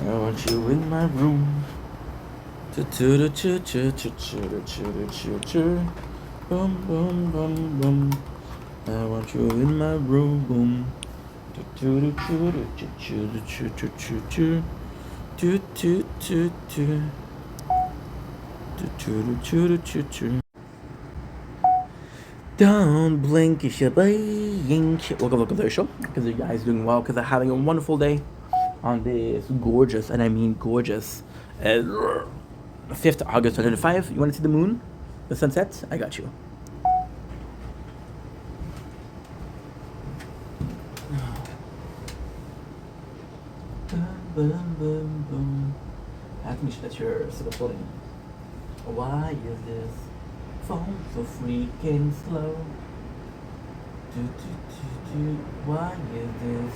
I want you in my room. Boom, boom, boom, boom. I want you in my room. Don't blink, it's your blink. Welcome to the show. Because you guys doing well, because I'm having a wonderful day on this gorgeous, and I mean gorgeous, 5th August 2025. You want to see the moon? The sunset? I got you. Boom, boom, boom. Have to make sure that you're still uploading. Why is this phone so freaking slow? Why is this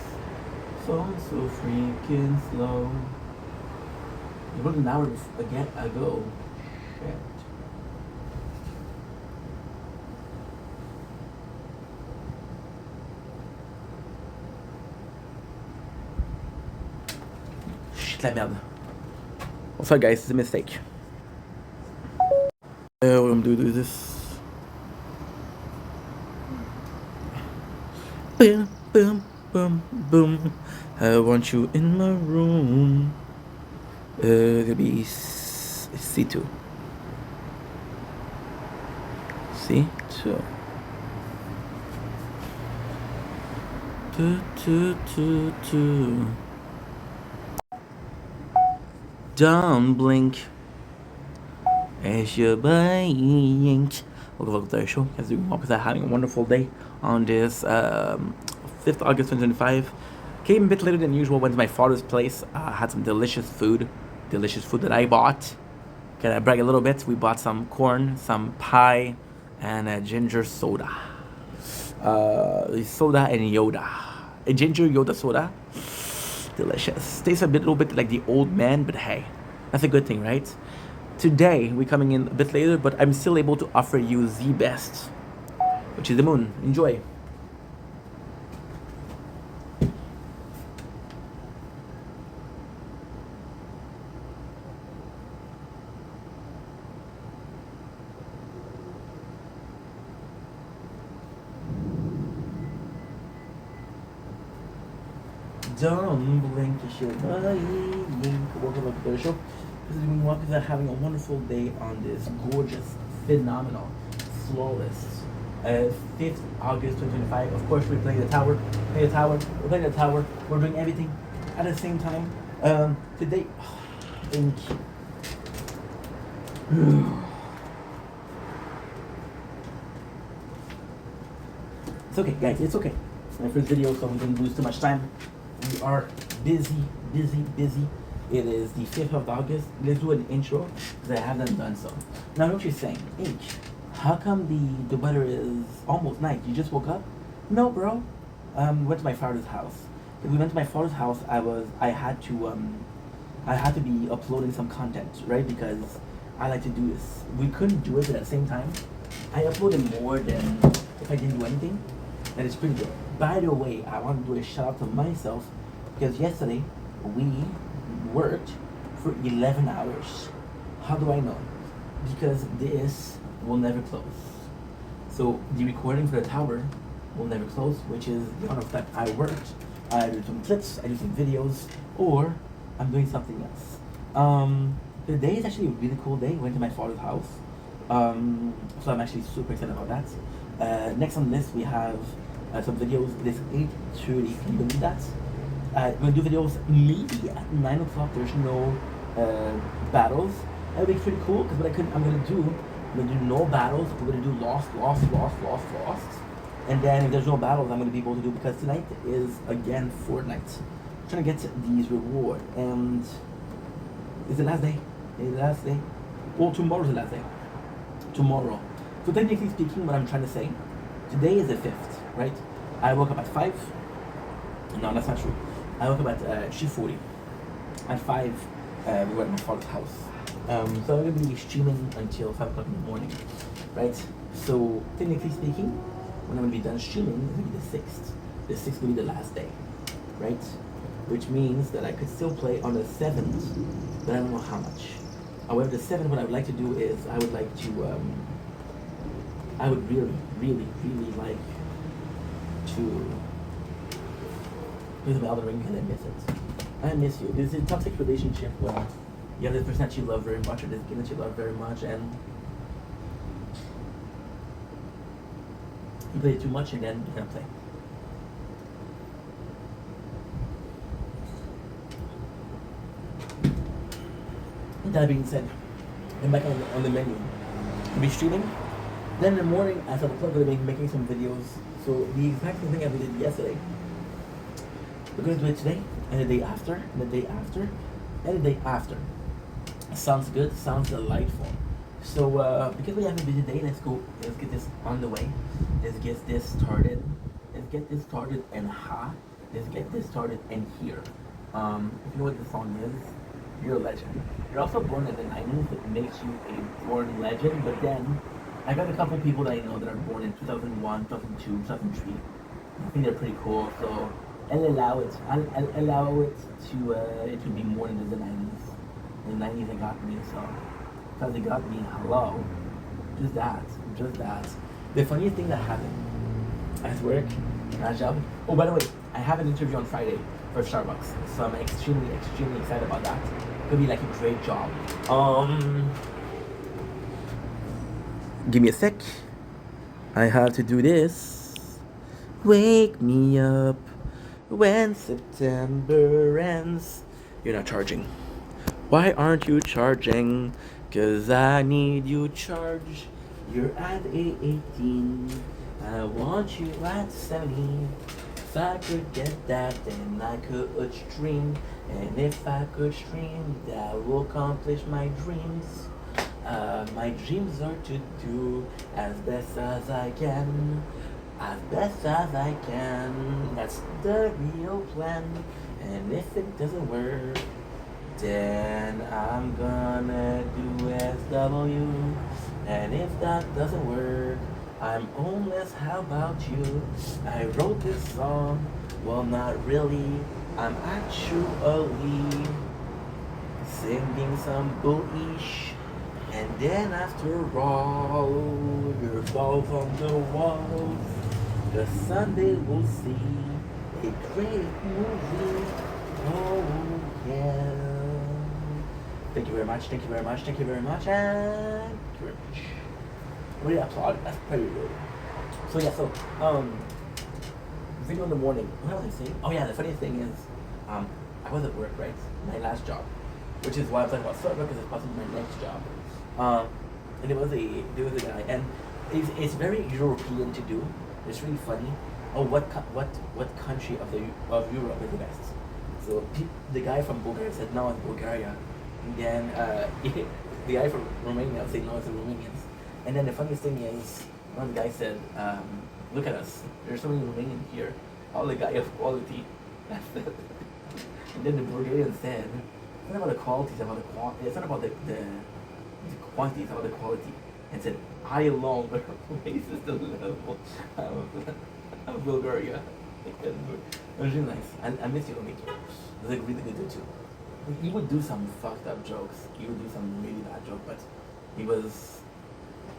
phone so freaking slow? You wrote an hour again ago. Shit la merde. Well, sorry guys, it's a mistake. What I'm gonna do this. Boom, boom, boom, boom. I want you in my room. It'll be C2. C2. Don't blink. As your blink. Welcome to the show. As you hope that having a wonderful day on this 5th August 2025. Came a bit later than usual. Went to my father's place. Had some delicious food that I bought. Can I brag a little bit? We bought some corn, some pie, and a ginger soda. Soda and Yoda. A ginger Yoda soda. Delicious. Tastes a little bit like the old man, but hey, that's a good thing, right? Today, we're coming in a bit later, but I'm still able to offer you the best, which is the moon. Enjoy. Don't blink, you should blink. Welcome to the show. This is doing well because I'm having a wonderful day on this gorgeous, phenomenal, flawless 5th August 2025. Of course, we're playing the tower. We're playing the tower. We're doing everything at the same time. Today, thank you. It's okay, guys. It's okay. It's my first video, so we didn't lose too much time. We are busy. It is the 5th of August. Let's do an intro because I haven't done so. Now, I know what you're saying. H, how come the weather is almost night? You just woke up? No, bro. We went to my father's house. If we went to my father's house, I had to be uploading some content, right? Because I like to do this. We couldn't do it at the same time. I uploaded more than if I didn't do anything. That is pretty good. By the way, I want to do a shout out to myself because yesterday we worked for 11 hours. How do I know? Because this will never close. So the recording for the tower will never close, which is the amount of time I worked. I do some clips, I do some videos, or I'm doing something else. Today is actually a really cool day. Went to my father's house. So I'm actually super excited about that. Next on the list we have some videos. It is 8:30. Can you believe that? I'm gonna do videos maybe at 9 o'clock. There's no battles. That'll be pretty cool because I'm gonna do no battles. We're gonna do lost. And then if there's no battles, I'm gonna be able to do because tonight is again Fortnite. I'm trying to get these reward and it's the last day. Well, tomorrow's the last day. Tomorrow. So technically speaking, what I'm trying to say, today is the 5th, right? I woke up at 5. No, that's not true. I woke up at 3:40. At 5, we were at my father's house. So I'm gonna be streaming until 5 o'clock in the morning, right? So technically speaking, when I'm gonna be done streaming, it's gonna be the 6th. The 6th will be the last day, right? which means that I could still play on the 7th, but I don't know how much. However, the 7th, what I would like to do is I would like to, I would really, really, really like to do the Elden Ring because I miss it. I miss you. This is a toxic relationship where you have this person that you love very much or this game that you love very much and you play it too much and then you can't play. That being said, I'm back on the menu. I'll be streaming. Then in the morning at 7 o'clock, I'm going to be making some videos. So the exact same thing I did yesterday. We're going to do it today, and the day after, and the day after, and the day after. Sounds good, sounds delightful. So because we have a busy day, let's get this on the way. Let's get this started. Let's get this started and let's get this started and here. If you know what the song is, you're a legend. You're also born in the 90s, it makes you a born legend, but then I got a couple people that I know that are born in 2001, 2002, 2003. I think they're pretty cool, so I'll allow it. I'll allow it to be more than the 90s. In the 90s it got me, so because it got me, hello. Just that. The funniest thing that happened at work, at job. Oh, by the way, I have an interview on Friday for Starbucks, so I'm extremely excited about that. Could be like a great job. Give me a sec. I have to do this. Wake me up when September ends. You're not charging. Why aren't you charging? 'Cause I need you charge. You're at 18. I want you at 70. If I could get that, then I could stream. And if I could stream, that will accomplish my dreams. My dreams are to do as best as I can. As best as I can. That's the real plan. And if it doesn't work, then I'm gonna do SW. And if that doesn't work, I'm homeless, how about you? I wrote this song, well not really. I'm actually singing some bullish. And then after all, your balls on the walls. The Sunday we'll see a great movie. Oh yeah. Thank you very much, thank you very much, thank you very much, and thank you very much. Really applaud, that's pretty rude. So yeah, video in the morning. What was I saying? Oh yeah, the funniest thing is, I was at work, right? My last job. Which is why I was talking about Starbucks because it's possibly my next job. And there was a guy, and it's very European to do. It's really funny. Oh, what country of Europe is the best? So the guy from Bulgaria said no, it's Bulgaria. And then the guy from Romania said no, it's the Romanians. And then the funniest thing is, one guy said, look at us. There's so many Romanians here. All the guy of quality. That's it. And then the Bulgarian said, it's not about the quality, it's about the quantity. It's not about the quantity, it's about the quality. And said, I alone raises the level of Bulgaria. It was really nice. I miss you, Omiki. It was like really good dude too. He would do some fucked up jokes. He would do some really bad jokes, but he was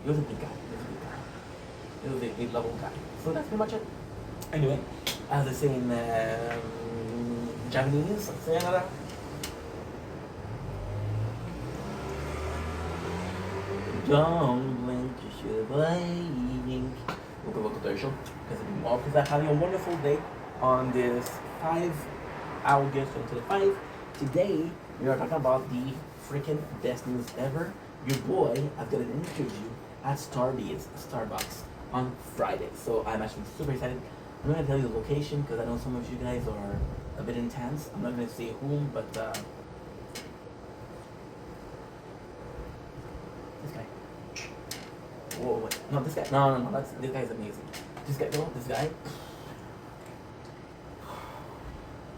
a good guy. He was a good level guy. So that's pretty much it. Anyway, as I say in Japanese, sayonara. Don't blink, you should blink. We'll go to commercial because I'm having a wonderful day on this 5 August 2025. Today we are talking about the freaking best news ever. Your boy, I've got an interview at Starbucks on Friday, so I'm actually super excited. I'm not gonna tell you the location because I know some of you guys are a bit intense. I'm not gonna say whom, but this guy. Whoa, wait. No, this guy. No. This guy's amazing. This guy.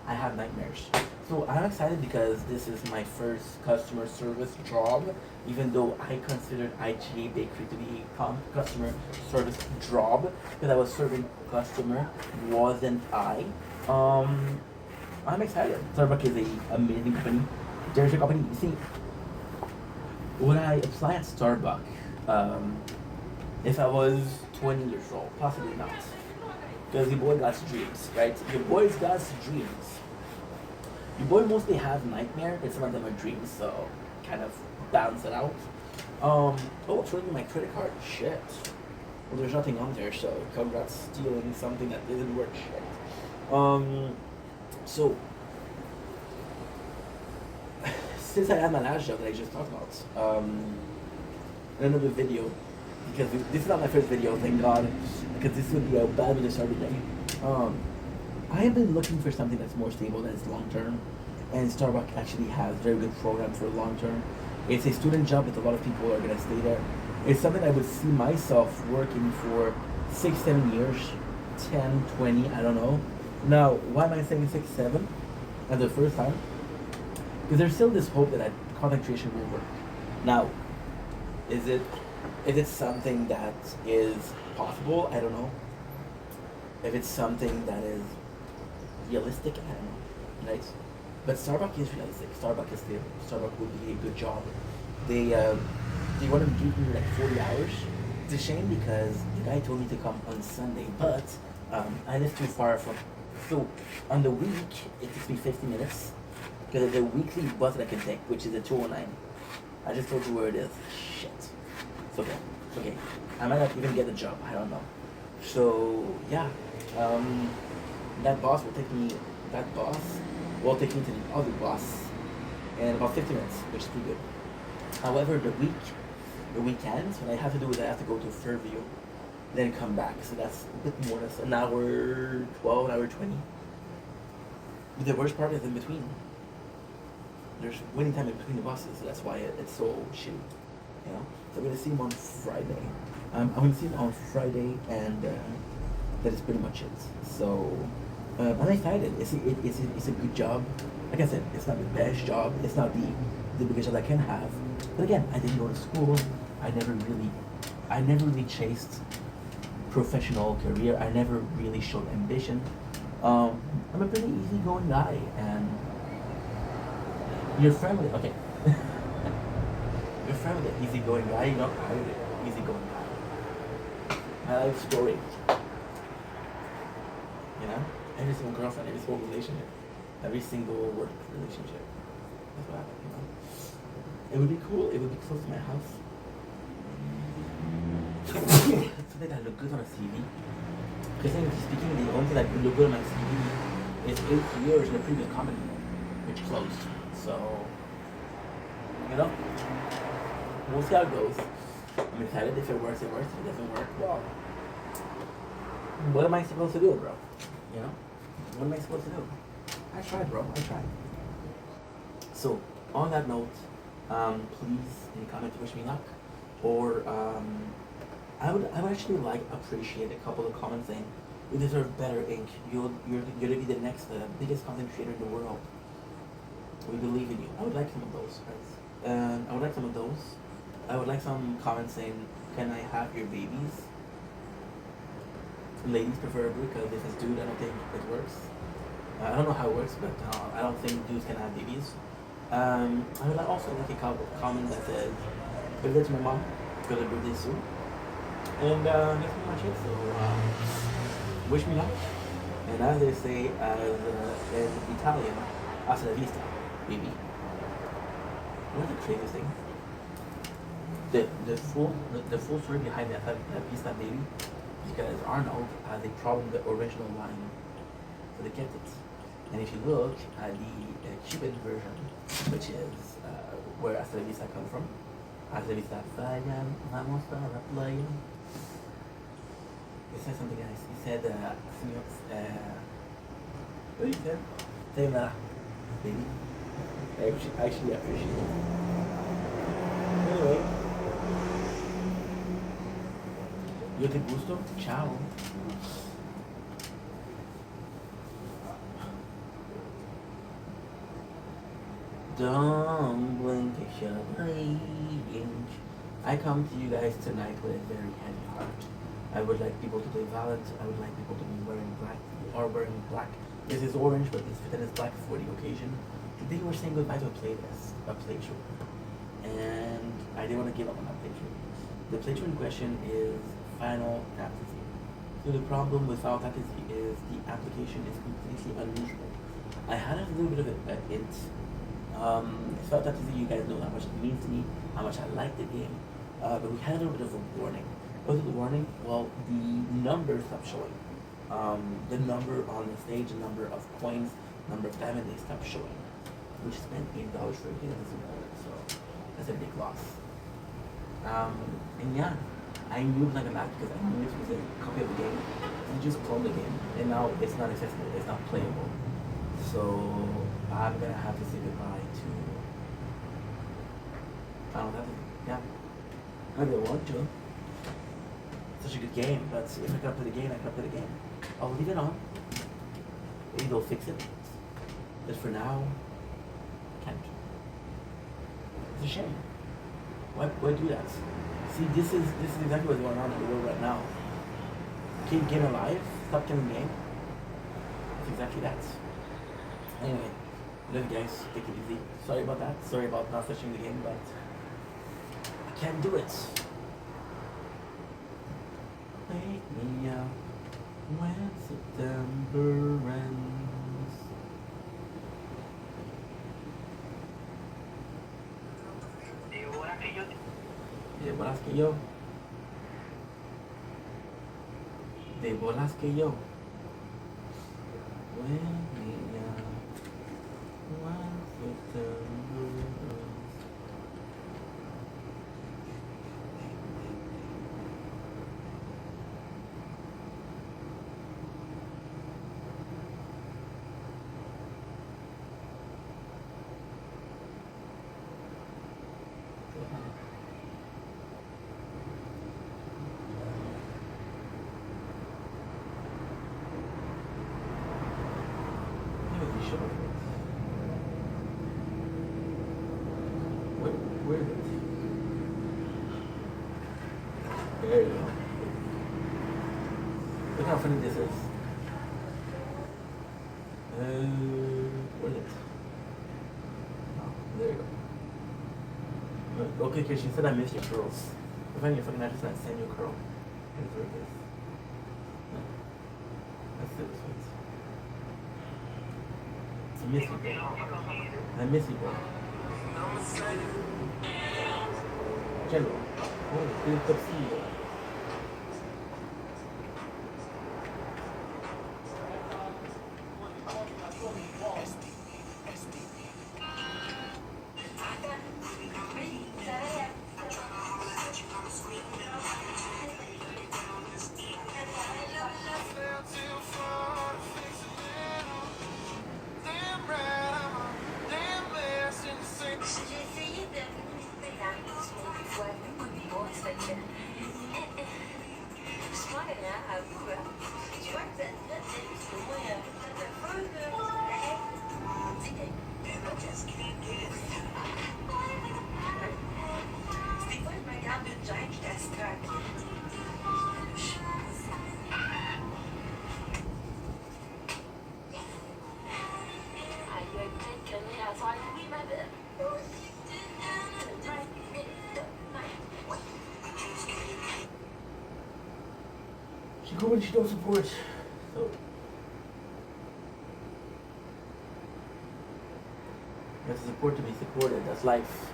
I have nightmares. So I'm excited because this is my first customer service job, even though I considered IGA Bakery to be a customer service job because I was serving customer, wasn't I? I'm excited. Starbucks is a amazing company. There's a company. You see, when I apply at Starbucks, if I was 20 years old, possibly not, because your boy got dreams, right? Your boy's got dreams. Your boy mostly has nightmare, but some of them are dreams, so kind of balance it out. Oh, it's running my credit card. Shit. Well, there's nothing on there, so congrats stealing something that didn't work. Shit. So since I had my last job that I just talked about, in another video, because this is not my first video, thank God, because this would be a bad way to start the day. I have been looking for something that's more stable, that is long term, and Starbucks actually has very good programs for long term. It's a student job, but a lot of people are gonna stay there. It's something I would see myself working for 6, 7 years, 10, 20, I don't know. Now, why am I saying 6, 7 at the first time? Because there's still this hope that content creation will work. Now, is it something that is possible? I don't know. If it's something that is realistic, I don't know. Right? But Starbucks is realistic. Starbucks is stable. Starbucks would be a good job. They want to give me like 40 hours. It's a shame because the guy told me to come on Sunday, but I live too far from. So on the week it takes me 50 minutes because of the weekly bus that I can take, which is a 209. I just told you where it is. Shit. It's okay. It's okay. I might not even get the job. I don't know. So yeah, that boss will take me. That boss will take me to the other boss in about 50 minutes, which is pretty good. However, the weekends, what I have to do is I have to go to Fairview, then come back. So that's a bit more. That's an hour 12, an hour 20. But the worst part is in between. There's waiting time in between the buses, so that's why it's so shitty. You know. So I'm gonna see him on Friday. I'm gonna see him on Friday, and that is pretty much it. So I'm excited. It's a good job. Like I said, it's not the best job. It's not the biggest job I can have. But again, I didn't go to school. I never really chased professional career. I never really showed ambition. I'm a pretty easygoing guy, and your family. Okay, your family, easygoing guy. You know, I'm easygoing guy. My life story. You know, every single girlfriend, every single relationship, every single work relationship. That's what happened. You know. It would be cool. It would be close to my house. Something that look good on a CV. Because speaking, the only thing that look good on my CV is 8 years in a previous company, which closed. So, you know, we'll see how it goes. I'm excited. If it works, it works. If it doesn't work, well, what am I supposed to do, bro? You know, what am I supposed to do? I tried, bro. I tried. So, on that note, please in the comments wish me luck, or I would actually appreciate a couple of comments saying you deserve better, ink. You're gonna be the next biggest content creator in the world. We believe in you. I would like some of those, guys. I would like some of those. I would like some comments saying, can I have your babies? Ladies preferably, because if it's dude, I don't think it works. I don't know how it works, but I don't think dudes can have babies. I would also like a comment that says, birthday to my mom, because her birthday soon. And that's pretty much it. So, wish me luck. And as they say in Italian, hasta la vista, baby. What's the craziest thing? The full story behind that La Vista baby, because Arnold has a problem with the original line, so they kept it. And if you look at the Cuban version, which is where hasta la vista comes from, hasta la vista, vayan, vamos a la playa. He said something nice. He said, what did he say? Sayonara, baby. I actually appreciate it. Anyway, yo te gusto. Ciao. Don't blink if you're bleeding. I come to you guys tonight with a very heavy heart. I would like people to be violent. I would like people to be wearing black. We are wearing black. This is orange, but this then is black for the occasion. Today we're saying goodbye to a playthrough, and I didn't want to give up on that playthrough. The playthrough in question is Final Fantasy. So the problem with Final Fantasy is the application is completely unusual. I had a little bit of an int. Final Fantasy, you guys know how much it means to me, how much I like the game, but we had a little bit of a warning. What was the warning? Well, the numbers stopped showing. The number on the stage, the number of coins, number of diamonds, they stopped showing. We spent $8 for a game at this moment, so that's a big loss. And yeah, I knew it was not gonna happen because I knew this was a copy of the game. You just cloned the game, and now it's not accessible, it's not playable. So I'm gonna have to say goodbye to Final Fantasy. Yeah, I really want to. Such a good game, but if I can't play the game, I can't play the game. I'll leave it on. Maybe they'll fix it. But for now, can't. It's a shame. Why do that? See, this is exactly what's going on in the world right now. Keep game alive, stop killing the game. It's exactly that. Anyway, love you guys, take it easy. Sorry about that. Sorry about not finishing the game, but I can't do it. Wake me up when September ends. De bolas que yo. De bolas que yo. Wake me up when September ends. Where is it? There you go. Look how funny this is. Where is it? Oh, there you go. Okay, she said I missed your curls. If I find your fucking address and I send you a curl. Here's where it is. No. That's it, sweet. I miss you, bro. I miss you, bro. Cello. Oh, il topsino. She go when she don't support. So you have to support to be supported. That's life.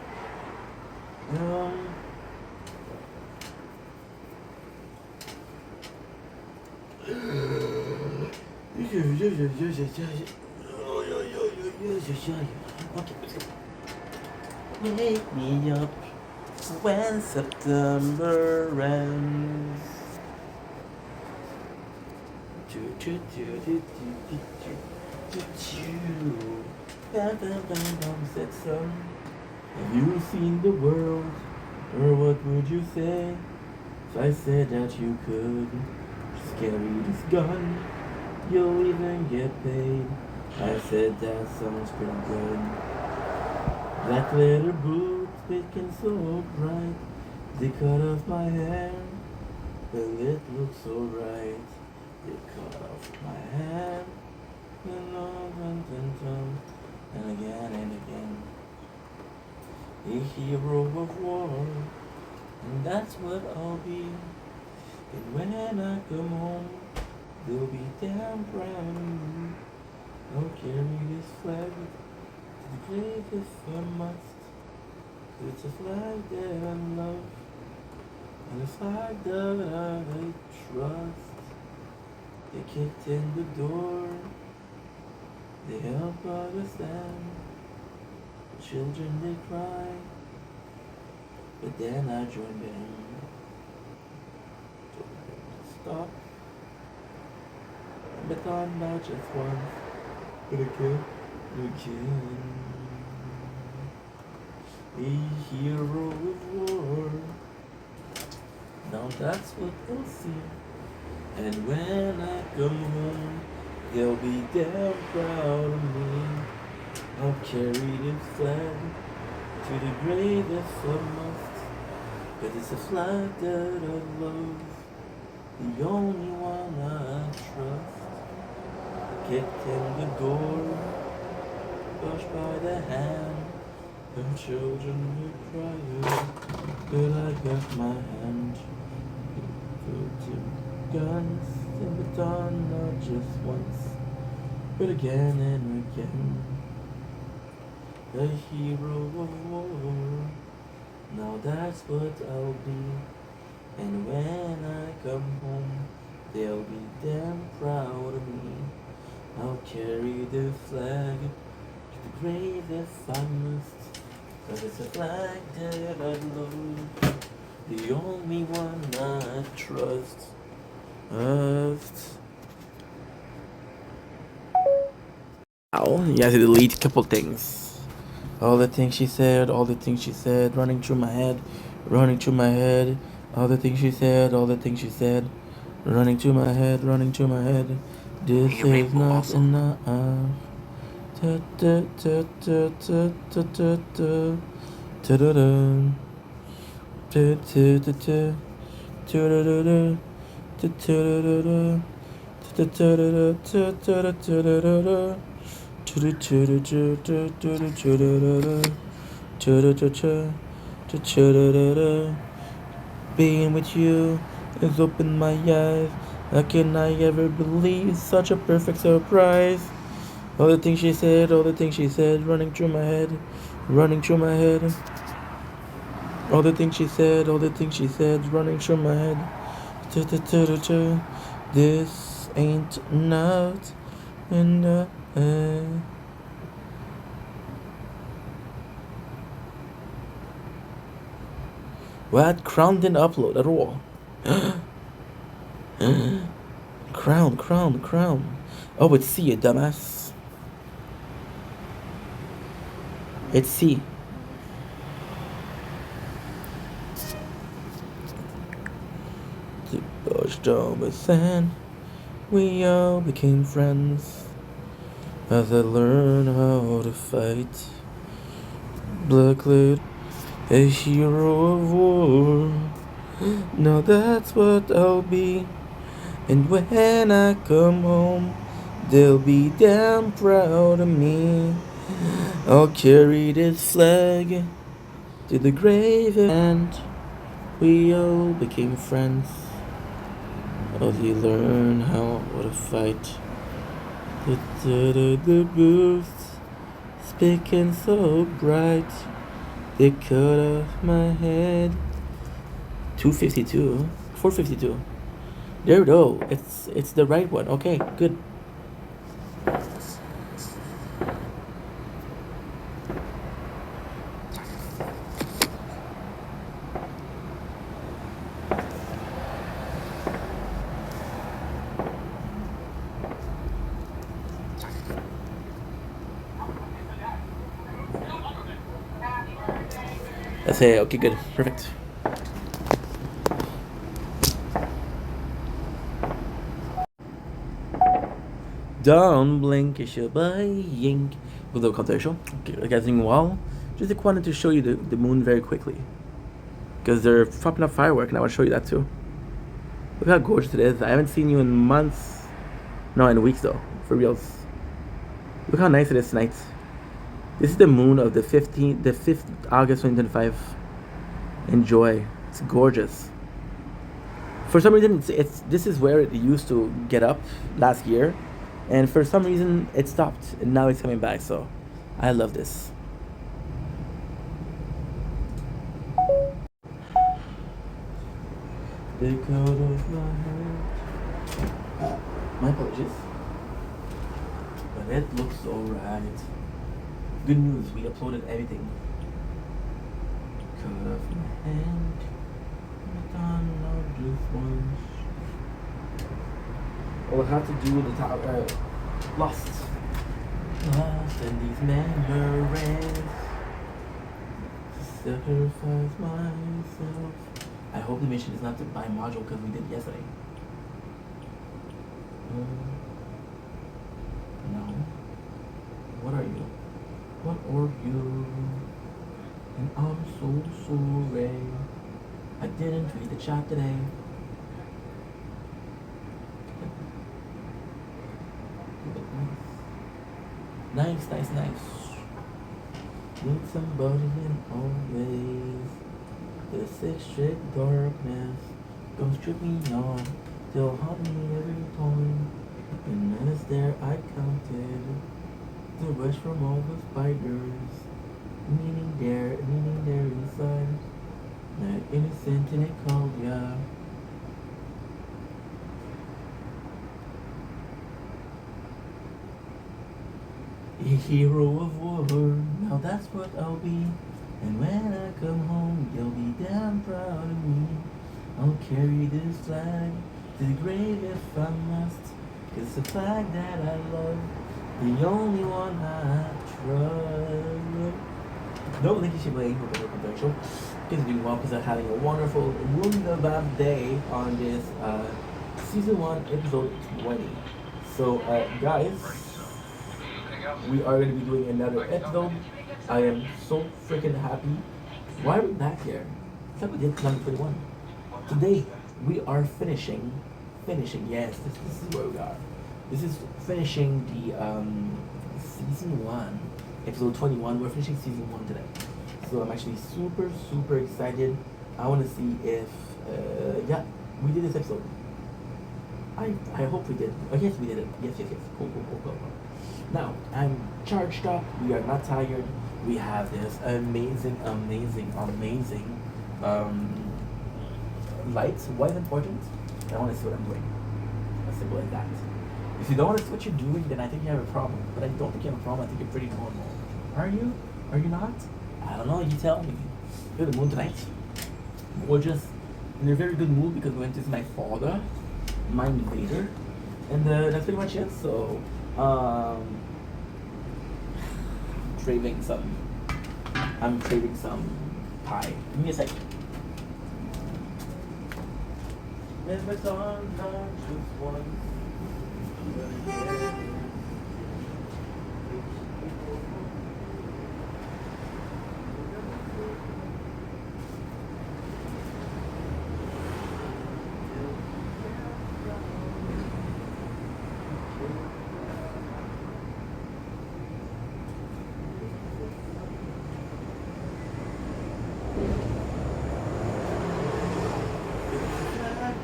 Okay, let's go. Wake me up when September ends. Said some. Have you seen the world, or what would you say if I said that you could just carry this gun? You'll even get paid. I said that sounds pretty good. Black leather boots, bacon so bright. They cut off my hair, but it looks so right. They cut off my hair, And again and again. A hero of war, and that's what I'll be. And when I come home, they'll be damn proud of me. I'll carry this flag to the grave if I must. It's a flag that I love, and a flag that I trust. They kicked in the door, they help us stand. The children they cry, but then I joined them. Told them to stop, but I'm not just once, but again, again. A hero of war. Now that's what they'll see. And when I come home, they'll be damn proud of me. I'll carry this flag to the grave if I must. But it's a flag that I love, the only one I trust. Kicked in the door, pushed by the hand. Her children were crying, but I got my hand. Put guns in the dawn, not just once, but again and again. A hero of war, now that's what I'll be. And when I come home, they'll be damn proud of me. I'll carry the flag to the grave if I must. 'Cause it's a flag that I love, the only one I trust. Now, you have to delete a couple things. All the things she said, all the things she said, running through my head, running through my head. All the things she said, all the things she said, running through my head, running through my head. This is not enough. Da, da, da, da, da, da, da, da. Da-da-da. Da-da-da-da. Da-da-da-da. Da-da-da-da. Da-da-da-da. Being with you has opened my eyes. How can I ever believe such a perfect surprise? All the things she said, all the things she said, running through my head, running through my head. All the things she said, all the things she said, running through my head. This ain't not enough. What? Crown didn't upload at all. Crown. Oh, it's C, you dumbass. It's C. The bush down with sand. We all became friends as I learned how to fight. Blacklit, a hero of war. Now that's what I'll be. And when I come home, they'll be damn proud of me. I'll carry this flag to the grave, and we all became friends as we learn how to fight. The boots speaking so bright, they cut off my head. 252, 452. There we go. It's the right one. Okay, good. Let's say okay, good, perfect. Don't blink, you should blink. With the conversation, getting well. Just wanted to show you the moon very quickly, because they're popping up fireworks, and I want to show you that too. Look how gorgeous it is. I haven't seen you in months. No, in weeks though, for reals. Look how nice it is tonight. This is the moon of the 5th August 2025. Enjoy. It's gorgeous. For some reason, it's this is where it used to get up last year, and for some reason it stopped, and now it's coming back. So, I love this. The code of my heart. My apologies, but it looks alright. Good news, we uploaded everything. Cut off my hand. We'll have to do the top. Lost in these memories. Sacrifice myself. I hope the mission is not to buy a module because we did yesterday. No. What are you? What are you? And I'm so sorry. I didn't read the chat today. Nice. Need somebody in always. The sick strict darkness comes tripping on. They'll haunt me every time. And as there I counted the rush from all the spiders. Meaning there inside. Not innocent and it called ya. A hero of war, now that's what I'll be. And when I come home, you'll be damn proud of me. I'll carry this flag to the grave if I must. 'Cause it's a flag that I love, the only one I trust. No, thank you, Shibane, for the potential. Kids are doing well because they're having a wonderful, wunderbar day on this season 1, episode 20. So, guys, we are going to be doing another episode. I am so freaking happy. Why are we back here? I thought we did number 21. Today, we are finishing, yes, this is where we are. This is finishing the season 1, episode 21. We're finishing season 1 today. So I'm actually super excited. I want to see if, yeah, we did this episode. I hope we did. Oh, yes, we did it. Yes. Cool. Now, I'm charged up. We are not tired. We have this amazing lights. Why is it important? I want to see what I'm doing. As simple as that. If you don't want to see what you're doing, then I think you have a problem. But I don't think you have a problem. I think you're pretty normal. Are you? Are you not? I don't know. You tell me. You're the moon tonight. Gorgeous. In a very good mood because we went to see my father, Mind Vader, and that's pretty much it. So, I'm craving some pie. Give me a second. If it's on just once.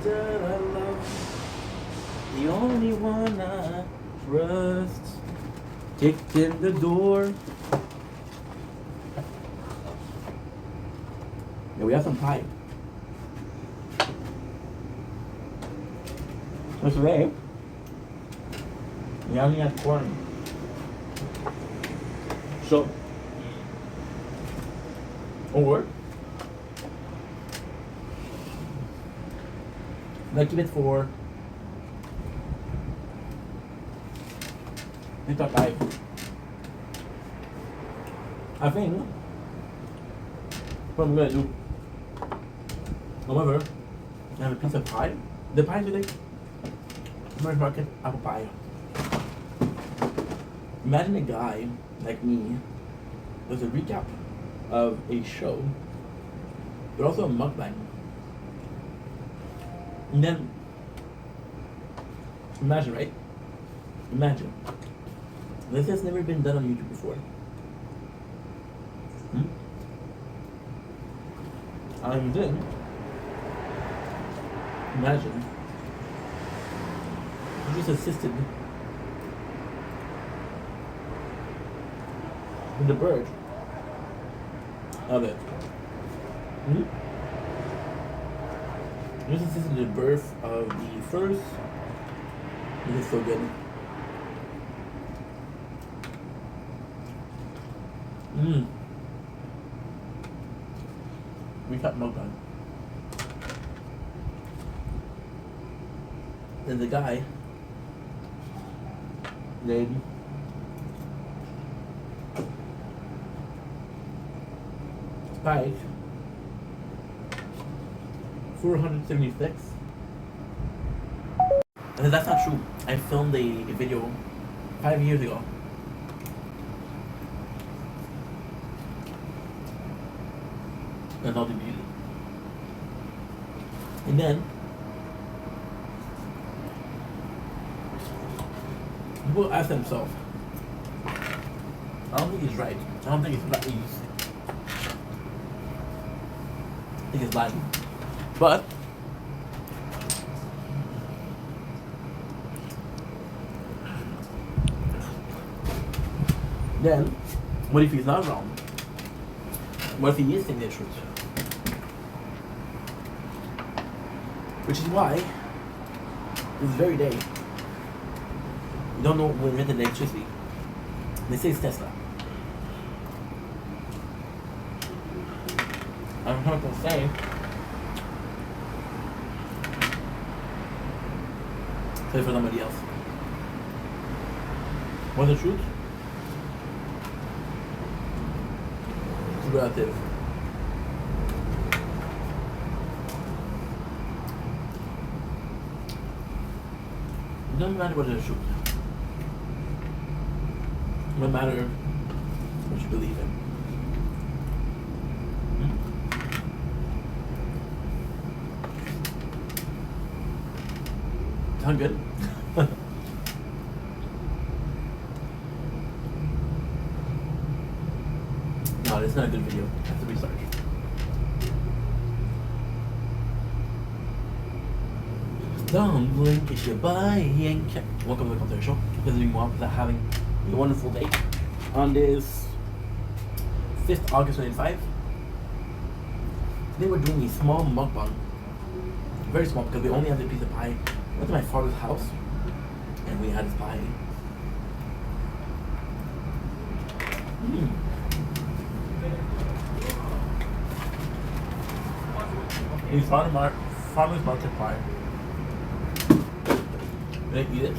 That I love, the only one I trust, kicked in the door. Yeah, we have some pie. So today, we only have corn. So, or I keep it for TikTok Live. I think what I'm gonna do. However, I have a piece of pie. The pie today, American Market apple pie. Imagine a guy like me does a recap of a show, but also a mukbang. And then, imagine, right? Imagine This has never been done on YouTube before. And then, imagine, you just assisted with the birth of it. You just assisted the birth of the first. It is so good. We got milk on. Then the guy named Spike 476. And that's not true. I filmed a video 5 years ago. That's all the beauty. And then people ask themselves, I don't think he's right. I don't think it's right. I think it's lying. But then, what if he's not wrong? What if he is saying the truth? Which is why, this very day, you don't know who invented electricity. They say it's Tesla. I'm not gonna say. Say it for somebody else. What's the truth? It's relative. It doesn't matter what is the truth. It doesn't matter what you believe in. Sound good? No, it's not a good video. I have to restart. Don't blink if you're buying. Welcome to the Commentary Show. Visiting more for having a wonderful day on this 5th August 25. Today we're doing a small mukbang. Very small because we only have the piece of pie. Went to my father's house and we had his pie. He's farmer's market pie. Did I eat it?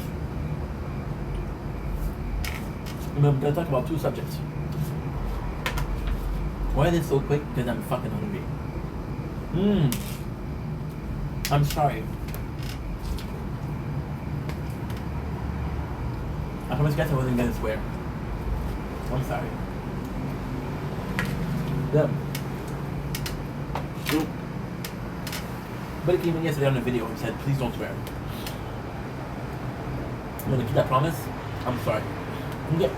And I'm gonna talk about 2 subjects. Why is it so quick? Because I'm fucking hungry. I'm sorry. I promised you guys I wasn't gonna swear. I'm sorry. Yeah. But it came in yesterday on the video and said, please don't swear. I'm gonna keep that promise. I'm sorry. Okay.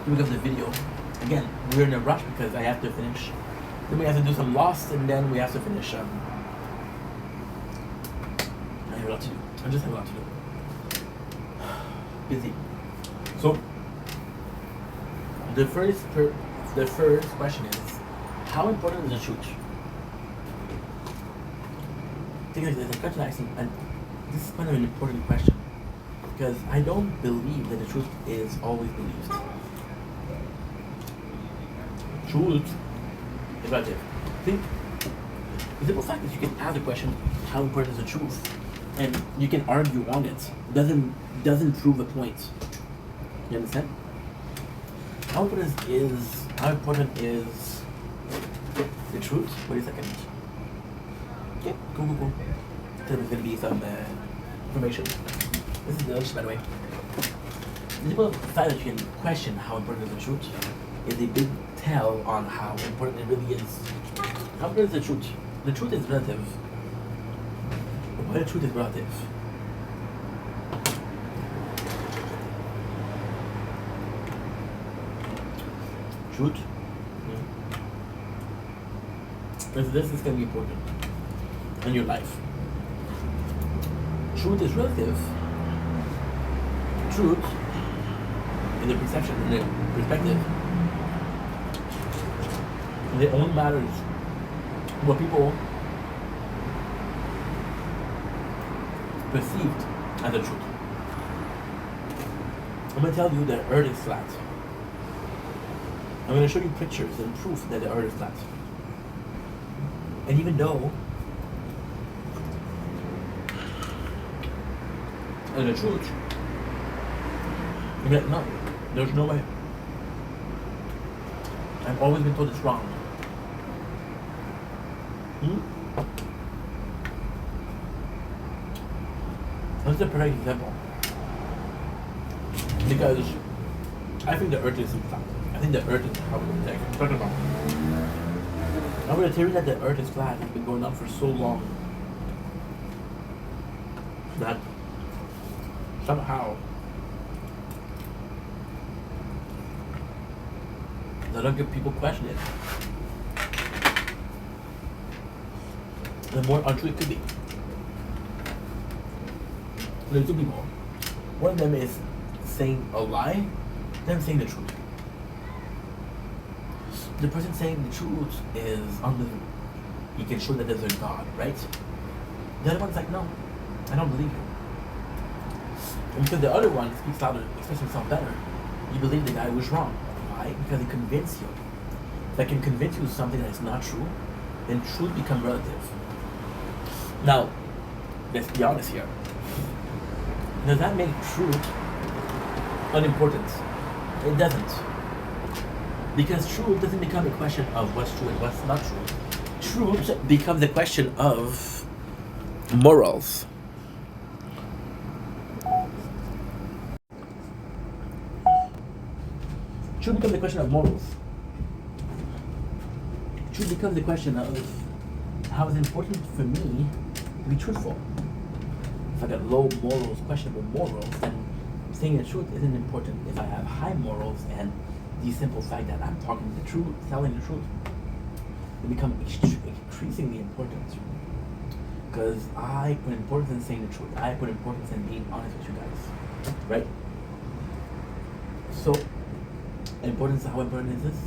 Because of the video. Again, we're in a rush because I have to finish. Then we have to do some Lost and then we have to finish. I have a lot to do. I just have a lot to do. Busy. So the first question is, how important is the truth? There's a question I asked, and this is kind of an important question because I don't believe that the truth is always believed. Truth is relative. Think the simple fact that you can ask the question, how important is the truth, and you can argue on it, doesn't prove the point. You understand? How important is the truth? Wait a second. Okay, cool. There's gonna be some information. This is delicious, by the way. The simple fact that you can question how important is the truth is a big tell on how important it really is. How important is the truth? The truth is relative. Why the truth is relative? Truth. This is going to be important in your life. Truth is relative. Truth, in the perception, in the perspective, it only matters what people perceived as the truth. I'm going to tell you that Earth is flat. I'm going to show you pictures and proof that the Earth is flat. And even though the truth, you're like, no, there's no way. I've always been told it's wrong. That's a perfect example. Because I think the Earth is flat. I think the Earth is how we're talking about. Now the theory that the Earth is flat has been going on for so long that somehow the younger people question it, the more untrue it could be. There's two people. One of them is saying a lie, then saying the truth. The person saying the truth is unbelievable. He can show that there's a God, right? The other one's like, no, I don't believe you. And because the other one speaks louder, expresses himself better, you believe the guy was wrong. Why? Because he convinced you. If I can convince you of something that's not true, then truth becomes relative. Now, let's be honest here. Does that make truth unimportant? It doesn't. Because truth doesn't become a question of what's true and what's not true. Truth becomes a question of morals. Truth becomes a question of morals. Truth becomes a question of how it's important for me to be truthful. If I got low morals, questionable morals, then saying the truth isn't important. If I have high morals and the simple fact that I'm talking the truth, telling the truth, it becomes increasingly important. Because I put importance in saying the truth. I put importance in being honest with you guys. Right? So, importance, how important is this?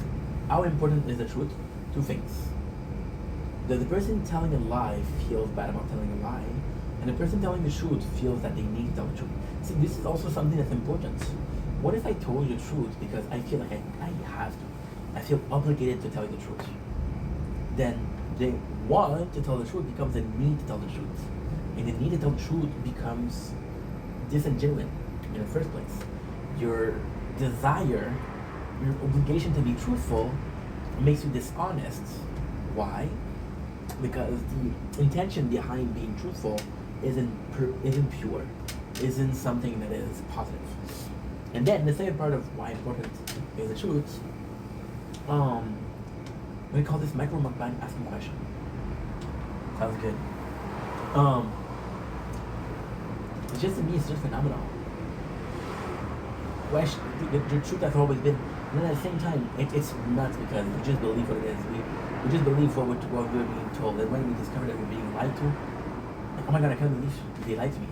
How important is the truth? Two things. The person telling a lie feels bad about telling a lie, and the person telling the truth feels that they need to tell the truth. See, this is also something that's important. What if I told you the truth because I feel like I have to? I feel obligated to tell you the truth. Then the want to tell the truth becomes a need to tell the truth. And the need to tell the truth becomes disingenuous in the first place. Your desire, your obligation to be truthful makes you dishonest. Why? Because the intention behind being truthful isn't pure, isn't something that is positive. And then the second part of why important is the truth. We call this micro mukbang asking question. Sounds good. It's just to me, it's just phenomenal. The truth has always been, and then at the same time, it's nuts because we just believe what it is. We just believe what we're being told. And when we discover that we're being lied to, like, oh my god, I can't believe they lied to me.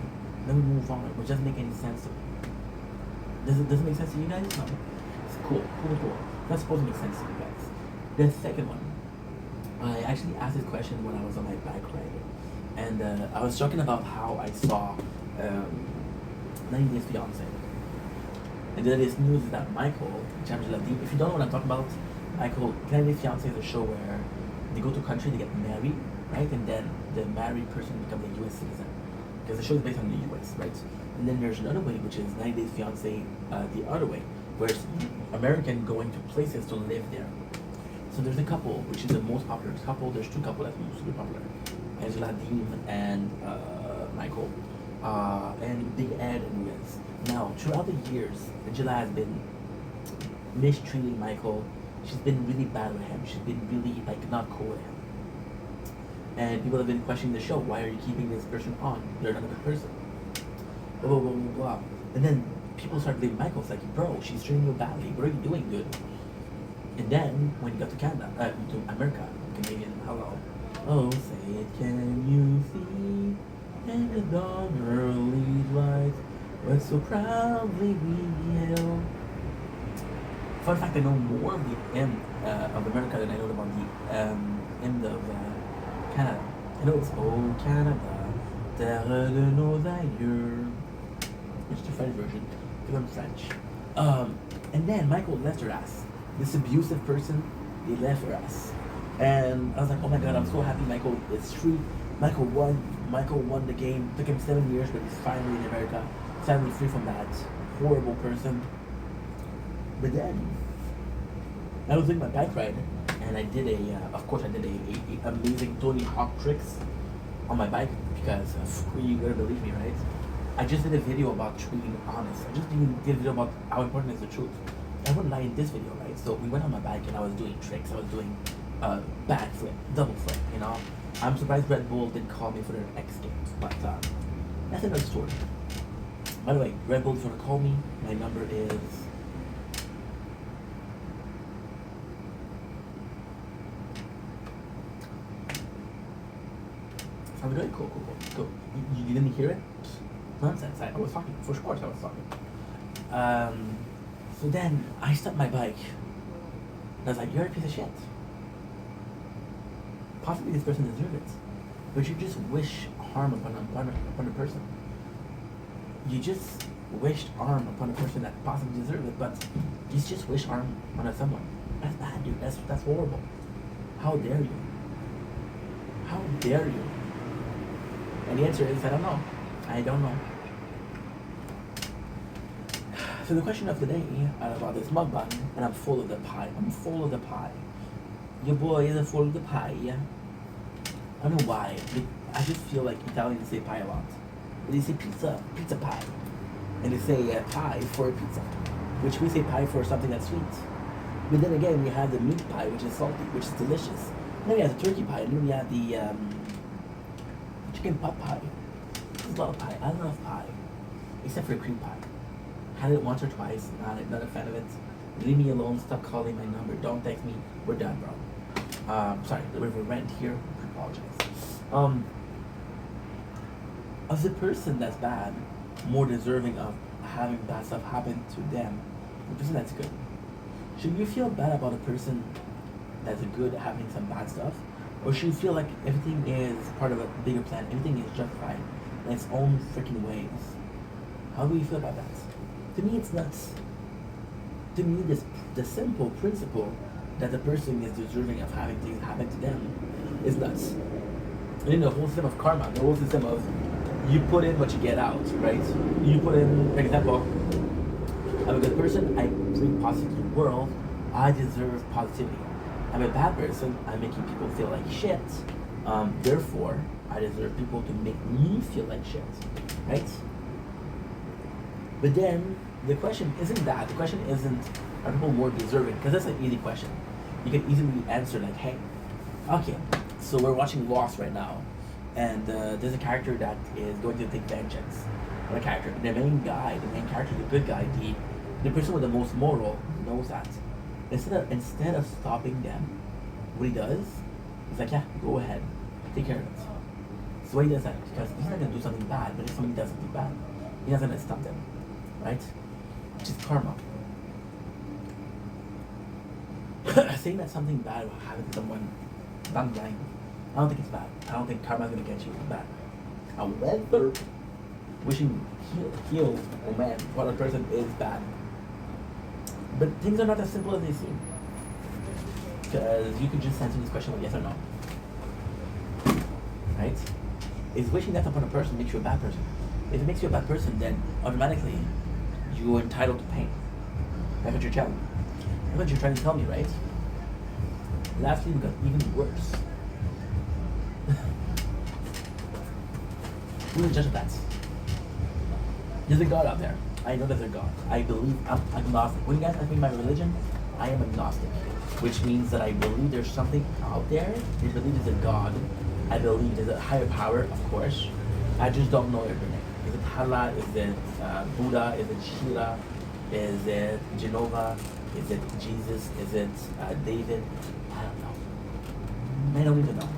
Then we move on, which doesn't make any sense to me. Does it make sense to you guys? No. It's cool. That's supposed to make sense to you guys. The second one, I actually asked this question when I was on my bike ride, and I was talking about how I saw 90 Days Fiancé. And then this news is that Michael Jamjaladi, if you don't know what I'm talking about, Michael, 90 Days Fiancé is a show where they go to a country, they get married, right? And then the married person becomes a US citizen. Because the show is based on the US, right? And then there's another way, which is 90 Days Fiancé the other way, where it's American going to places to live there. So there's a couple, which is the most popular couple. There's two couples that's super popular. Angela Dean and Michael. And Big Ed and Liz. Now, throughout the years, Angela has been mistreating Michael. She's been really bad with him. She's been really, not cool with him. And people have been questioning the show. Why are you keeping this person on? They're not a good person. Blah, blah, blah, blah, blah. And then people start blaming Michael. It's like, bro, she's treating you badly. What are you doing, dude? And then when you got to Canada, to America, Canadian, hello. Oh, say it, can you see? And the dawn early light, but so proudly we hail. Fun fact: I know more of the hymn of America than I know about the hymn of Canada. I know it's "Oh Canada, terre de nos aïeux," which is the French version, because I'm French. And then Michael left her ass. This abusive person, he left her ass. And I was like, oh my god, I'm so happy Michael is free. Michael won. Michael won the game. Took him 7 years, but he's finally in America. Finally free from that horrible person. But then, I was doing my bike ride, and I did of course I did a amazing Tony Hawk tricks on my bike, because you gotta believe me, right? I just did a video about being honest. I just did a video about how important is the truth. I wouldn't lie in this video, right? So we went on my bike and I was doing tricks. I was doing backflip, double flip, you know? I'm surprised Red Bull didn't call me for their X Games, but that's another story. By the way, Red Bull, if you want to call me, my number is... Sounds good? Cool. You didn't hear it? Nonsense. I was talking. For sure I was talking. So then I stopped my bike. And I was like, you're a piece of shit. Possibly this person deserves it. But you just wish harm upon a person. You just wished harm upon a person that possibly deserves it, but you just wish harm on someone. That's bad, dude. That's horrible. How dare you? How dare you? And the answer is, I don't know. I don't know. So the question of the day about this mukbang, and I'm full of the pie. Your boy is full of the pie. I don't know why. I just feel like Italians say pie a lot. They say pizza pie. And they say pie for pizza, which we say pie for something that's sweet. But then again, we have the meat pie, which is salty, which is delicious. And then we have the turkey pie, and then we have the chicken pot pie. I love pie. I love pie, except for cream pie. Had it once or twice. Not a fan of it. Leave me alone. Stop calling my number. Don't text me. We're done, bro. Sorry, we have a rent here. I apologize. Of the person that's bad, more deserving of having bad stuff happen to them, the person that's good. Should you feel bad about a person that's good having some bad stuff? Or should you feel like everything is part of a bigger plan, everything is justified in its own freaking ways? How do you feel about that? To me, it's nuts. To me, the simple principle that the person is deserving of having things happen to them is nuts. And in the whole system of karma, the whole system of you put in what you get out, right? You put in, for example, I'm a good person, I bring positivity to the world, I deserve positivity. I'm a bad person, I'm making people feel like shit, therefore, I deserve people to make me feel like shit, right? But then, the question isn't that. The question isn't, are people more deserving? Because that's an easy question. You can easily answer like, hey, okay, so we're watching Lost right now, and there's a character that is going to take vengeance on a character. The main character, the good guy, the person with the most moral knows that. Instead of stopping them, what he does, he's like, yeah, go ahead, take care of it. So why he does that? Because he's not going to do something bad, but if somebody does something bad, he doesn't stop them, right? Which is karma. Saying that something bad will happen to someone down the line, I don't think it's bad. I don't think karma is going to get you bad. However, wishing heal a man for a person is bad. But things are not as simple as they seem. Because you could just answer this question with yes or no. Right? Is wishing death upon a person makes you a bad person? If it makes you a bad person, then automatically you're entitled to pain. That's what you're telling me. That's what you're trying to tell me, right? Lastly, we got even worse. Who's the judge of that? There's a God out there. I know there's a God. I believe, I'm agnostic. When you guys ask me my religion, I am agnostic. Which means that I believe there's something out there. I believe there's a God. I believe there's a higher power, of course. I just don't know everything. Is it Allah? Is it Buddha? Is it Shiva? Is it Genova? Is it Jesus? Is it David? I don't know. I don't even know.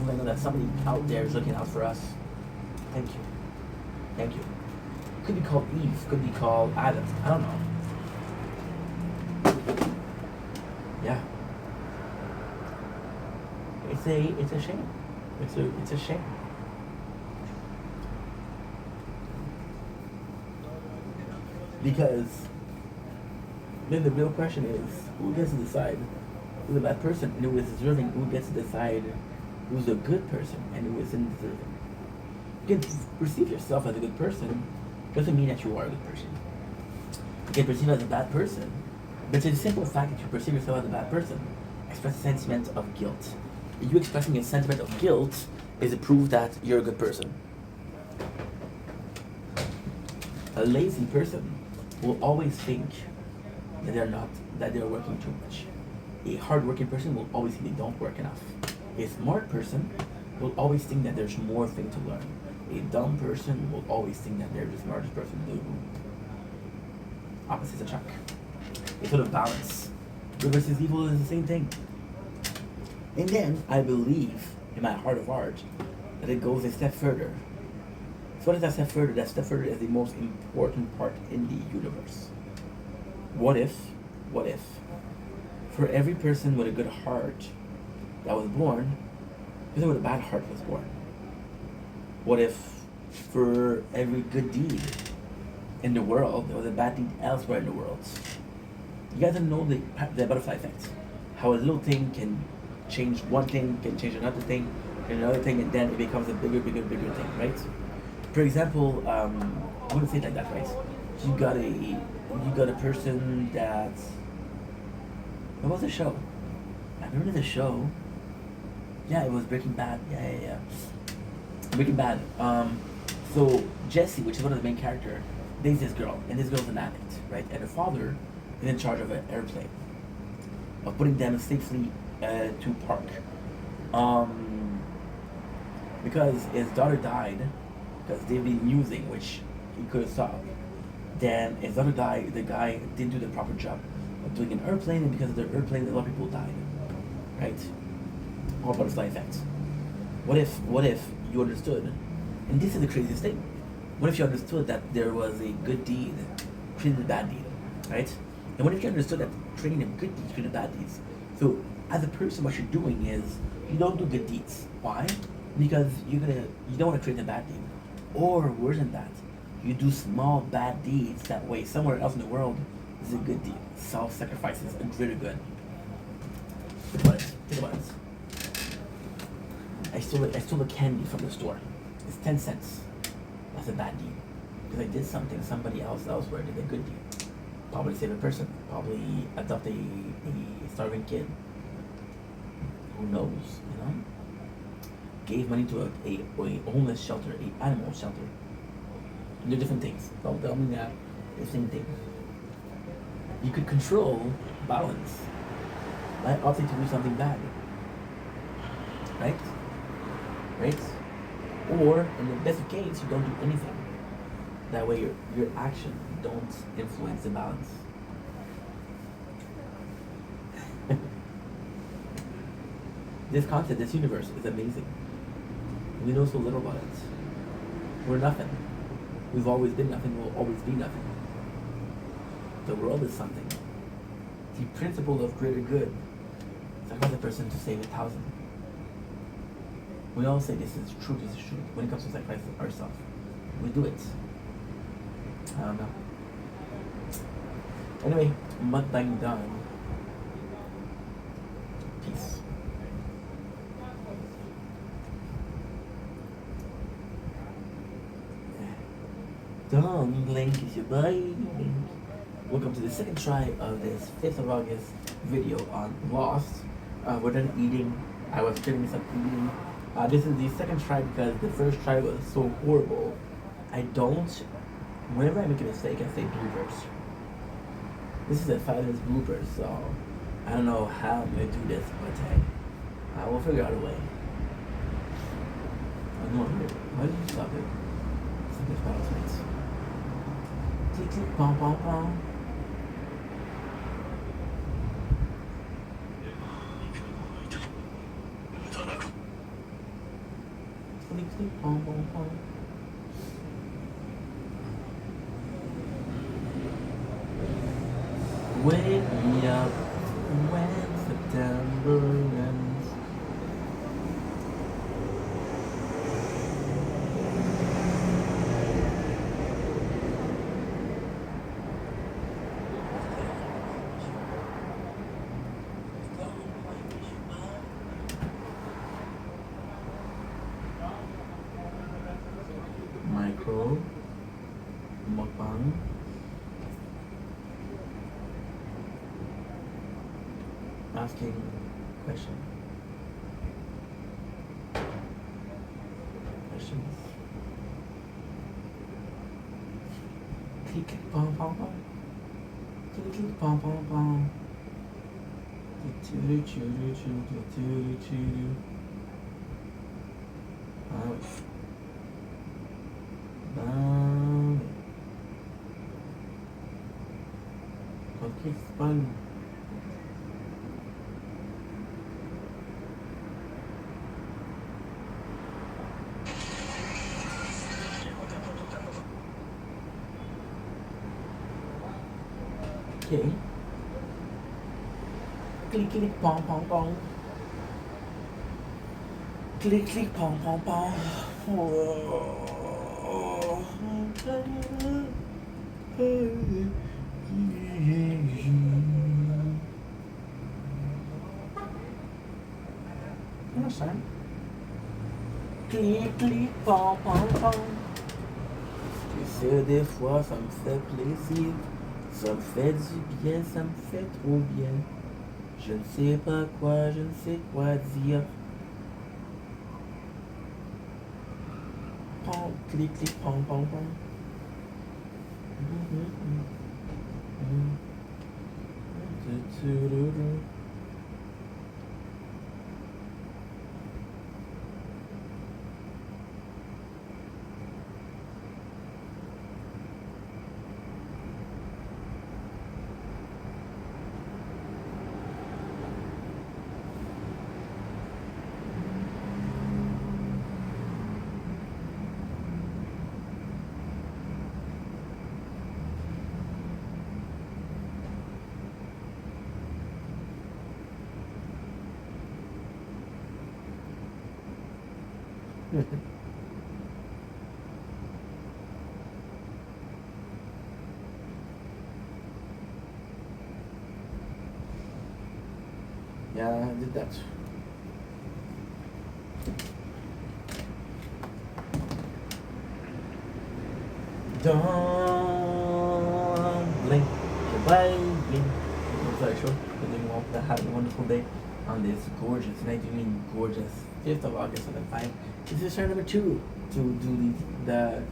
I know that somebody out there is looking out for us. Thank you. Thank you. Could be called Eve. Could be called Adam. I don't know. Yeah. It's a shame. It's a shame. Because then the real question is, who gets to decide who's a bad person and who is deserving? Who gets to decide who's a good person and who isn't deserving? You can perceive yourself as a good person, doesn't mean that you are a good person. You can perceive as a bad person, but it's the simple fact that you perceive yourself as a bad person express a sentiment of guilt. You expressing a sentiment of guilt is a proof that you're a good person. A lazy person will always think that they're working too much. A hard-working person will always think they don't work enough. A smart person will always think that there's more thing to learn. A dumb person will always think that they're the smartest person in the room. Opposites attract. A sort of balance. Good versus evil is the same thing. And then I believe in my heart of heart that it goes a step further. So what is that step further? That step further is the most important part in the universe. What if, for every person with a good heart that was born, a person with a bad heart was born? What if for every good deed in the world, there was a bad deed elsewhere in the world? You guys know the butterfly effect. How a little thing can change one thing, can change another thing, and another thing, and then it becomes a bigger thing, right? For example, I wouldn't say it like that, right? You got a person that, what was the show? I remember the show. Yeah, it was Breaking Bad. Yeah. Breaking Bad. So Jesse, which is one of the main characters, dates this girl, and this girl's an addict, right? And her father is in charge of an airplane, of putting them safely to park. Because his daughter died, because they've been using, which he could have stopped. Then his daughter died, the guy didn't do the proper job of doing an airplane, and because of the airplane, a lot of people died, right? Or butterfly effect. What if you understood, and this is the craziest thing, what if you understood that there was a good deed created a bad deed, right? And what if you understood that creating a good deed created bad deeds? So as a person, what you're doing is, you don't do good deeds. Why? Because you don't want to create a bad deed. Or worse than that, you do small bad deeds, that way somewhere else in the world is a good deed. Self-sacrifice is a greater good. Think about it. I stole a candy from the store. It's 10 cents. That's a bad deed. Because I did something somebody else elsewhere did a good deed. Probably save a person. Probably adopt a starving kid. Who knows, you know? Gave money to a homeless shelter, a animal shelter. They're different things. Don't tell me that the same thing. You could control balance by opting to do something bad. Right? Or in the best of case, you don't do anything. That way your action don't influence the balance. This concept, this universe is amazing. We know so little about it. We're nothing. We've always been nothing, we'll always be nothing. The world is something. The principle of greater good sacrifice a person to save 1,000. We all say this is true. When it comes to sacrificing ourselves, we do it. I don't know. Anyway, mukbang done. Peace. Don't blink, it's your boy. Welcome to the second try of this 5th of August video on Lost. We're done eating. I was filming some eating. This is the second try because the first try was so horrible. Whenever I make a mistake, I say bloopers. This is a 5 minutes blooper, so I don't know how I'm going to do this, but hey, I will figure out a way. I know I'm here. Why did you stop it? Something's battle mates. Click, click, pom, pom, pom. Click, click, pom, pom, pom. Wake me up when September ends. Micro mukbang. Asking question. Questions. Click, click, pom, pom, pom. Click, click, pom, pom, pom. Okay, fun. Okay. Click, click, pom, pom, pom. Click, click, pom, pom, pom. Understand? Clic, clic, pom, pom, pom. Tu sais, des fois, ça me fait plaisir. Ça me fait du bien, ça me fait trop bien. Je ne sais pas quoi, je ne sais quoi dire. Pom, clic, clic, pom, pom, pom. Yeah, I did that. Don't blink, blink. Sorry, sure. Have a wonderful day on this gorgeous, and I do mean gorgeous, 5th of August 2005. This is show number 2 to do the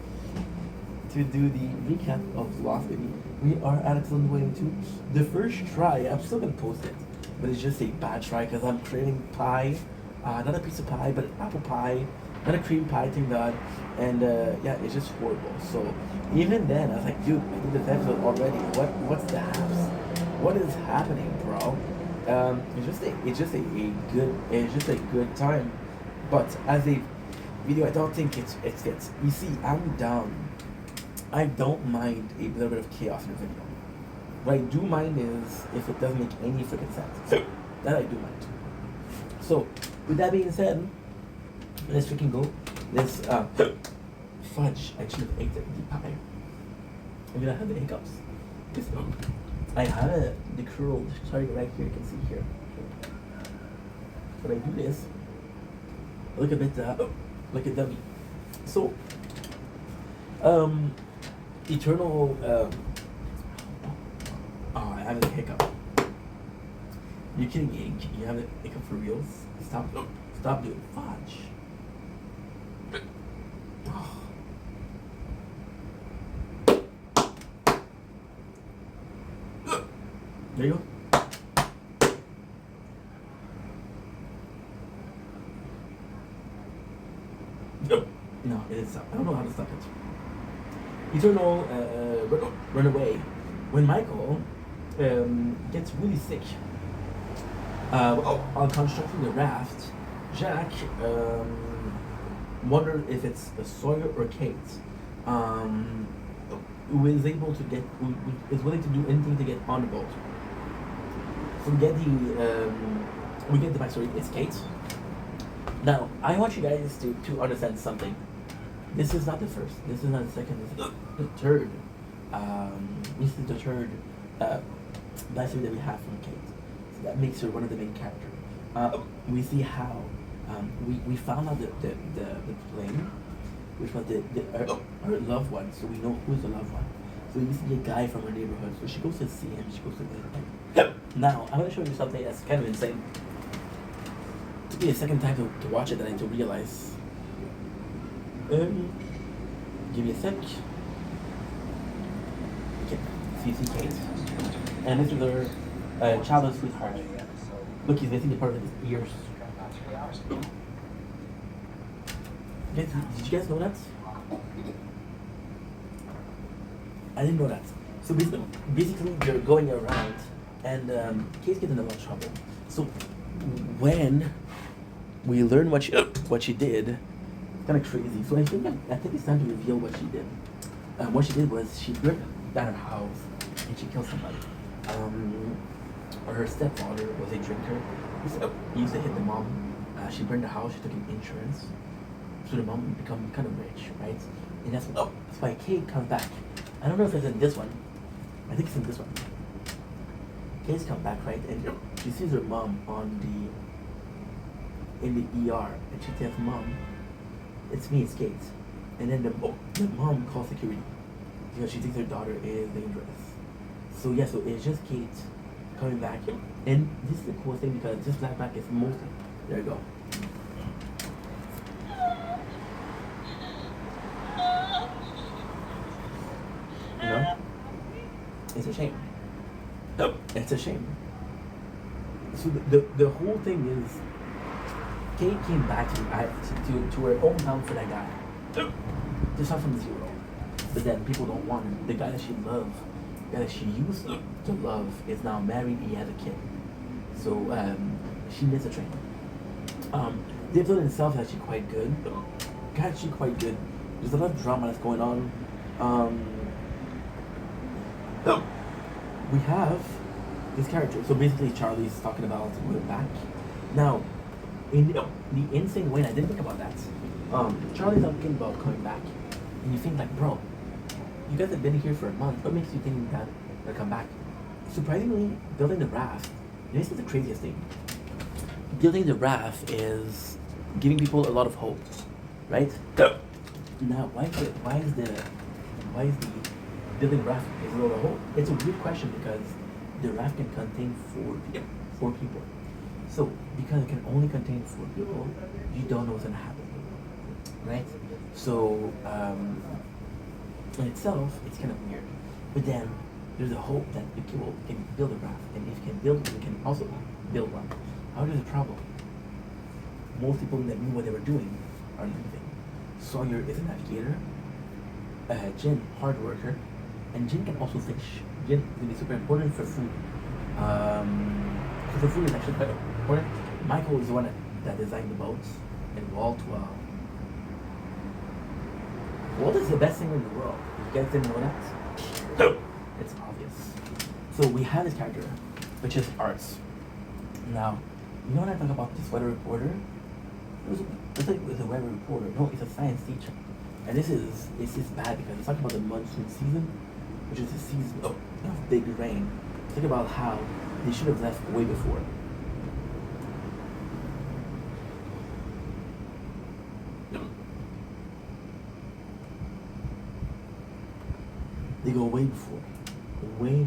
recap of Velocity. We are at episode 22. The first try, I'm still gonna post it, but it's just a bad try because I'm creating pie, not a piece of pie, but an apple pie, not a cream pie, thank God, and yeah, it's just horrible. So even then, I was like, dude, I did this episode already. What's the haps? What is happening, bro? It's just a good time, but as a video, I don't think it's you see, I'm down. I don't mind a little bit of chaos in a video. What I do mind is if it doesn't make any freaking sense. That I do mind. So, with that being said, let's freaking go. Let's fudge. I should have ate the pie. I'm gonna have the hiccups. I have the curl. Sorry, right here. You can see here. But I do this. Look a bit. Like a dummy. So, Eternal. Oh, I have the hiccup. You kidding me? You have the hiccup for reals? Stop doing fudge. Oh. There you go. No, it is stop. I don't know how to stop it. Eternal run away. When Michael gets really sick while constructing the raft, Jack wonder if it's Sawyer or Kate, who is able to get, who is willing to do anything to get on the boat. So we get the backstory. It's Kate. Now I want you guys to understand something. This is not the first. This is not the second. This is the third. This is the third backstory that we have from Kate. So that makes her one of the main characters. We see how we found out the plane, which was her loved one. So we know who's the loved one. So we see a guy from her neighborhood. So she goes to see him. She goes to visit him. Now I'm gonna show you something that's kind of insane. It took me a second time to watch it and to realize. Give me a sec. Okay, so you see Kate, and this is her childhood sweetheart. Look, he's missing a part of his ears. Did you guys know that? I didn't know that. So basically they're going around, and Kate's getting in a lot of trouble. So when we learn what she did, it's kind of crazy. So I think it's time to reveal what she did. What she did was she burned down her house and she killed somebody. Her stepfather was a drinker. He used to hit the mom. She burned the house. She took an insurance, so the mom become kind of rich, right? And that's why Kate comes back. I don't know if it's in this one. I think it's in this one. Kate's come back, right? And she sees her mom in the ER, and she tells Mom, "It's me, it's Kate." And then the mom calls security because she thinks her daughter is dangerous. So yeah, so it's just Kate coming back, and this is the coolest thing because this flashback is mostly there you go. You know, it's a shame. It's a shame. So the whole thing is, Kate came back to her hometown for that guy. To start from zero. But then people don't want him. The guy that she loved, the guy that she used to love, is now married and he has a kid. So she missed a train. The episode itself is actually quite good. Actually quite good. There's a lot of drama that's going on. We have this character. So basically Charlie's talking about we're back. Now, in the insane way, I didn't think about that. Charlie's talking about coming back. And you think like, bro, you guys have been here for a month. What makes you think that they'll come back? Surprisingly, building the raft, this is the craziest thing. Building the raft is giving people a lot of hope, right? Now, why is the building raft is a lot of hope? It's a weird question because the raft can contain four people. So because it can only contain 4 people, you don't know what's gonna happen, right? So in itself, it's kind of weird. But then there's a hope that the people can build a raft, and if you can build it, you can also build one. However, there's a problem. Most people that knew what they were doing are leaving. Sawyer is a navigator. Jin, hard worker, and Jin can also fish. Jin is gonna be super important for food. So the food is actually quite important. Michael is the one that designed the boats, and Walt, well, Walt is the best singer in the world. You guys didn't know that? No. It's obvious. So we have this character, which is Arts. Now, you know when I talk about this weather reporter? It's like with a weather reporter. No, it's a science teacher. And it's just bad because it's talking about the monsoon season, which is the season of big rain. Think about how they should have left way before. They go way before. Way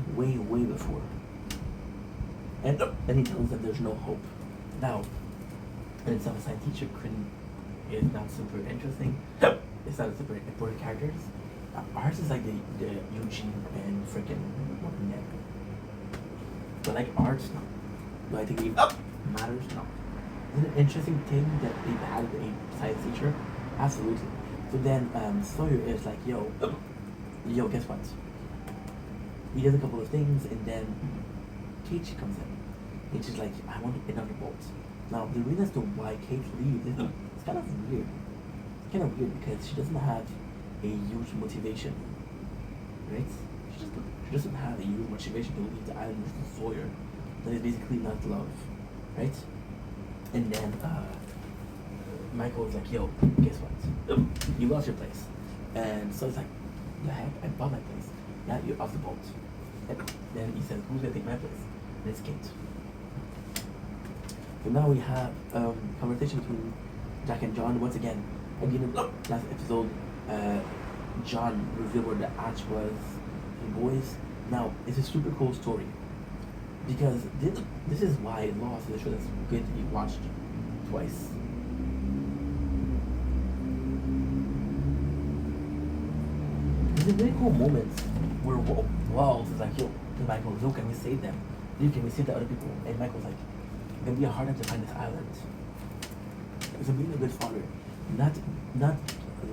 before. And then he tells them there's no hope. Now, in itself, a science teacher is not super interesting. It's not a super important characters. Ours is like the Eugene and freaking Nick. But like Arts, no. Do I think it matters? No. Is it an interesting thing that they had a science teacher? Absolutely. So then Sawyer is like, yo, guess what? He does a couple of things, and then Kate comes in. And she's like, I want to get on the boat. Now, the reason as to why Kate leaves is it's kind of weird. kind of weird because she doesn't have a huge motivation, right? She doesn't have a huge motivation to leave the island with Sawyer. That is basically not love, right? And then Michael is like, yo, guess what? You lost your place. And so it's like, the heck? I bought my place. Now you're off the boat. And then he says, who's gonna take my place? And it's Kate. So now we have conversation between Jack and John. Once again, at the end of last episode, John revealed where the hatch was. And boys, now it's a super cool story. Because this is why Lost is a show that's good to be watched twice. There's a really cool moment where Walt is like, yo, to Michael, yo, can we save them? Yo, can we save the other people? And Michael's like, it's gonna be a hard time to find this island. So being a good father, not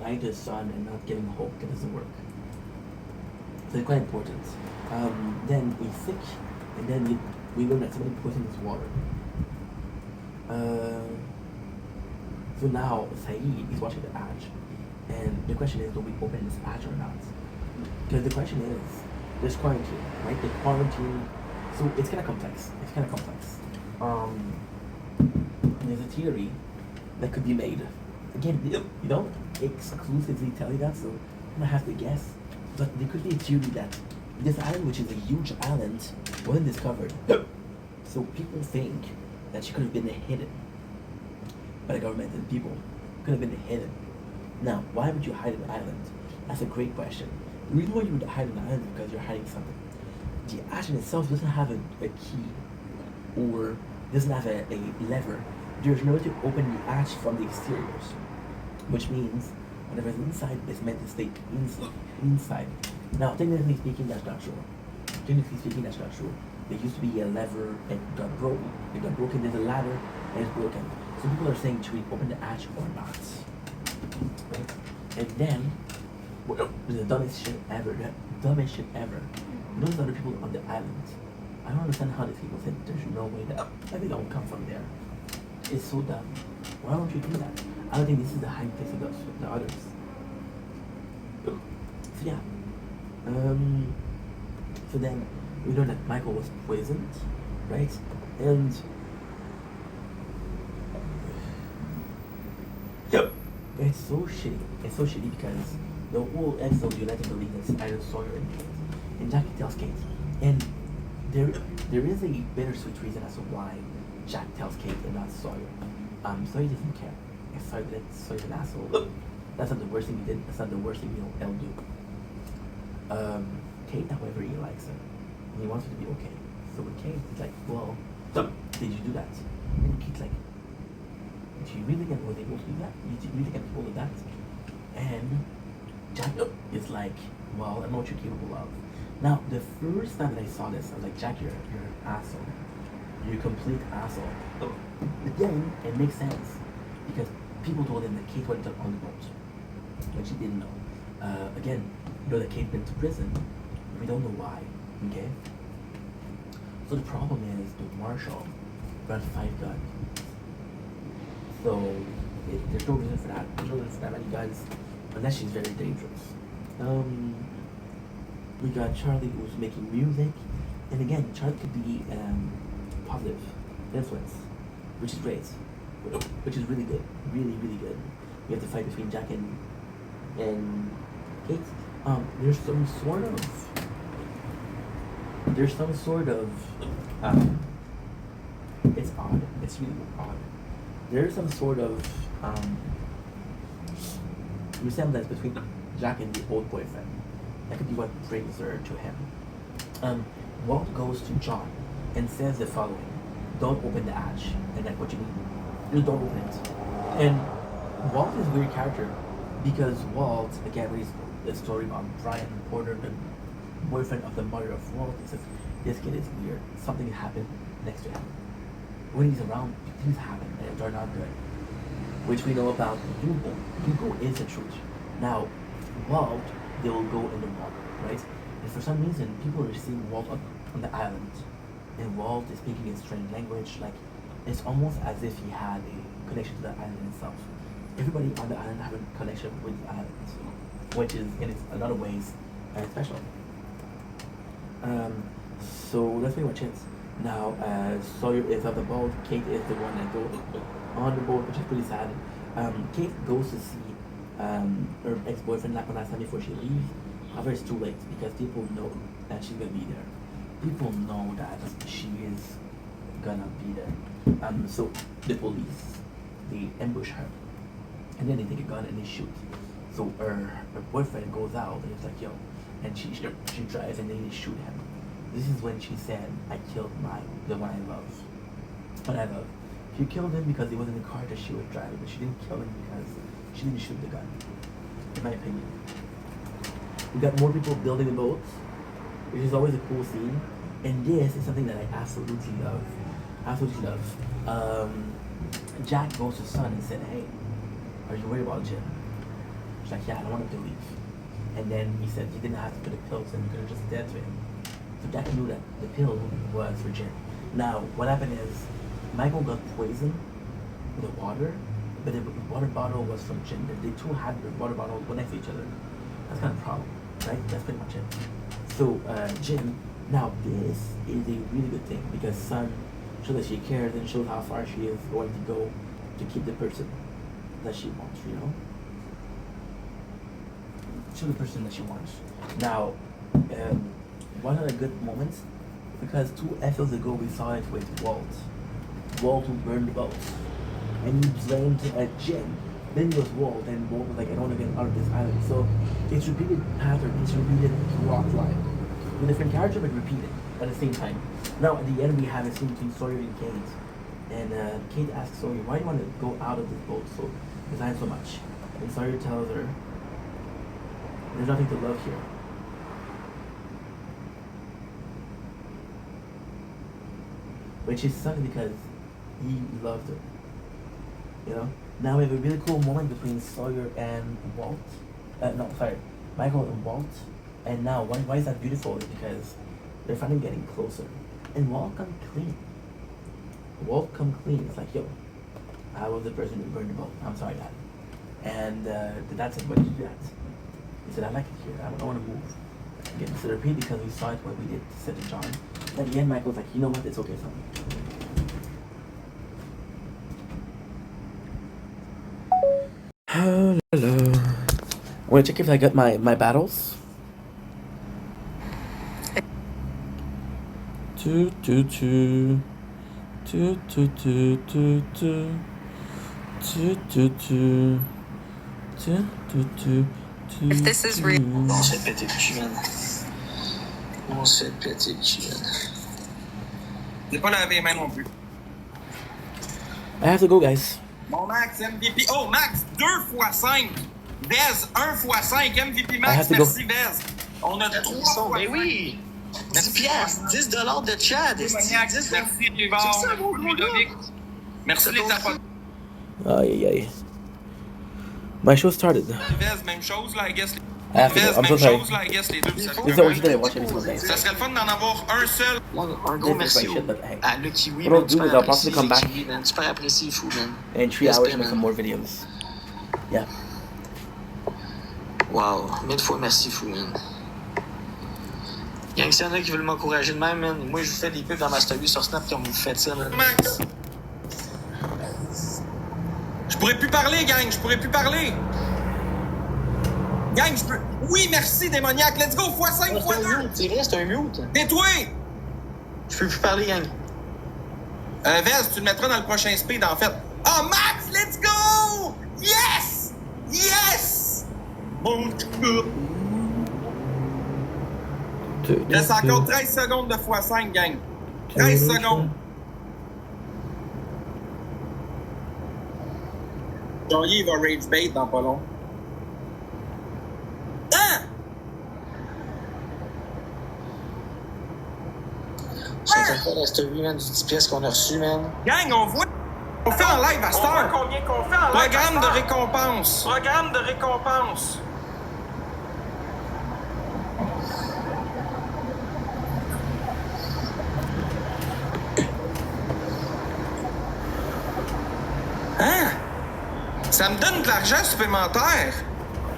lying to his son and not giving hope, that doesn't work. So it's quite important. Then he's sick, and then we learn that somebody poisoned his water. So now Saeed is watching the hatch, and the question is, do we open this hatch or not? Because the question is, there's quarantine, right? The quarantine, so it's kind of complex. There's a theory that could be made. Again, you don't exclusively tell you that, so I'm gonna have to guess. But there could be a theory that this island, which is a huge island, wasn't discovered. So people think that she could have been hidden by the government and people. Could have been hidden. Now, why would you hide an island? That's a great question. The reason why you would hide an island is because you're hiding something. The hatch in itself doesn't have a key or doesn't have a lever. There's no way to open the hatch from the exteriors, which means whatever's inside is meant to stay inside. Now, technically speaking, that's not true. There used to be a lever and got broken. It got broken. There's a ladder and it's broken. So people are saying, should we open the hatch or not? Right? And then, the dumbest shit ever. Those other people on the island. I don't understand how these people think there's no way that they don't come from there. It's so dumb. Why don't you do that? I don't think this is the hiding place of the others. So yeah. So then we know that Michael was poisoned, right? And it's so shitty. It's so shitty because the whole episode you let him believe that either Sawyer and Kate. And Jackie tells Kate. And there is a bittersweet reason as to why Jack tells Kate and not Sawyer. Sawyer doesn't care. If Sawyer's an asshole, that's not the worst thing he did. That's not the worst thing he'll do. Kate, however, he likes her. And he wants her to be okay. So with Kate, it's like, well, did you do that? And Kate's like, did you really was able to do that? Did you really get hold of that? And Jack is like, well, I know what you're capable of. Now, the first time that I saw this, I was like, Jack, you're an asshole. You're a complete asshole. But then, it makes sense. Because people told him that Kate went up on the boat. But she didn't know. Again, you know that Kate went to prison. We don't know why. Okay? So the problem is, the Marshall brought 5 guns. So, there's no reason for that. There's no reason for that many guns. Unless she's very dangerous. We got Charlie who's making music. And again, Charlie could be positive influence, which is great. Which is really good. Really, really good. We have the fight between Jack and Kate. There's some sort of it's odd. It's really odd. There's some sort of resemblance between Jack and the old boyfriend. That could be what brings her to him. Walt goes to John and says the following: don't open the hatch. And like, what you mean? Just don't open it. And Walt is a weird character because Walt, again, reads the story about Brian Porter, the boyfriend of the mother of Walt. He says, this kid is weird. Something happened next to him. When he's around, things happen and they're not good. Which we know about Hugo. Hugo is the truth. Now, Walt, they will go in the water, right? And for some reason, people are seeing Walt up on the island. And Walt is speaking in strange language. Like, it's almost as if he had a connection to the island itself. everybody on the island have a connection with the island, which is in its another ways special. Um, so that's pretty much it. Now, Sawyer is on the boat. Kate is the one that goes on the boat, which is pretty sad. Kate goes to see her ex-boyfriend like last time before she leaves. However, it's too late because people know that she's gonna be there. People know that she is gonna be there. So the police, they ambush her, and then they take a gun and they shoot. So her boyfriend goes out and it's like, yo, and she drives and then they shoot him. This is when she said, I killed the one I love. What I love. She killed him because he was in the car that she was driving, but she didn't kill him because she didn't shoot the gun. In my opinion. We got more people building the boats, which is always a cool scene. And this is something that I absolutely love. Absolutely love. Jack goes to Sun and said, hey, are you worried about Jim? She's like, yeah, I don't want him to leave. And then he said he didn't have to put the pills in, you could have just dead to him. So Jack knew that the pill was for Jim. Now, what happened is, Michael got poisoned with the water, but the water bottle was from Jim. They two had the water bottle next to each other. That's kind of a problem, right? That's pretty much it. So, Jim, now this is a really good thing because Sun shows that she cares and shows how far she is going to go to keep the person that she wants, you know? Show the person that she wants. Now, one of the good moments, because 2 episodes ago we saw it with Walt. Walt who burned the boat. And he blamed Jim. Then it was Walt, and Walt was like, I don't want to get out of this island. So it's repeated pattern, it's repeated throughout life. With different character, but repeated at the same time. Now at the end we have a scene between Sawyer and Kate. And Kate asks Sawyer, why do you want to go out of this boat so so much? And Sawyer tells her, there's nothing to love here. Which is funny because he loved her. You know? Now we have a really cool moment between Sawyer and Walt. Michael and Walt. And now, why is that beautiful? Is because they're finally getting closer. And Walt come clean. Walt come clean. It's like, yo, I was the person who burned the boat. I'm sorry, Dad. And the dad said, why did you do that? He said, I like it here. I don't want to move. Again, so repeat because we saw it when we did Sid and John. At the end, Michael's like, you know what? It's okay, son. Hello. I'm gonna check if I got my battles. Two. If this is real. On se fait péter le cul, man. On se fait péter le cul, man. J'ai pas lavé les mains non plus. I have to go, guys. Bon, Max, MVP. Oh, Max, 2x5. Vez, 1x5. MVP I Max, have to merci, Vez. On a 3 Oh, ben oui! 10 piastres, $10 de Chad. Démoniaque, merci, Rivard, Ludovic. Merci, les tapots. Aïe, aïe. My show started. Vez, même chose, là, I guess. I have to go. Vez, I'm so même sorry. chose, là, I guess, les deux. Ça This is what you did. Watch every single day. serait le fun d'en avoir un seul. Un gros This is merci my shit, but hey. à le Kiwi. What I'll man, do super is I'll apprécié, possibly come le back Kiwi, man, super apprécié, fou, man. in 3 hours to make man. some more videos. Yeah. Wow, 1000 fois merci, fou, man. Gang, s'il y en a qui veulent m'encourager de même, man, moi je vous fais des pubs dans ma story sur Snap comme vous faites ça, man. Max. Je pourrais plus parler, gang, je pourrais plus parler. Gang, je peux. Oui, merci, démoniaque. Let's go, x5, x2. C'est vrai, c'est un mute. Tais-toi. Je peux plus parler, gang. Vez, tu le mettras dans le prochain speed, en fait. Oh, Max, let's go! Yes! Yes! Bon, il reste encore 13 secondes de x5, gang. 13 secondes. Jean-Yves va rage bait dans pas long. Hein? C'est encore la story, man, du 10 pièces qu'on a reçu, man. Gang, on voit. On fait en live à cette heure. Combien qu'on fait en live? Programme de récompense. Programme de récompense. Hein? Ça me donne de l'argent supplémentaire.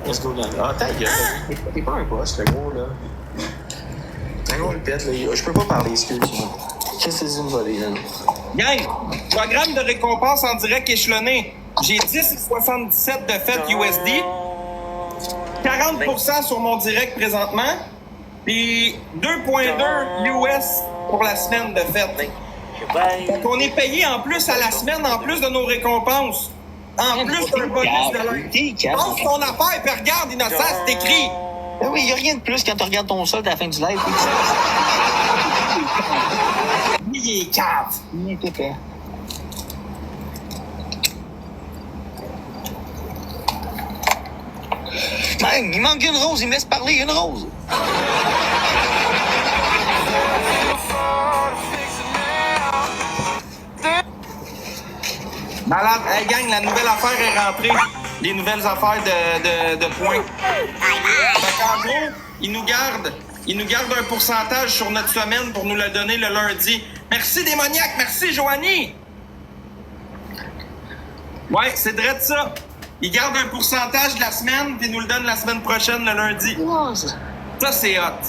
Let's go, gang. Ah, ta gueule. T'es pas un boss, le gros, là. Un gros, le pète, là. Je peux pas parler, excuse-moi. Qu'est-ce que c'est une volée, là? Gang, programme de récompense en direct échelonné. J'ai 10,77 de fait USD. 40% sur mon direct présentement. Puis 2,2 US pour la semaine de fête. Donc on est payé en plus à la semaine, en plus de nos récompenses. En plus d'un bonus de live. Pense ton affaire, puis regarde, innocent, c'est écrit. Ben oui, y a rien de plus quand tu regardes ton solde à la fin du live. Il est cave. Il est épais. Man, il manque une rose, il me laisse parler, une rose. Malade. Hey gang, la nouvelle affaire est rentrée. Les nouvelles affaires de points. Fait qu'en gros, ils nous gardent un pourcentage sur notre semaine pour nous le donner le lundi. Merci Démoniaque, merci Joanie. Ouais, c'est vrai de ça. Ils gardent un pourcentage de la semaine puis nous le donnent la semaine prochaine le lundi. Ça, c'est hot.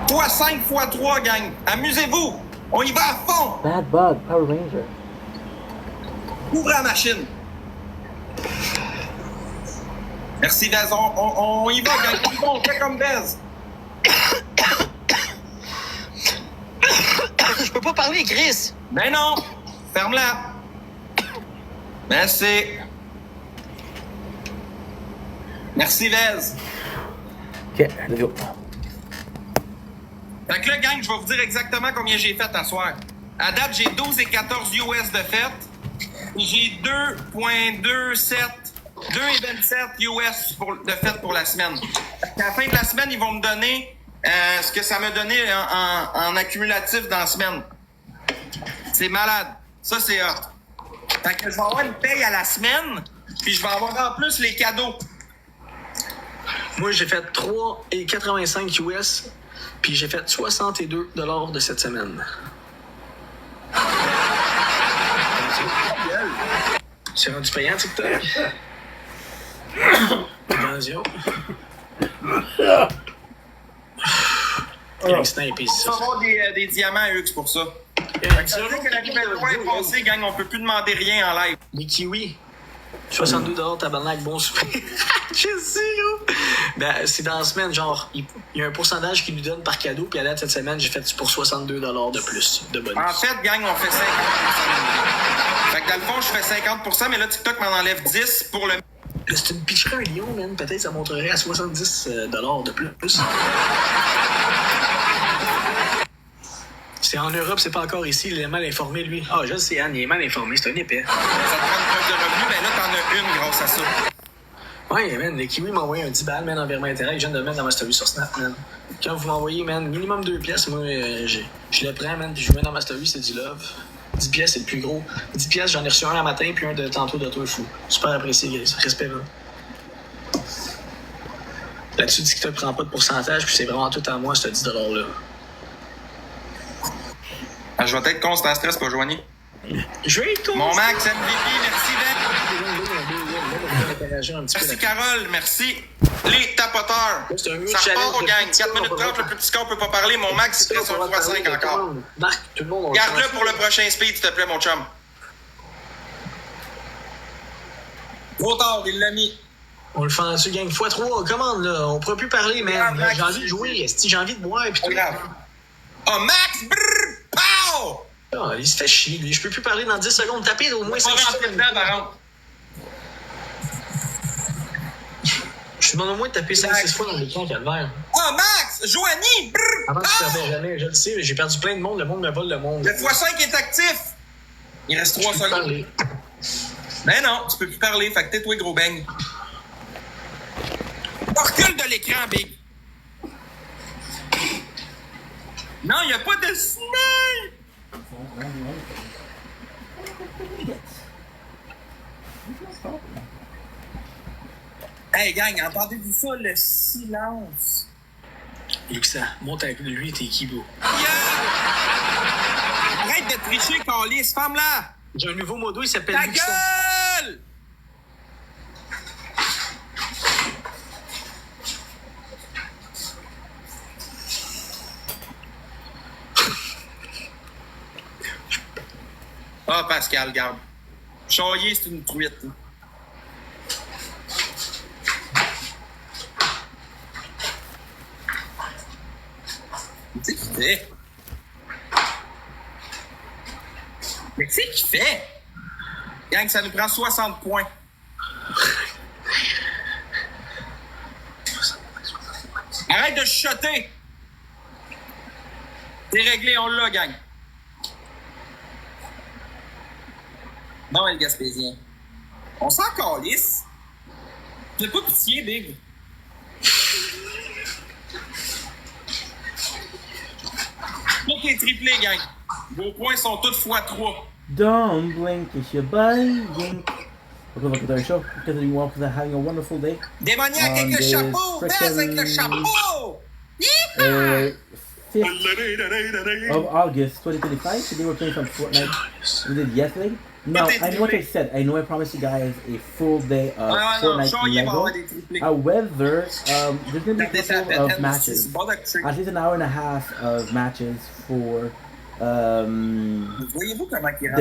x5 x3, gang. Amusez-vous. On y va à fond. Bad Bug, Power Ranger. Ouvre la machine. Merci, Vez. On y va, gang. On fait comme Vez. Je peux pas parler, Chris. Ben non. Ferme-la. Merci. Merci, Vez. Ok, let's go. Fait que là, gang, je vais vous dire exactement combien j'ai fait à soir. À date, j'ai 12 et 14 US de fête. J'ai 2,27 US de fête pour la semaine. À la fin de la semaine, ils vont me donner ce que ça m'a donné en accumulatif dans la semaine. C'est malade. Ça, c'est hot. Fait que je vais avoir une paye à la semaine, puis je vais avoir en plus les cadeaux. Moi, j'ai fait 3,85 US, puis j'ai fait 62 $ de cette semaine. C'est rendu payant, TikTok. Attention. Gang snipe ici. On va avoir des diamants à Hux pour ça. Ça veut dire que la nouvelle loi est passée, gang, on peut plus demander rien en live. Les kiwis. 62 $ tabarnak, bon souper. Je sais, gros. Ben, c'est dans la semaine, genre, il y a un pourcentage qu'ils nous donnent par cadeau, puis à date, cette semaine, j'ai fait pour 62 $ de plus de bonus. En fait, gang, on fait 50%. Fait que dans le fond, je fais 50%, mais là, TikTok m'en enlève 10 pour le... C'est une pitcherie un lion, man. Peut-être ça monterait à 70 $ de plus. C'est en Europe, c'est pas encore ici. Il est mal informé, lui. Ah, je le sais, Anne, il est mal informé. C'est un épais. Ça te prend une preuve de revenu, mais là, t'en as une grâce à ça. Ouais, man, les Kiwis m'ont envoyé un 10 balles, man, en virement intérêt. Je viens de le mettre dans ma story sur Snap, man. Quand vous m'envoyez, man, minimum 2 pièces, moi, je le prends, man, puis je le mets dans ma story, c'est du love. 10 pièces, c'est le plus gros. 10 pièces, j'en ai reçu un à matin, puis un de tantôt de toi, fou. Super apprécié, guys. Respect, man. Là-dessus, TikTok prend pas de pourcentage, puis c'est vraiment tout à moi, ce 10 $-là. Ah, je vais être constant stress pour Joanie. Je vais être Mon Max, MVP, merci, Ben. Merci, Carole, merci. Les tapoteurs. C'est un Ça repart aux gang. 4 minutes 30, le plus petit score peut pas parler. Mon Max, il reste sur 3-5 encore. Marc, tout le monde. Garde-le pour le prochain speed, s'il te plaît, mon chum. Trop tard, il l'a mis. On le fait dessus, gang. x3, commande, là. On pourra plus parler, man. Max, J'ai envie de jouer. J'ai envie de boire, pis Pas tout. grave. Oh, Max! Brrr! Pow! Ah, il se fait chier, lui. Je peux plus parler dans 10 secondes. Tapez au moins Pas 5 rentrer dedans, par contre. Je te demande au moins de taper 5-6 fois dans l'écran, calvaire. Oh, Max! Joanie! Brrr! Avant que tu Pow! perdais jamais, je le sais, j'ai perdu plein de monde, le monde me vole le monde. Le x5 est actif! Il reste 3 secondes. Parler. Ben non, tu peux plus parler, fait que tais-toi, gros bang. Recule de l'écran, Big. Non, il n'y a pas de snipe! Hey, gang, entendez-vous ça, le silence? Luxa, monte avec lui, t'es qui, bro? Yeah! Arrête de tricher, Calis, femme-là! J'ai un nouveau modo, il s'appelle Ta Luxa. gueule! Ah, Pascal, garde. Chaillé, c'est une truite. Là. Qu'est-ce qu'il fait? Mais qu'est-ce qu'il fait? Gang, ça nous prend 60 points. Arrête de chuchoter! C'est réglé, on l'a, gang. Non, le Gaspésien. On s'en calisse. J'ai pas pitié, Big. Tout est triplé, gang. Vos points sont tous x3. Don't blink, it's your boy, Yink. Welcome back to our show. Because you all, because I'm having a wonderful day. Démoniaque avec le this chapeau! Baise avec le chapeau! 5th of August 2025. Today we're playing some Fortnite. We did yesterday. Now, I know what I said. I know I promised you guys a full day of Fortnite Lego. However, there's going to be a couple of matches. At least an hour and a half of matches for the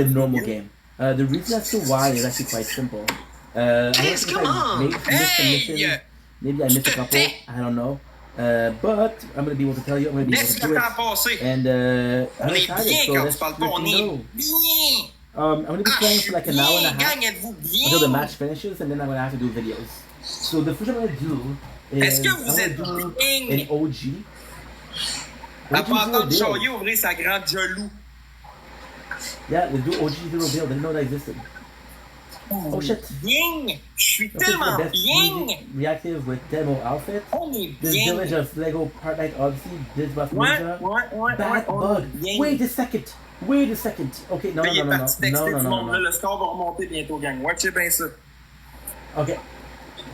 normal game. The reason as to why is actually quite simple. I don't think I missed a mission. Maybe I missed a couple. I don't know. But I'm going to be able to tell you. I'm going to be able to do it. And I'm excited. So let's go. I'm going to be playing for like an hour and a half until the match finishes, and then I'm going to have to do videos. So the first thing I'm going to do is I'm going to do an OG. À pas entendre Chaillé ouvrir sa grande gelou. Yeah, let's do OG Zero Build. I didn't know that existed. Oh shit. Bien! Je suis tellement bien! Reactive with demo outfit. On est This bien! Village of Lego Fortnite Odyssey. This Buff Ninja. Ouais, Bad bug. Wait a second. Wait a second. Okay, no. Le score va remonter bientôt, gang. Watchez bien ça. Okay.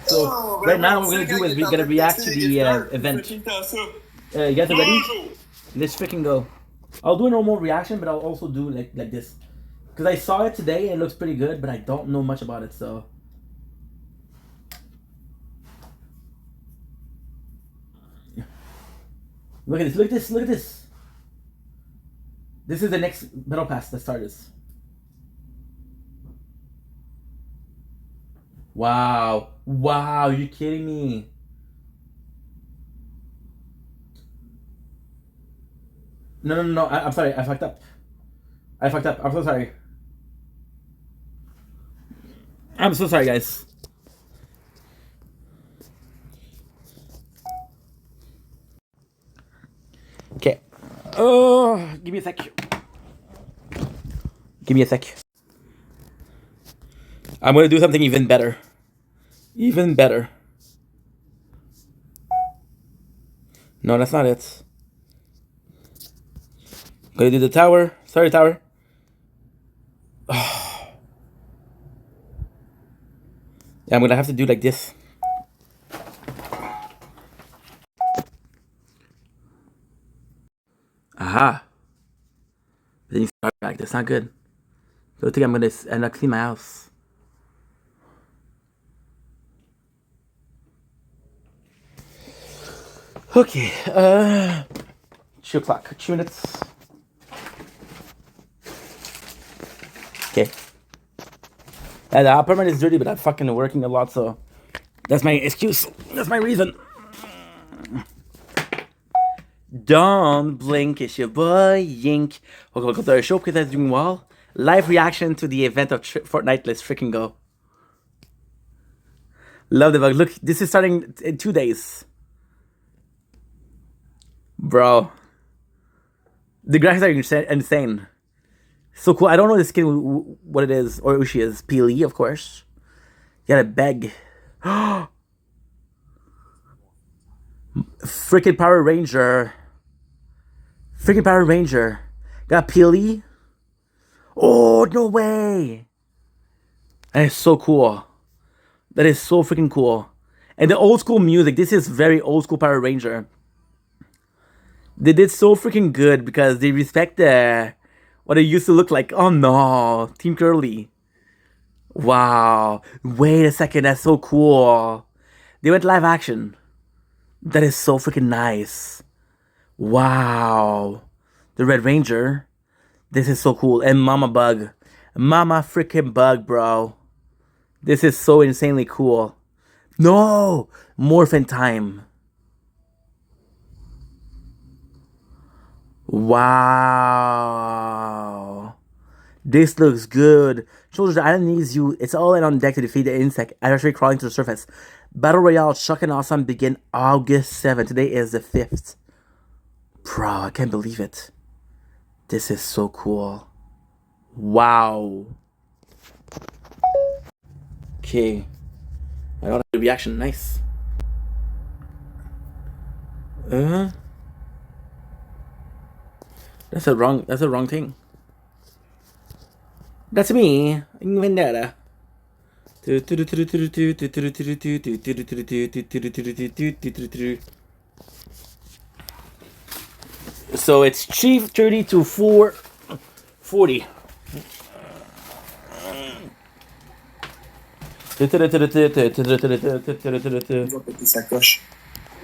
So, right now what we're gonna do is we're gonna react to the event. You guys are ready? Let's freaking go. I'll do a normal reaction, but I'll also do like this. Because I saw it today and it looks pretty good, but I don't know much about it, so. Look at this, look at this, look at this. This is the next Battle Pass that starts. Wow. Wow, you're kidding me. No. I'm sorry. I fucked up. I'm so sorry. I'm so sorry, guys. Okay. Oh, give me a sec. Give me a sec. I'm gonna do something even better. Even better. No, that's not it. Gonna do the tower. Sorry, tower. Oh. Yeah, I'm gonna have to do like this. Aha. Then you start back. That's not good. So I think I'm gonna end up clean my house. Okay. 2 o'clock. 2 minutes. Okay. And the apartment is dirty, but I'm fucking working a lot, so that's my excuse. That's my reason. Don't blink, it's your boy Yink. Welcome to our show, because that's doing well. Live reaction to the event of Fortnite. Let's freaking go. Love the bug. Look, this is starting in 2 days. Bro. The graphics are insane. So cool. I don't know the skin, what it is, or who she is. Peely, of course. You gotta beg. Freaking Power Ranger. Freaking Power Ranger. Got Peely. Oh, no way. That is so cool. That is so freaking cool. And the old school music. This is very old school Power Ranger. They did so freaking good because they respect what it used to look like. Oh no, Team Curly. Wow. Wait a second, that's so cool. They went live action. That is so freaking nice. Wow. The Red Ranger. This is so cool. And Mama Bug. Mama freaking bug, bro. This is so insanely cool. No! Morphin time. Wow. This looks good. Soldiers, the island needs you. It's all in on deck to defeat the insect, actually crawling to the surface. Battle Royale Shock and Awesome begin August 7th. Today is the 5th. Bro, I can't believe it. This is so cool. Wow. Okay. I got a reaction. Nice. That's a wrong thing. That's me, Vendetta. So it's 3:30 to 4:40. Ça coche.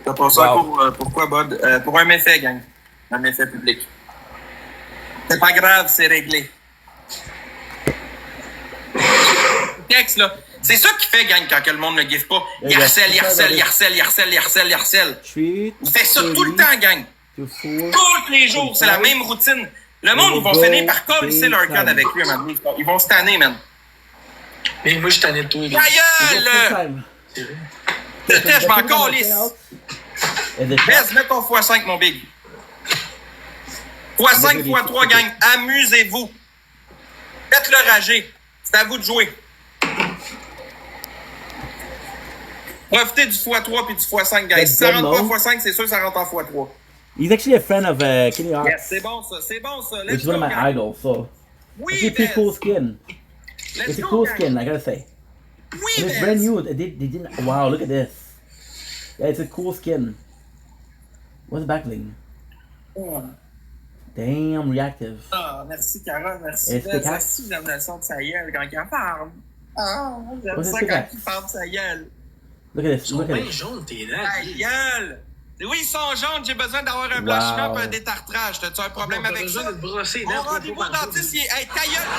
T'as passé un cours, pourquoi, Bud? Pour un méfait, gang. Un méfait public. C'est pas grave, c'est réglé. Texte, là. C'est ça qui fait, gang, quand que le monde ne giffe pas. Il harcèle. Il fait ça tout le temps, gang. Tous les jours, c'est la même routine. Le monde, ils vont finir par coller leur code avec lui, man. Ils vont se tanner, man. Mais moi, je t'en ai de toi. Ta gueule! Je m'en calisse. Baise, mets ton x5, mon big. x5, x3, gang. Amusez-vous. Faites-le rager. C'est à vous de jouer. Profitez du x3 puis du x5, guys. Si ça rentre pas en x5, c'est sûr que ça rentre en x3. He's actually a friend of Kenny Hawks. Yes, c'est bon ça. It's one of my idols, so. Oui, it's a pretty cool skin. It's a cool skin, I gotta say. Oui, and it's brand new. They didn't. Wow, look at this. Yeah, it's a cool skin. What's the backbling? Oh. Damn, reactive. Ah, merci, Carole. Merci. Merci, j'aime le son de sa gueule quand il parle. Ah, j'aime ça quand il parle de sa gueule. Look at this. Look at this. Jaune, t'es là. Ta gueule! Oui, ils sont jaunes. J'ai besoin d'avoir un blanchiment et un détartrage. T'as-tu un problème avec ça? Mon rendez-vous au dentiste, il est... Hey, ta gueule!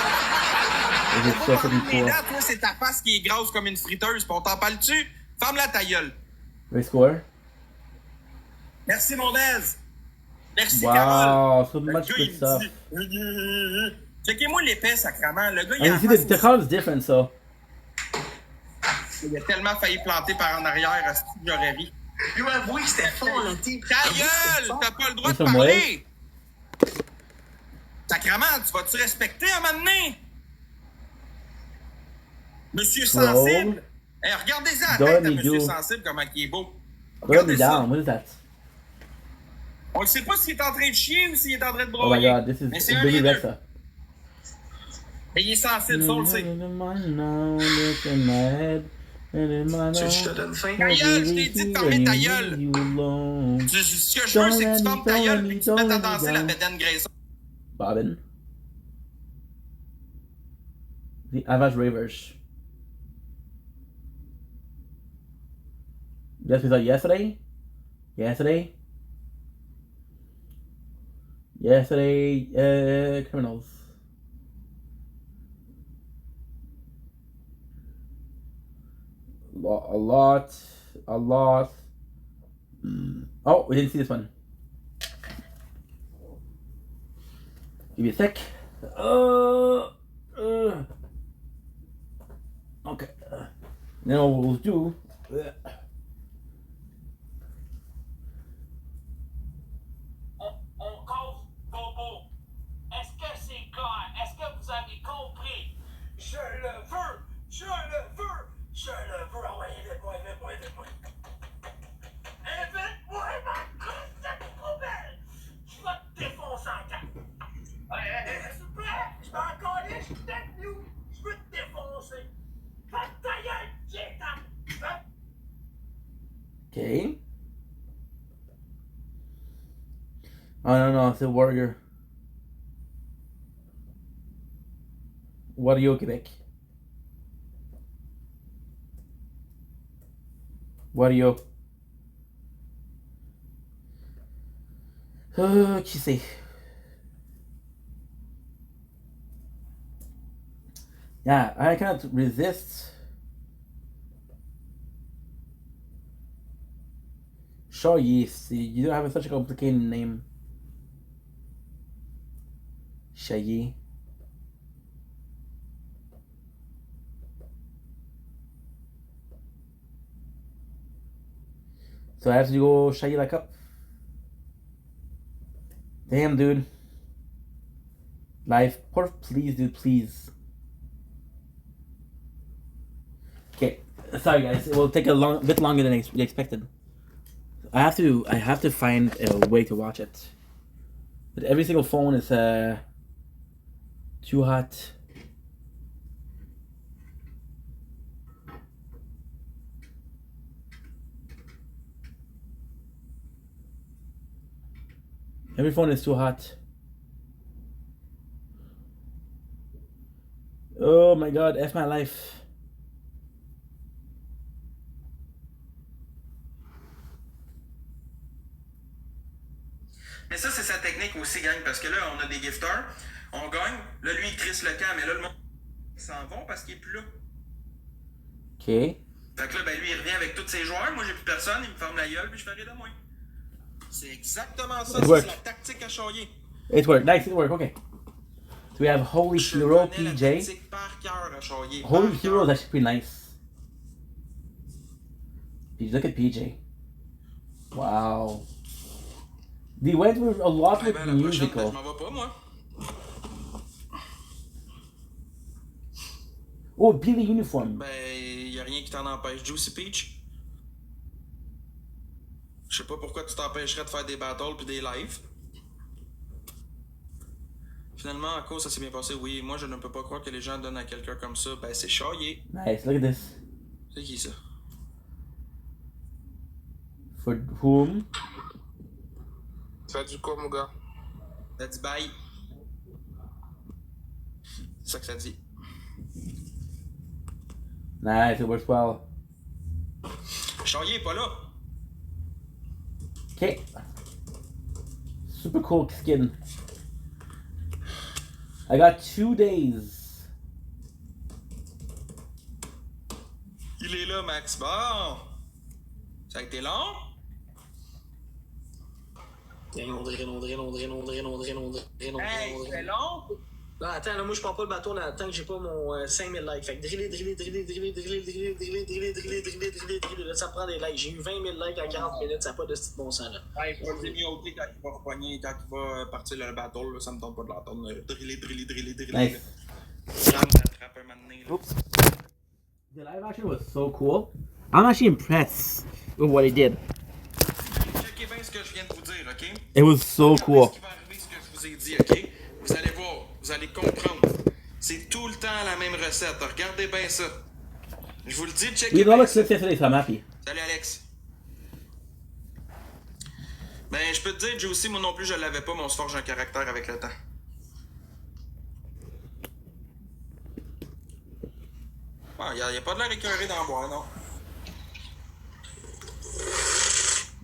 Les dents, toi, c'est ta face qui est grosse comme une friteuse. Puis on t'en parle-tu? Ferme-la ta gueule. Rescore. Merci, mon Dez. Merci, wow, Carole. so much good stuff. Checkez-moi l'épais, sacrament. Le gars, il a... see, the color is different, so... Il a tellement failli planter par en arrière, à ce que j'aurais ri. Lui avoué que c'était fort, là, t'es. Ta gueule! T'as pas le droit de parler! Sacrament, tu vas-tu respecter à un moment donné? Monsieur Sensible! Hey, regardez-y la tête de Monsieur Sensible, comment il est beau. Regardez ça. What is that? On ne sait pas s'il est en train de chier ou s'il est en train de broyer. Oh my god, this is Baby Rexha. Mais il est sensible, ça on le sait. Tu te donnes faim? Ta gueule, je t'ai dit de fermer ta gueule. Ce que je veux, c'est que tu fermes ta gueule et que tu te mettes à danser la bédaine graisseuse. Bobbin. The Avage Ravers. Yes, we saw yesterday. Criminals. A lot. Oh, we didn't see this one. Give me a sec. Okay. Now what we'll do. On cause Bobo. Est-ce que c'est clair? Est-ce que vous avez compris? Je le veux! Envoyez-le-moi. Invite-moi ma couche de poubelle! Je vais te défoncer en quatre. S'il vous plaît, je vais encore aller, je suis peut-être nous. Je veux te défoncer. Fais ta gueule, j'ai ta... Okay. Oh no, it's a warrior. Wario Quebec. Wario. Qui c'est? Yeah, I cannot resist. Sure, yes. You don't have such a complicated name. Shayi. So I have to go Shayi back up. Damn, dude. Life. Please, dude, please. Okay. Sorry, guys. It will take a bit longer than we expected. I have to find a way to watch it. But every single phone is too hot. Every phone is too hot. Oh my god, F my life. Mais ça, c'est sa technique aussi, gang, parce que là, on a des gifters, on gagne, là, lui, il crisse le camp, mais là, le monde s'en vont parce qu'il est plus là. Ok. Fait que là, ben, lui, il revient avec tous ses joueurs, moi, j'ai plus personne, il me ferme la gueule, puis je fais rire de moi. C'est exactement ça, c'est la tactique à charrier. It worked, nice, it worked, okay. So we have Holy Hero, PJ. Holy Hero is actually pretty nice. Look at PJ. Wow. They went with a lot with musical. Je m'en vais pas, moi. Oh, Billy Uniform. Ben, y a rien qui t'en empêche. Juicy Peach. Je sais pas pourquoi tu t'empêcherais de faire des battles puis des lives. Finalement, à cause ça s'est bien passé, oui. Moi, je ne peux pas croire que les gens donnent à quelqu'un comme ça. Ben, c'est charrié. Nice, look at this. C'est qui ça? For whom? Ça dit quoi, mon gars? Ça dit bye. C'est ça que ça dit. Nice, it works well. Charrier est pas là. Okay. Super cool skin. I got 2 days. Il est là, Max. Bon. Ça a été long? Hey, c'est long? Là, attends, là, moi je prends pas le bateau là, tant que j'ai pas mon 5000 likes. Fait que driller. Là, ça prend des likes. J'ai eu 20 000 likes à 40 minutes, ça n'a pas de petit bon sens là. Hey, faut le miauter quand il va repogner, quand il va partir le battle, là, ça me tente pas de l'entendre. Driller. Nice. M'attrape un moment donné, là. Oops. The live action was so cool. I'm actually impressed with what he did. Checkez bien ce que je viens de vous dire, ok? It was so cool. Ce qui va arriver, ce que je vous ai dit, ok? Vous allez voir, vous allez comprendre. C'est tout le temps la même recette. Regardez bien ça. Je vous le dis, checkez We bien love ça. clips yesterday, so I'm happy. Salut Alex. Ben, je peux te dire, Juicy, moi non plus, je l'avais pas, mais on se forge un caractère avec le temps. Ah, y a pas de l'air écœuré dans le bois, non?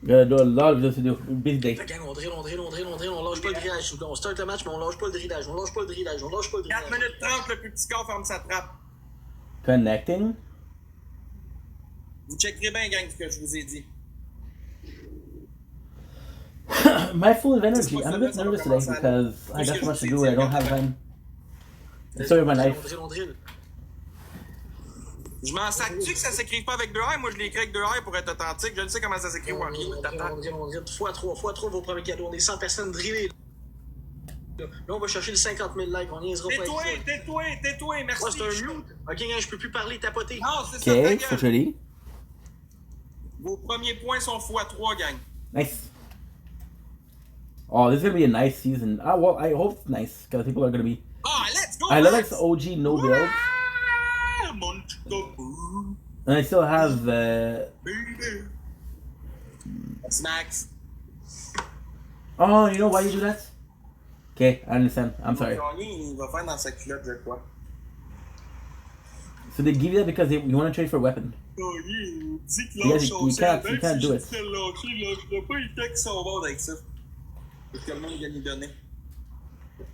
Gotta do a lot of this video. Busy day. Fait que, gang, on drill, on lâche pas le drillage, s'il vous plaît. On start le match, mais on lâche pas le drillage. 4 minutes 30, le plus petit corps ferme sa trappe. Connecting. Vous checkerez bien, gang, ce que je vous ai dit. My full of energy. I'm a bit nervous today because I got so much to do and I don't have time. Sorry, my life. On drill. Je m'en sac-tu que ça s'écrive pas avec 2 R? Moi, je l'écris avec 2 R pour être authentique. Je ne sais comment ça s'écrit, Waki. On drill. Fois 3 vos premiers cadeaux. On est 100 personnes drillées. Là, on va chercher les 50 000 likes. On niaisera pas avec ça. Tais-toi, merci. Moi, c'est un mute. Ok, gang, je peux plus parler, tapoter. Non, c'est ça, Okay, ta so gueule. ready. Vos premiers points sont x3, gang. Nice. Oh, this is gonna be a nice season. Well, I hope it's nice because people are gonna be. Ah, let's go, I love Max. like the OG no build, and I still have. Merci, Max. Oh, you know why you do that? Okay, I understand. I'm sorry. Il va faire dans sa culotte, je crois. So they give you that because you want to trade for a weapon. Il dit qu'il Yeah, lâche son you sel. can't do it. Si je lâcherai pas, il texte son bord avec ça. C'est que le monde vient lui donner.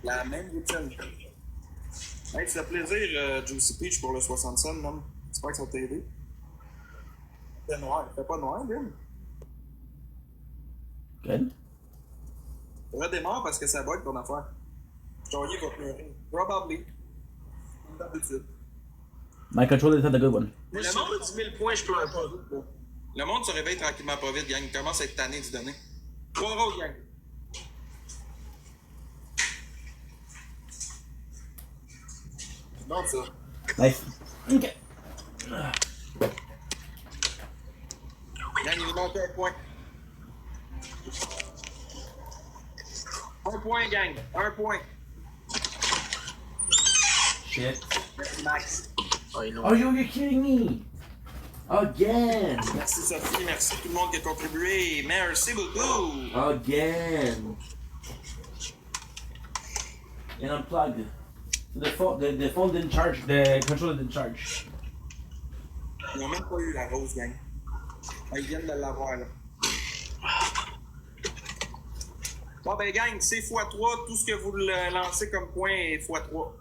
La même routine. Hey, ça fait plaisir, Juicy Peach, pour le 60 cents, man. J'espère que ça va t'aider. C'est noir. Fais pas noir, Grim. Good. Redémarre parce que ça bug ton affaire. Charlie va pleurer. Probably. Comme d'habitude. My controller is not a good one. Moi, si on a 10 000 points, je pleure pas. Le monde se réveille tranquillement pas vite, gang. Il commence à être tanné d'y donner. 3 roses, gang. Non, ça. Nice. Okay. Gang, il manque un point. Un point, gang. Un point. Shit. Max. Ah, ils l'ont. Oh, you're kidding me! Again! Merci, Sophie. Merci tout le monde qui a contribué. Merci beaucoup. Again! And unplugged. So the phone didn't charge, the controller didn't charge. Ils n'ont même pas eu la rose, gang. Ils viennent de l'avoir, là. Bon, ben, gang, c'est x3. Tout ce que vous lancez comme point est x3.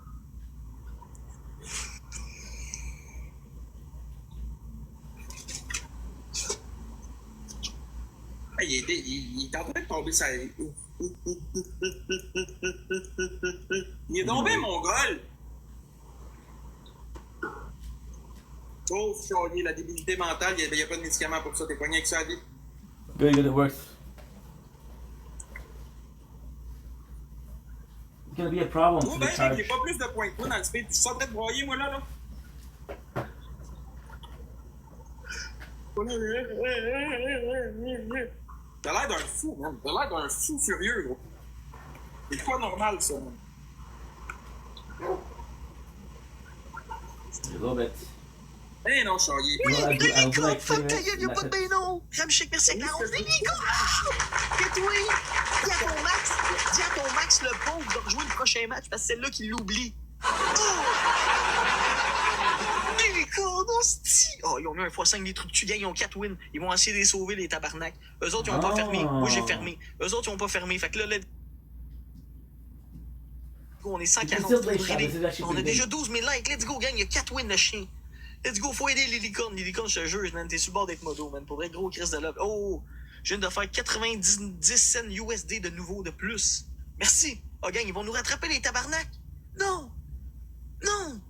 Il est en train de tomber ça. Il est tombé, mon gol! Oh, Charlie, la débilité mentale, il n'y a pas de médicament pour ça. T'es poigné avec ça à vie. Good, good, it works. It's gonna be a problem Oh, to ben, the j'ai charge. pas plus de points que toi dans le speed. Tu sens peut-être broyer, moi, là. T'as l'air d'un fou, man. T'as l'air d'un fou furieux, gros. C'est pas normal, ça, man. A little bit. Eh non, Charlie. You know, I'll do like 3 Fuck ta gueule, minutes. y'a pas de ben non! Ramchick, merci avec la 11. Nico! Tais-toi! Dis à ton Max, le pauvre, de rejouer le prochain match parce que c'est celle-là qui l'oublie. Nico, non, c'est... Oh, ils ont mis un x5 des trucs de tugagne, ils ont 4 wins. Ils vont essayer de les sauver, les tabarnak. Eux autres, ils ont pas fermé. Moi, j'ai fermé. Eux autres, ils ont pas fermé. Fait que là, on est 140. On a déjà 12 000 likes. Let's go, gang. Il y a 4 wins, le chien. Let's go, faut aider les licornes. Les licornes, je te jure, man. T'es sur le bord d'être modo, man. Pour vrai, gros Chris de love. Oh, je viens de faire 90 cents USD de nouveau de plus. Merci. Oh, gang, ils vont nous rattraper les tabarnak. Non. Non.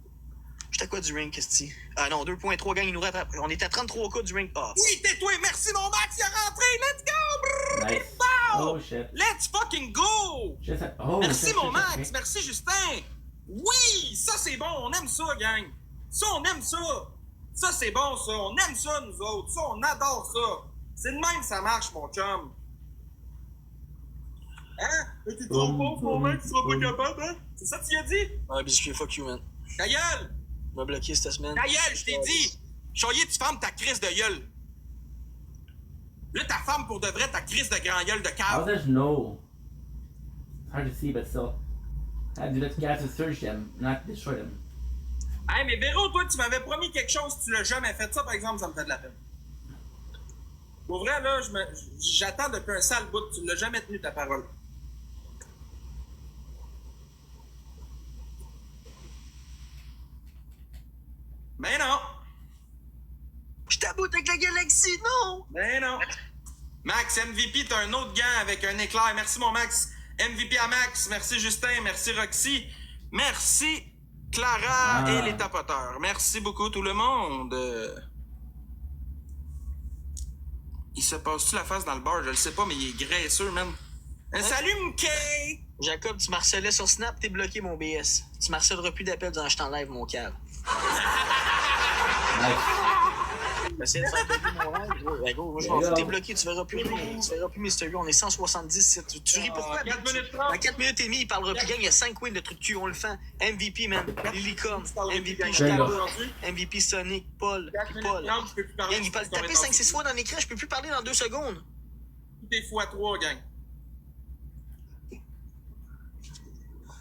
J'étais à quoi du ring, Christy? Ah non, 2.3, gang, ils nous rattrapent. On est à 33 cas du ring. Ah. Oui, tais-toi. Merci, mon Max. Il est rentré. Let's go. Brrr. Nice. Wow. Oh shit. Let's fucking go. Oh, Merci, shit, mon shit, Max. shit. Merci, Justin. Oui, ça, c'est bon. On aime ça, gang. Ça, on aime ça. Ça, c'est bon, ça. On aime ça, nous autres. Ça, on adore ça. C'est de même ça marche, mon chum. Hein? T'es trop pauvre, mon mec, tu seras pas capable, hein? C'est ça que tu as dit? Ah, biscuit, fuck you, man. Ta gueule! On m'a bloqué cette semaine. Ta gueule, je t'ai dit! Choyer, tu fermes ta crise de gueule. Là, ta femme, pour de vrai, ta crise de grand gueule de How cave. does no? It's hard to see, but still. I do that guys to search them, not destroy them. Hey, mais Véro, toi, tu m'avais promis quelque chose, tu l'as jamais fait. Ça, par exemple, ça me fait de la peine. Pour vrai, là, j'attends depuis un sale bout. Tu l'as jamais tenu, ta parole. Ben non! Je t'aboute avec la galaxie, non! Ben non! Max, MVP, t'as un autre gant avec un éclair. Merci, mon Max. MVP à Max. Merci, Justin. Merci, Roxy. Merci, Clara et les tapoteurs. Merci beaucoup, tout le monde. Il se passe-tu la face dans le bar? Je le sais pas, mais il est graisseux, man. Salut, Mkay! Jacob, tu m'harcelais sur Snap, t'es bloqué, mon BS. Tu m'harcèleras plus d'appels durant que je t'enlève, mon cave. Nice. Essaye de faire bloquer mon live, gros. Ben, gros, moi, je m'en fous, t'es bloqué, tu verras plus Mystery. On est 170. Tu ris pourquoi? 4 minutes 30. Dans 4 minutes et demie, il parlera plus. Gang, il y a 5 wins de trucs de cul, on le fait. MVP, man. Lilycom. MVP, je t'aboute. MVP Sonic, Paul. Puis Paul. Gang, il parle taper 5-6 fois dans l'écran, je peux plus parler dans 2 secondes. Tout est x3, gang.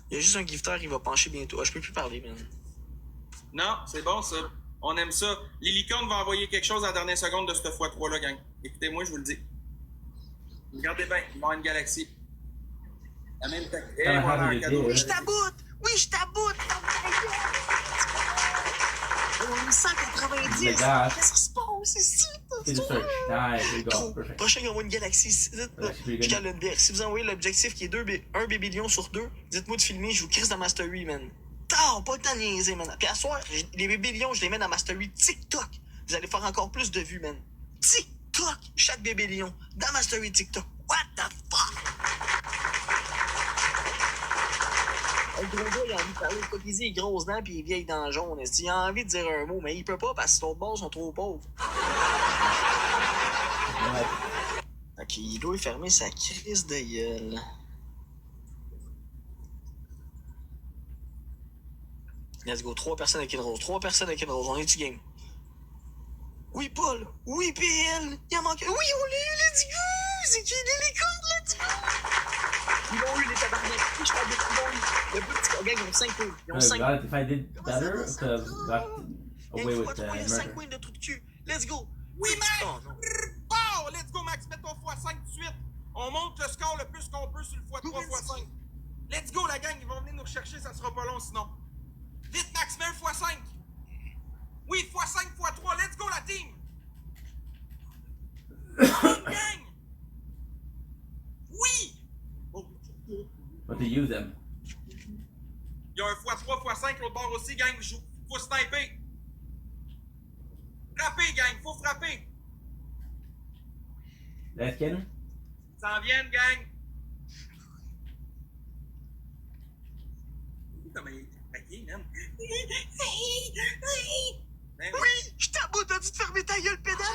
Il y a juste un gifter, il va pencher bientôt. Ah, je peux plus parler, man. Non, c'est bon, ça. On aime ça. Lilicorne va envoyer quelque chose à la dernière seconde de cette x3-là, gang. Écoutez-moi, je vous le dis. Regardez bien, il va y avoir une galaxie. La même tactique. Kinda Voilà, happy un to cadeau. do Oui, it. je taboute! Oui, je taboute! On est 190! Like that. Qu'est-ce qui se passe ici? Okay, just search. Nice, there you go. Gros, Perfect. prochain, il envoie une galaxie ici. That's pretty Je good. cale une bière. Si vous envoyez l'objectif qui est 1 bébillion sur 2, dites-moi de filmer, je vous crise dans Mastery, man. Tard, pas le temps de niaiser, man. Puis à soir, les bébélions, je les mets dans Mastery TikTok. Vous allez faire encore plus de vues, man. TikTok! Chaque bébélion dans Mastery TikTok. What the fuck? Le gros gars, il a envie de parler de coquille, il est grosse dents pis il est vieille dans le jaune. Il a envie de dire un mot, mais il peut pas parce que ses autres bords sont trop pauvres. Ok, il doit fermer sa crise de gueule. Let's go, 3 personnes avec une rose. 3 personnes avec une rose. On est-tu game? Oui, Paul. Oui, PL. Il en manque. Oui, on l'a eu, let's go. C'est qui les comptes, let's go. Ils l'ont eu, les tabarnak. Je parle de tout le monde. Le petit gang, ils ont 5 points. Ils ont 5 Glad if I did better, because got away with Il y a 5 murder. points de trou de cul. Let's go. Oui, Max! Oh, non. Bon, let's go, Max, mets ton x5 tout de suite. On monte le score le plus qu'on peut sur le x3, x5. Let's go, la gang, ils vont venir nous rechercher, ça sera pas long sinon. Vite, Max, mets un x5. Oui, x5, x3, let's go, la team. Gang! Oui! Oh. But to use them. Il y a un x3, x5, l'autre bord aussi, gang, faut sniper. Frapper, gang, faut frapper. Let's get him. S'en viennent, gang. Comment il est taqué, man? Ben oui. Oui, je t'aboute, t'as dû te fermer ta gueule, pédale!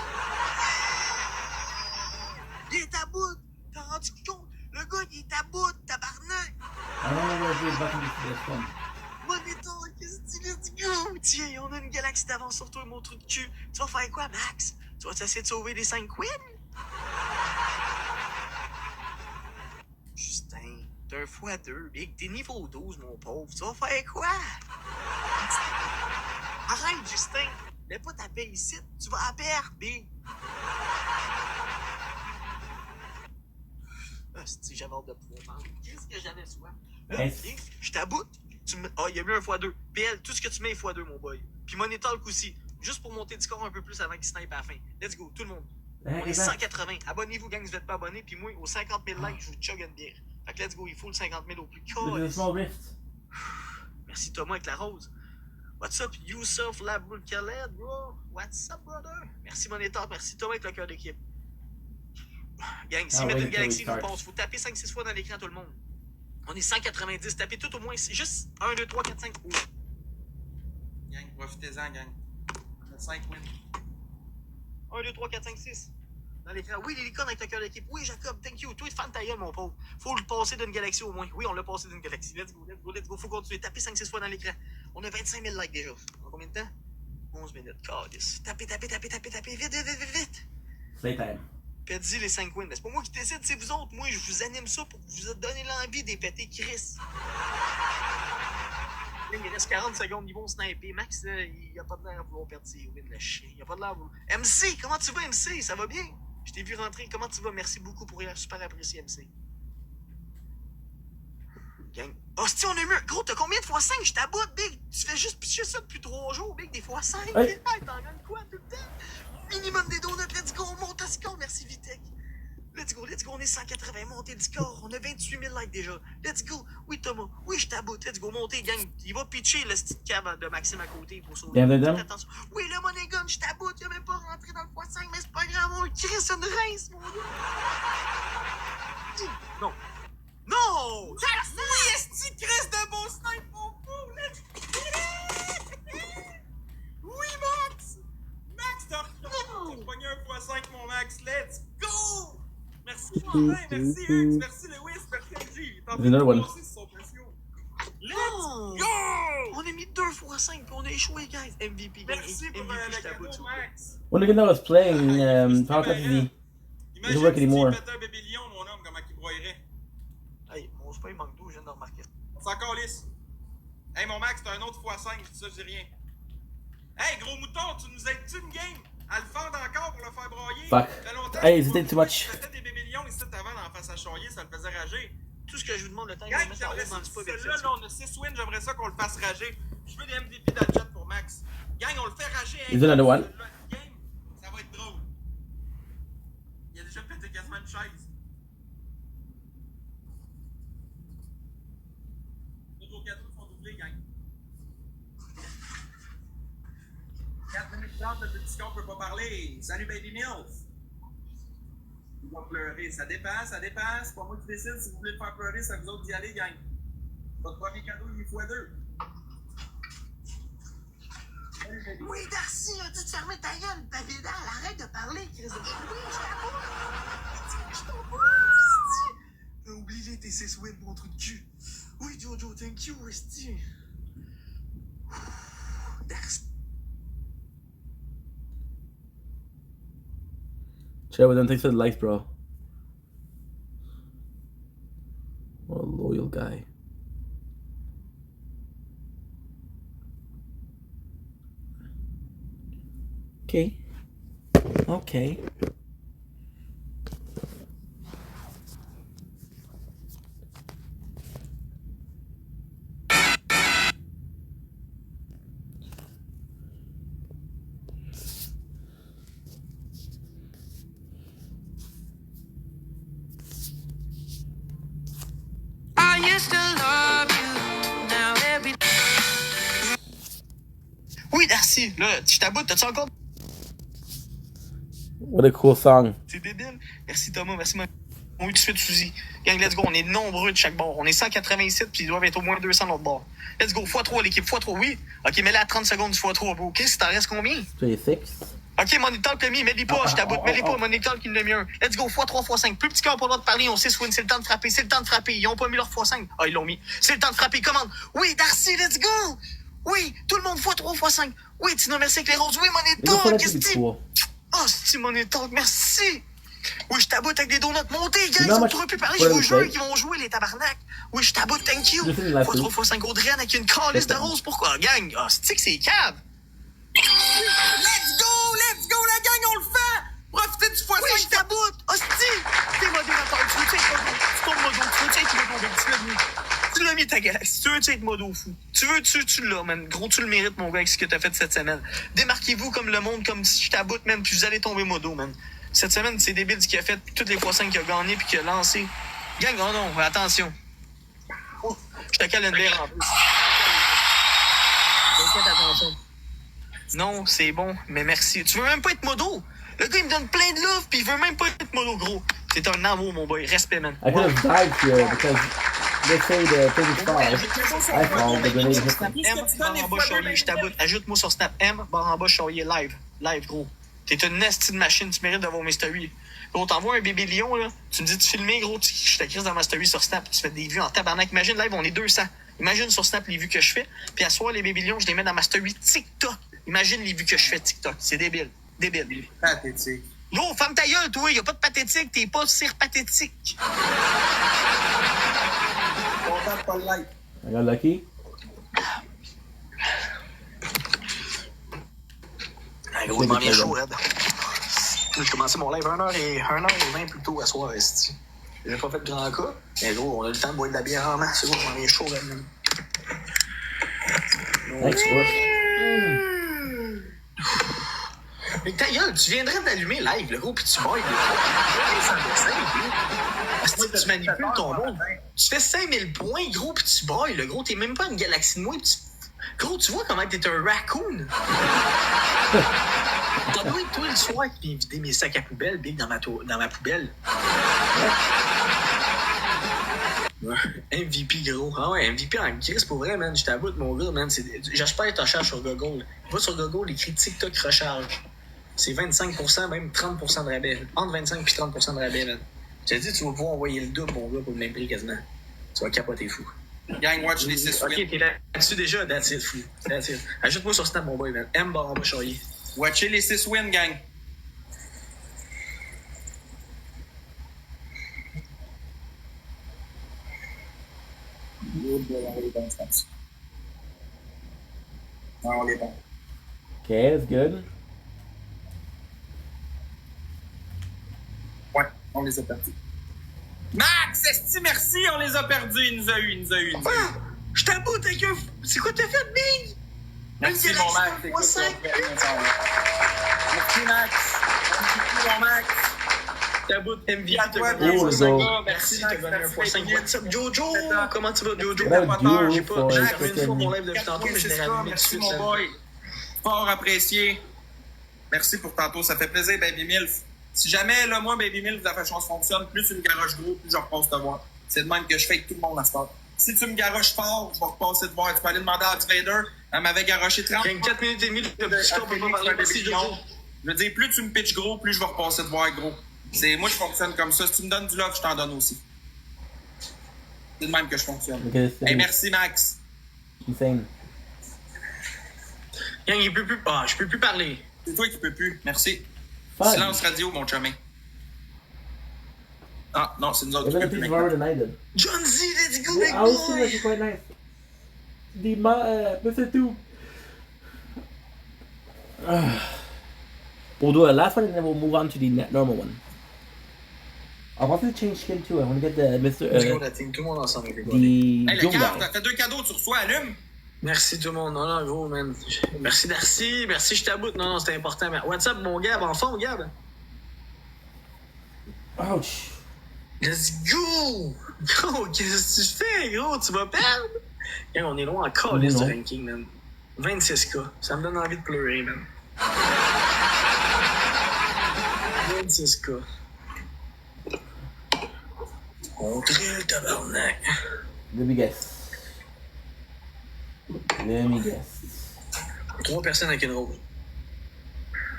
Il est à bout! T'as rendu compte? Le gars, il est à bout, tabarnak! I don't know where the button is this one. Monitor, qu'est-ce que tu let's go? Tiens, on a une galaxie d'avance sur toi, mon truc de cul. Tu vas faire quoi, Max? Tu vas essayer de sauver les 5 queens? Justin, t'es un x2, big. T'es niveau 12, mon pauvre. Tu vas faire quoi? Arrête, Justin! Mets pas ta paix ici, tu vas à perdre, big! Si j'avais hâte de pouvoir parler. Qu'est-ce que j'avais soif? Yes. Je t'aboute. Ah, il y a eu un x2. PL, tout ce que tu mets est x2, mon boy. Puis Monitor aussi. Juste pour monter du score un peu plus avant qu'il snipe à la fin. Let's go, tout le monde. On est 180. Abonnez-vous, gang, si vous n'êtes pas abonnés. Puis moi, aux 50 000 likes, je vous chug une bière. Fait que let's go, il faut le 50 000 au plus. Look at the small rift. Merci Thomas avec la rose. What's up, Youssouf Laboul Khaled, bro? What's up, brother? Merci Monitor, merci Thomas avec le cœur d'équipe. Gang, si mettre une galaxie nous passe, faut taper 5-6 fois dans l'écran tout le monde. On est 190, tapez tout au moins, c'est juste 1, 2, 3, 4, 5. Oh. Gang, profitez-en, gang. On a 5 wins. 1, 2, 3, 4, 5, 6. Dans l'écran. Oui, les icônes avec le cœur d'équipe. Oui, Jacob, thank you. Toi, fan ta gueule, mon pauvre. Faut le passer d'une galaxie au moins. Oui, on l'a passé d'une galaxie. Let's go, let's go, let's go. Faut continuer. Tapez 5-6 fois dans l'écran. On a 25 000 likes déjà. En combien de temps? 11 minutes. Calice. Tapez, tapez, tapez, tapez, tapez. Vite, vite, vite, vite. Playtime. Perdis les 5 wins. Mais c'est pas moi qui décide, c'est vous autres. Moi, je vous anime ça pour vous donner l'envie des pétés Chris. Il reste 40 secondes, ils vont sniper. Max, il a pas de l'air à vouloir perdre ses wins, le chien. Il a pas de l'air à vouloir. MC, comment tu vas, MC? Ça va bien? Je t'ai vu rentrer. Comment tu vas? Merci beaucoup pour hier. Super apprécié, MC. Gang. Oh, si on a mieux. Gros, t'as combien de fois 5? Je t'aboute, Big. Tu fais juste picher ça depuis 3 jours, Big. Des fois 5. Ouais. T'en gagnes quoi tout le temps? Minimum des donuts. Let's go. On monte à score. Merci, Vitek. Let's go, let's go, on est 180, montez le score, on a 28 000 likes déjà. Let's go, oui Thomas, oui je t'aboute, let's go, montez gang. Il va pitcher le petit cab de Maxime à côté pour sauver. Bien dedans. Attention. Oui le money gun, je t'aboute, il a même pas rentré dans le x5, mais c'est pas grave, on le crisse une rince, mon gars. Non. Non! Oui, est-ce que Chris de bon snipe, mon pauvre? Oui, Max! Max, t'as pogné un x5, mon Max. Let's go! Merci, Martin. Merci, Hux. Merci, Lewis. Merci, Angie. T'en Another one. passer sur son patio. Let's Non. go! On a mis 2 x5 puis on a échoué, guys. MVP, gang. Merci pour MVP, le je t'aboute. cadeau, Max. When the guy was playing Final Fantasy, Imagine work si anymore. tu mettais un bébé lion, mon homme, comment il broyerait. Hey, mon pas il manque d'eau, je viens de remarquer. C'est encore lisse. Hey, mon Max, t'as un autre x5, ça, je dis rien. Hey, gros mouton, tu nous aides-tu une game? À le fendre encore pour le faire broyer? Fuck. Ça fait longtemps Hey, que c'était j'ai too pas much. vu. Tu mettais des bébés lions ici avant dans la face à choyer, ça le faisait rager. Tout ce que je vous demande, le temps, Gang, il va mettre en j'aimerais route dans le spot. celui-là, là, on a 6 wins, j'aimerais ça qu'on le fasse rager. Je veux des MVP dans le chat pour Max. Gang, on le fait rager. Is it another one? Game, ça va être drôle. Il a déjà pété quasiment une chaise. Les autres cadeaux sont doublés, gang. 4 minutes 30, le petit con peut pas parler. Salut Baby Mills. Il va pleurer. Ça dépend, ça dépend. C'est pas moi qui décide. Si vous voulez le faire pleurer, c'est à vous autres d'y aller, gang. Votre premier cadeau, il est x2. Oui, Darcy, as-tu fermé ta gueule, Pavidal? Arrête de parler, Chris de chien. Oui, je t'aime. Oublie les tes 6 wins, mon trou de cul. Oui, Jojo, thank you, Esti. Darcy. Trevor, thanks for the likes, bro. What a loyal guy. Okay. Okay. I used to love you. Now every Oui, Darcy, là, je t'aboute, t'as-tu encore. What a cool song. C'est débile. Merci Thomas, merci mon. On tout de suite Suzy. Gang, let's go. On est nombreux de chaque bord. On est 187 puis ils doivent être au moins 200 de l'autre bord. Let's go. x3 l'équipe. x3, oui. Ok, mets-la à 30 secondes du x3. Ok, si t'en restes combien? 26. Ok, Money Talk l'a mis. Mets-les pas, je t'aboute. Mets-les pas, Money Talk il l'a mis un. Let's go. x3, x5. Plus petit qui n'a pas le droit de parler. On 6 wins. C'est le temps de frapper. C'est le temps de frapper. Ils ont pas mis leur x5. Ah, ils l'ont mis. C'est le temps de frapper. Commande. Oui, Darcy, let's go. Oui, tout le monde x3, x5. Oui, Tino, merci avec les roses. Oui, Money Talk. Qu'est-ce que Cool. Oh, c'est Money Talk, merci! Oui, je taboute avec des donuts montés, gars, ils Non, ont moi, trop pu parler, je- je vous ouais, jure ouais. qu'ils vont jouer, les tabarnak! Oui, je taboute, thank you! Je sais, la Fois 3 fois 5 Audriane avec une calice de rose, pourquoi, gang? Ah, c'est que c'est cave! Let's go, la gang, on le fait! Profitez du x5. Oui, je taboute! Hostie! T'es modérateur, tu veux être modo? Tu tombes modo, tu veux être modo, tu l'as mis. Tu l'as mis ta galaxie, tu veux être modo fou. Tu l'as, man. Gros, tu le mérites, mon gars, avec ce que t'as fait cette semaine. Démarquez-vous comme le monde, comme si je taboute, man, puis vous allez tomber modo, man. Cette semaine, c'est débile ce qu'il a fait, puis toutes les x5 qu'il a gagné, puis qu'il a lancé. Gang, oh non, attention. Oh, je te cale une bière en plus. Faites attention. Non, c'est bon, mais merci. Tu veux même pas être modo? Le gars, il me donne plein de love, puis il veut même pas être modo, gros. C'est un amour, mon boy. Respect, man. I could have died here because they say the 35. I fall, the grenade hit me. M, barre en bas, Charlier, je t'aboute. Ajoute-moi sur Snap. M, barre en bas, Charlier, live. Live, gros. T'es une nasty de machine, tu mérites d'avoir mes stories. Gros, t'envoies un bébé lion, là. Tu me dis de filmer, gros, je te crise dans ma story sur Snap. Tu fais des vues en tabarnak. Imagine, live, on est 200. Imagine sur Snap les vues que je fais. Puis à soir, les bébés lions, je les mets dans ma story TikTok. Imagine les vues que je fais TikTok. C'est débile. Débile. Pathétique. Gros, ferme ta gueule, toi. Y'a pas de pathétique. T'es pas cire pathétique. Content de pas le like. I got lucky. Ah, gros, il m'en vient chaud, Red. J'ai commencé mon live 1h20 plus tôt à soir, esti. J'ai pas fait de grand cas. Mais gros, on a le temps de boire de la bière en masse. C'est gros, il m'en vient chaud, Red. Thanks, bro. Mais ta gueule, tu viendrais d'allumer live, le gros, pis tu bois. Tu manipules ton monde. Tu fais 5000 points, gros, pis tu bois, le gros. T'es même pas une galaxie de moi, pis tu... Gros, tu vois comment t'es un raccoon? T'as beau être toi le soir qui vient vider mes sacs à poubelle, big dans ma poubelle. MVP, gros. Ah ouais, MVP en crise, pour vrai, man. Je t'aboute, mon gars, man. J'espère que t'as cherché sur Google. Va sur Google, écris TikTok recharge. C'est 25%, même 30% de rabais. Entre 25 et 30% de rabais, man. Je te dis, tu vas pouvoir envoyer le double, mon gars, pour le même prix quasiment. Tu vas capoter fou. Gang, watch les 6 Ok, t'es là-dessus déjà, that's it, fou. That's it. Ajoute-moi sur Snap, mon boy, man. M barre en bas, Charlier. Watchez les 6 wins, gang. Non, on est bon. Okay, that's good. Ouais, on les a perdus. Max, esti, merci, on les a perdus. Il nous a eu. Ah! Je t'aboute avec un. C'est quoi t'as fait, Bing? Merci, Une mon Max. galaxie Écoute, 3-5. Merci, Max. Merci, mon Max. T'aboute MVP, À t'as toi, gagné Oh, un le point gars. 5. Merci, t'as gagné un point 5. What's up, Jojo? Comment tu vas, Jojo? What up, Joe, J'ai pas. for J'ai terminé une fois freaking- mon live depuis tantôt, mais je l'ai rallumé tout de Merci, suite. mon là. boy. Fort apprécié. Merci pour tantôt. Ça fait plaisir, Baby Milf. Si jamais, là, moi, Baby Milf, la chose fonctionne, plus tu me garoches gros, plus je repasse te voir. C'est de même que je fais avec tout le monde à ce temps. Si tu me garoches fort, je vais repasser te voir. Tu peux aller demander à Darth Vader. Elle m'avait garoché 30 Gagne 4 minutes et demie de petit score pour pas parler. Merci, Jojo. Je veux dire, plus tu me pitches gros, plus je vais repasser te voir gros. Moi, je fonctionne comme ça. Si tu me donnes du love, je t'en donne aussi. C'est de même que je fonctionne. Ok, c'est Hey, merci, Max. insane. Gang, il peut plus. Ah, je peux plus parler. C'est toi qui peux plus. Merci. Fun. Silence radio, mon chemin. Ah, non, c'est nous autres Even qui if peux plus it's maintenant. more than I did. John Z, let's go, big I was thinking boy! that's quite nice. Mr. Two. We'll do a last one and then we'll move on to the normal one. I wanted to change skin too. I want to get the Let's go, Mr. la team. Tout le monde ensemble, les gars. The Hey, le Joe carte, guy. t'as fait 2 cadeaux, tu reçois, allume. Merci tout le monde. Non, non, gros, man. Merci, Darcy. Merci, je t'aboute. Non, non, c'était important. Mais what's up, mon Gab? En fond, Gab? Ouch. Let's go! Gros, qu'est-ce que tu fais, gros? Tu vas perdre? Gang, on est loin encore, liste de Non. ranking, man. 26K. Ça me donne envie de pleurer, man. 26K. On drille, tabarnak. Let me guess. Let me guess. 3 personnes avec une rose.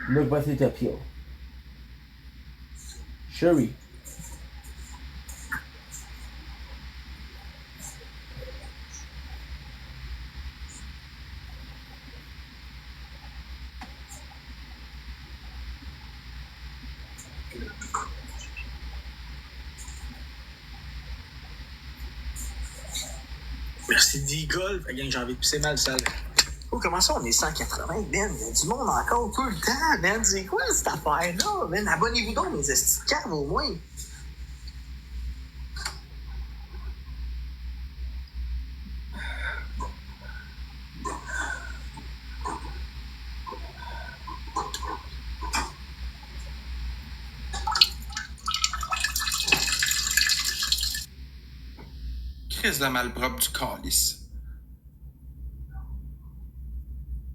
Look what's it appeal. Shuri. Merci D-Golf. Gang, j'ai envie de pisser mal, sale. Oh, comment ça, on est 180, man? Il y a du monde encore tout le temps, man. C'est quoi cette affaire-là, man? Abonnez-vous donc, mes estis de caves, au moins. Crise de malpropre du calice.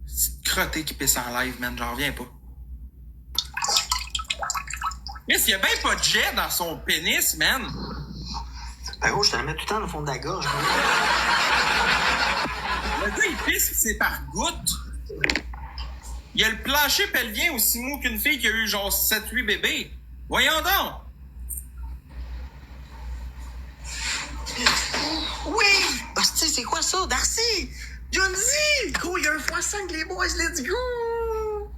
C'est crotté qui pisse en live, man. J'en reviens pas. Mais il y a bien pas de jet dans son pénis, man. Ben gros, je te la mets tout le temps dans le fond de la gorge. Le gars, il pisse pis c'est par goutte. Il a le plancher pelvien aussi mou qu'une fille qui a eu genre 7-8 bébés. Voyons donc. Oui! Hostie, c'est quoi ça, Darcy? John Z! Gros, il y a un x5, les boys, let's go!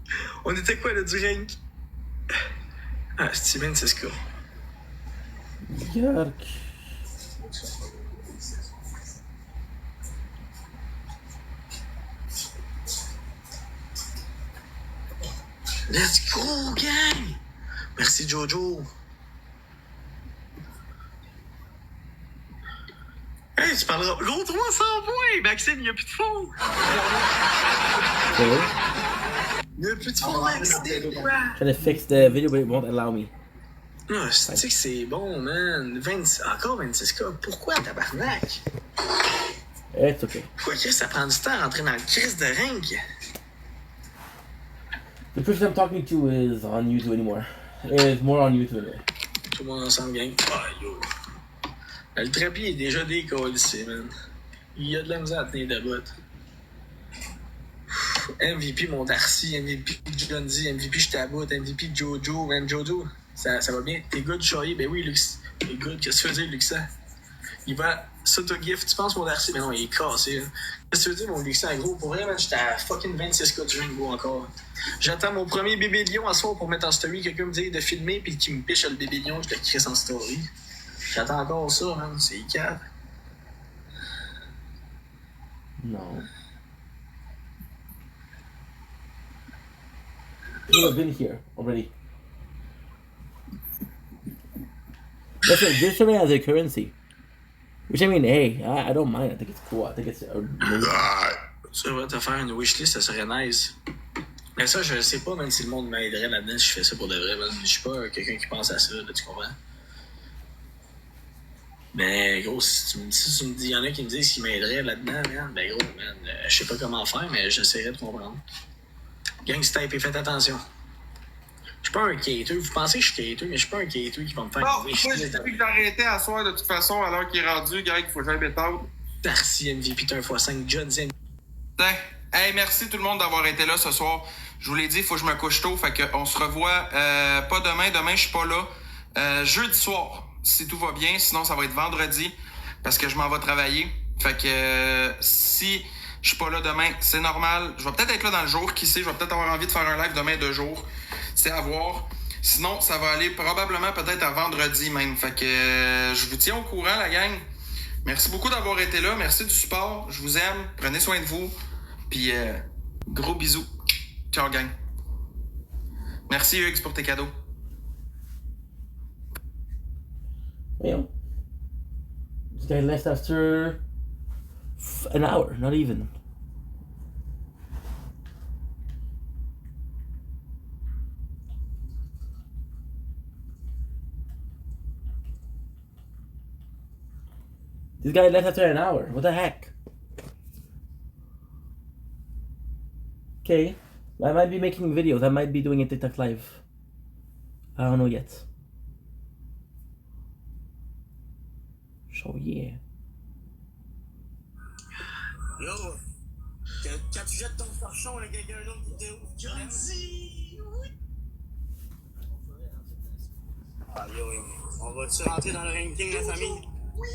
On était quoi, là, du rank? Ah, Steven, c'est ce cas. Yuck. Let's go, gang! Merci, Jojo. Hey, tu parleras. Gros, 300 points! Maxime, il n'y a plus de fond! So, Il n'y a plus de fond, Maxime! trying to fix the video, but it won't allow me. Ah, c'est que c'est bon, man. 20... Encore 26K. Pourquoi, tabarnak? It's okay. Pourquoi, Chris, ça prend du temps à rentrer dans le Chris de rank? The person I'm talking to is on YouTube anymore. Is more on YouTube anyway. Tout le monde ensemble, gang. Ah, yo. Le trépied est déjà décollé ici, man. Il y a de la misère à tenir debout. MVP, mon Darcy, MVP John Z, MVP je t'aboute, MVP Jojo, man. Jojo, ça va bien. T'es good, Choyer? Ben oui, Lux. T'es good, qu'est-ce que tu veux dire, Luxa? Il va s'auto-gift, tu penses, mon Darcy? Mais non, il est cassé, là. Qu'est-ce que tu veux dire, mon Luxa? Gros, pour vrai, man, j'étais à fucking 26K du Ringo encore. J'attends mon premier bébé lion à soir pour mettre en story. Quelqu'un me dit de filmer, puis qui me piche le bébé lion, je le crisse en story. J'attends encore ça, man. C'est calme. No. People have been here already. Listen, this survey has a currency. Which I mean, hey, I don't mind. I think it's cool. I think it's amazing. Ça va te faire une wishlist, ça serait nice. Mais ça, je sais pas, même si le monde m'aiderait là-dedans si je fais ça pour de vrai. Je suis pas quelqu'un qui pense à ça, là, tu comprends? Mais gros, si tu me dis, il y en a qui me disent qu'ils m'aideraient là-dedans, man, ben gros, man, je sais pas comment faire, mais j'essaierai de comprendre. Gang Type, faites attention. Je suis pas un cater. Vous pensez que je suis cater, mais je suis pas un cater qui va me faire Non, une moi, j'ai wishlist. dit que j'arrêtais à soir de toute façon, alors qu'il est rendu, Greg, il faut jamais tard. Darcy MVP 1x5, Johnson. Hey, merci tout le monde d'avoir été là ce soir. Je vous l'ai dit, il faut que je me couche tôt, fait qu'on se revoit pas demain. Demain, je suis pas là. Jeudi soir, si tout va bien. Sinon, ça va être vendredi, parce que je m'en vais travailler. Fait que si je suis pas là demain, c'est normal. Je vais peut-être être là dans le jour, qui sait. Je vais peut-être avoir envie de faire un live demain de jour. C'est à voir. Sinon, ça va aller probablement peut-être à vendredi même. Fait que je vous tiens au courant, la gang. Merci beaucoup d'avoir été là. Merci du support. Je vous aime. Prenez soin de vous. Puis, gros bisous. Ciao, gang. Merci, Hugues, pour tes cadeaux. You know, this guy left after an hour, not even. This guy left after an hour. What the heck? Okay, I might be making videos. I might be doing a TikTok live. I don't know yet. So yeah. Yo, quand tu jettes ton torchon, il y a quelqu'un d'autre qui te ouvre. Johnny! Oui! Ah, yo, on va-tu rentrer dans le ranking, la famille? Oui!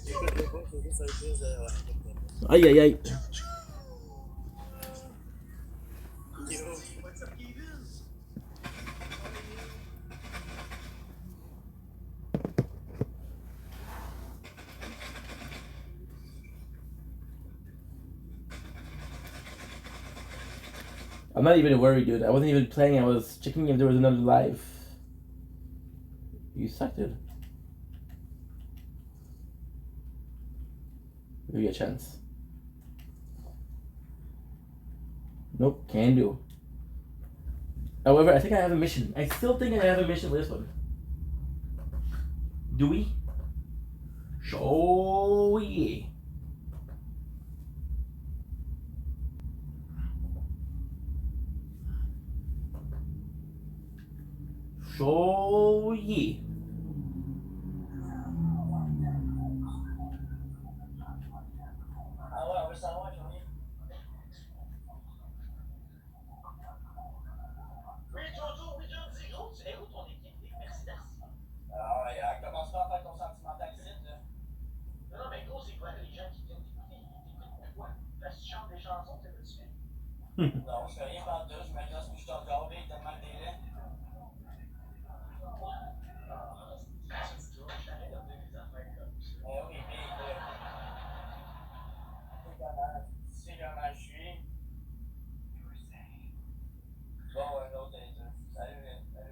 Écoute-le pas, faut juste être plus de... Aïe aïe aïe. Yo. I'm not even worried, dude. I wasn't even playing. I was checking if there was another live. You suck, dude. Give you a chance. Nope, can do. However, I think I have a mission. I still think I have a mission with this one. Do we? Show yeah. So yeah. Ah ouais, on veut savoir, Johnny. Oui, Jojo, oui, Johnny. Gros, tu es où ton équipe? Merci, Darcy. Ah ouais, commence pas à faire ton sentimental site, là. Non, mais gros, c'est quoi les gens qui viennent t'écouter? Ils t'écoutent pourquoi? Parce que tu chantes des chansons, c'est pas tu fais. Non, je fais rien par deux, je me gosse, puis je te regarde, il est tellement délai. Oui, mais tu sais comment je suis. Bon, un autre déjà. Salut